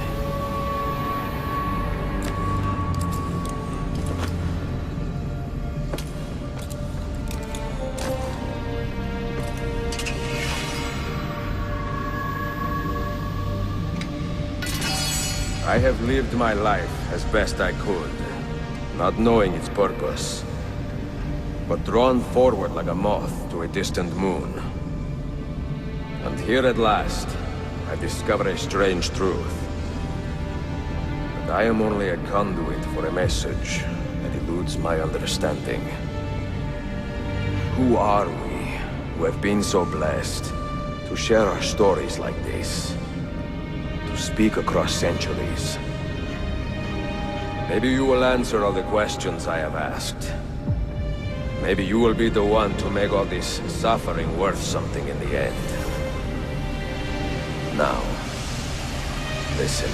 I have lived my life as best I could, not knowing its purpose, but drawn forward like a moth to a distant moon. And here at last, I discover a strange truth. That I am only a conduit for a message that eludes my understanding. Who are we, who have been so blessed, to share our stories like this? To speak across centuries. Maybe you will answer all the questions I have asked. Maybe you will be the one to make all this suffering worth something in the end. Now, listen.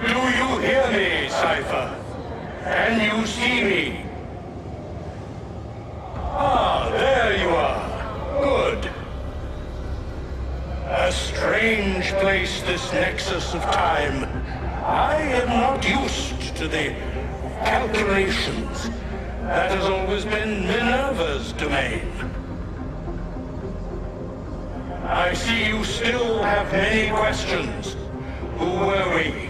Do you hear me, Cypher? Can you see me? Ah, there you are. Good. A strange place, this nexus of time. I am not used to the calculations. That has always been Minerva's domain. I see you still have many questions. Who were we?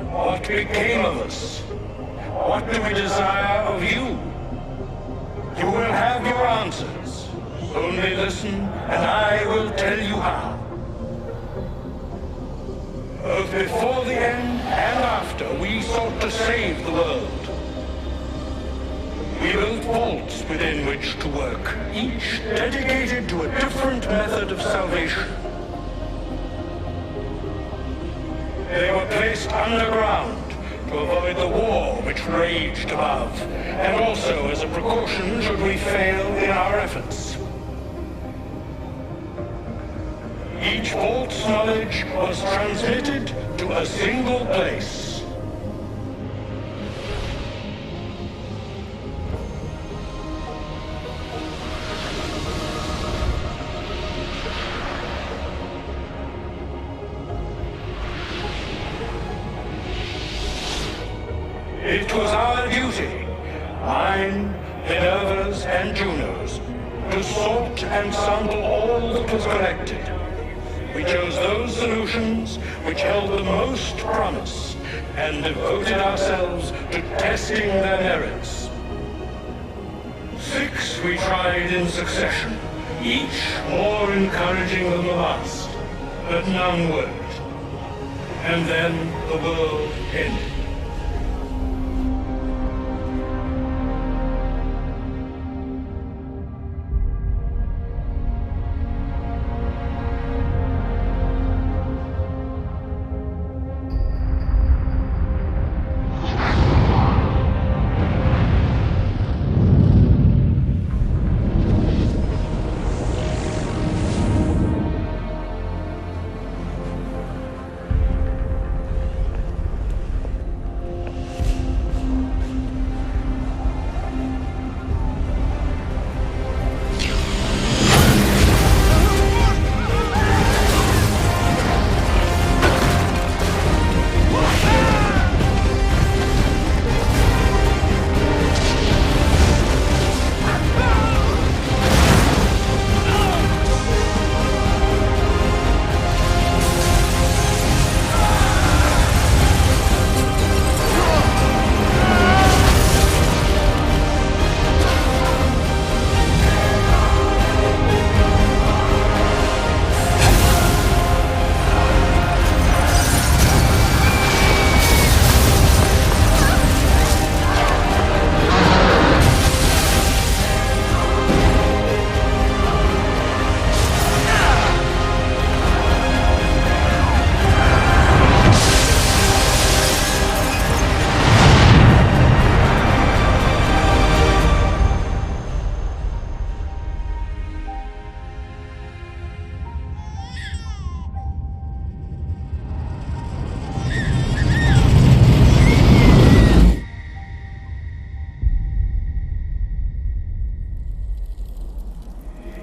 What became of us? What do we desire of you? You will have your answers. Only listen, and I will tell you how. Both before the end and after, we sought to save the world. We built vaults within which to work, each dedicated to a different method of salvation. They were placed underground to avoid the war which raged above, and also as a precaution should we fail in our efforts. Each vault's knowledge was transmitted to a single place. It was our duty, mine, Minerva's, and Juno's, to sort and sample all that was collected. We chose those solutions which held the most promise, and devoted ourselves to testing their merits. 6 we tried in succession, each more encouraging than the last, but none worked. And then the world ended.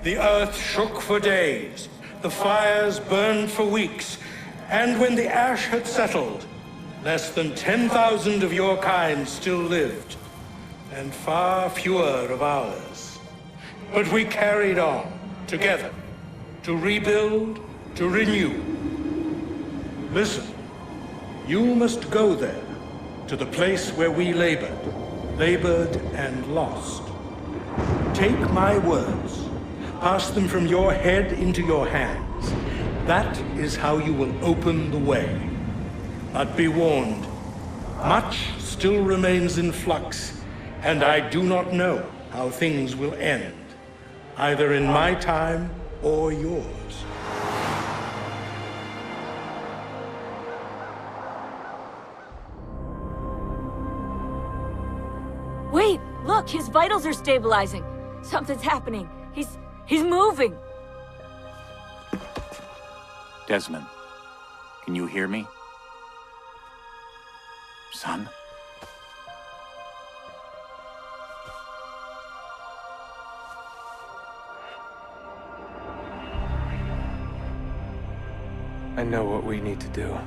the earth shook for days, the fires burned for weeks, and when the ash had settled, less than 10,000 of your kind still lived, and far fewer of ours. But we carried on, together, to rebuild, to renew. Listen, you must go there, to the place where we labored and lost. Take my words, pass them from your head into your hands. That is how you will open the way. But be warned, much still remains in flux, and I do not know how things will end, either in my time or yours. Wait, look, his vitals are stabilizing. Something's happening. He's moving. Desmond, can you hear me? Son? I know what we need to do.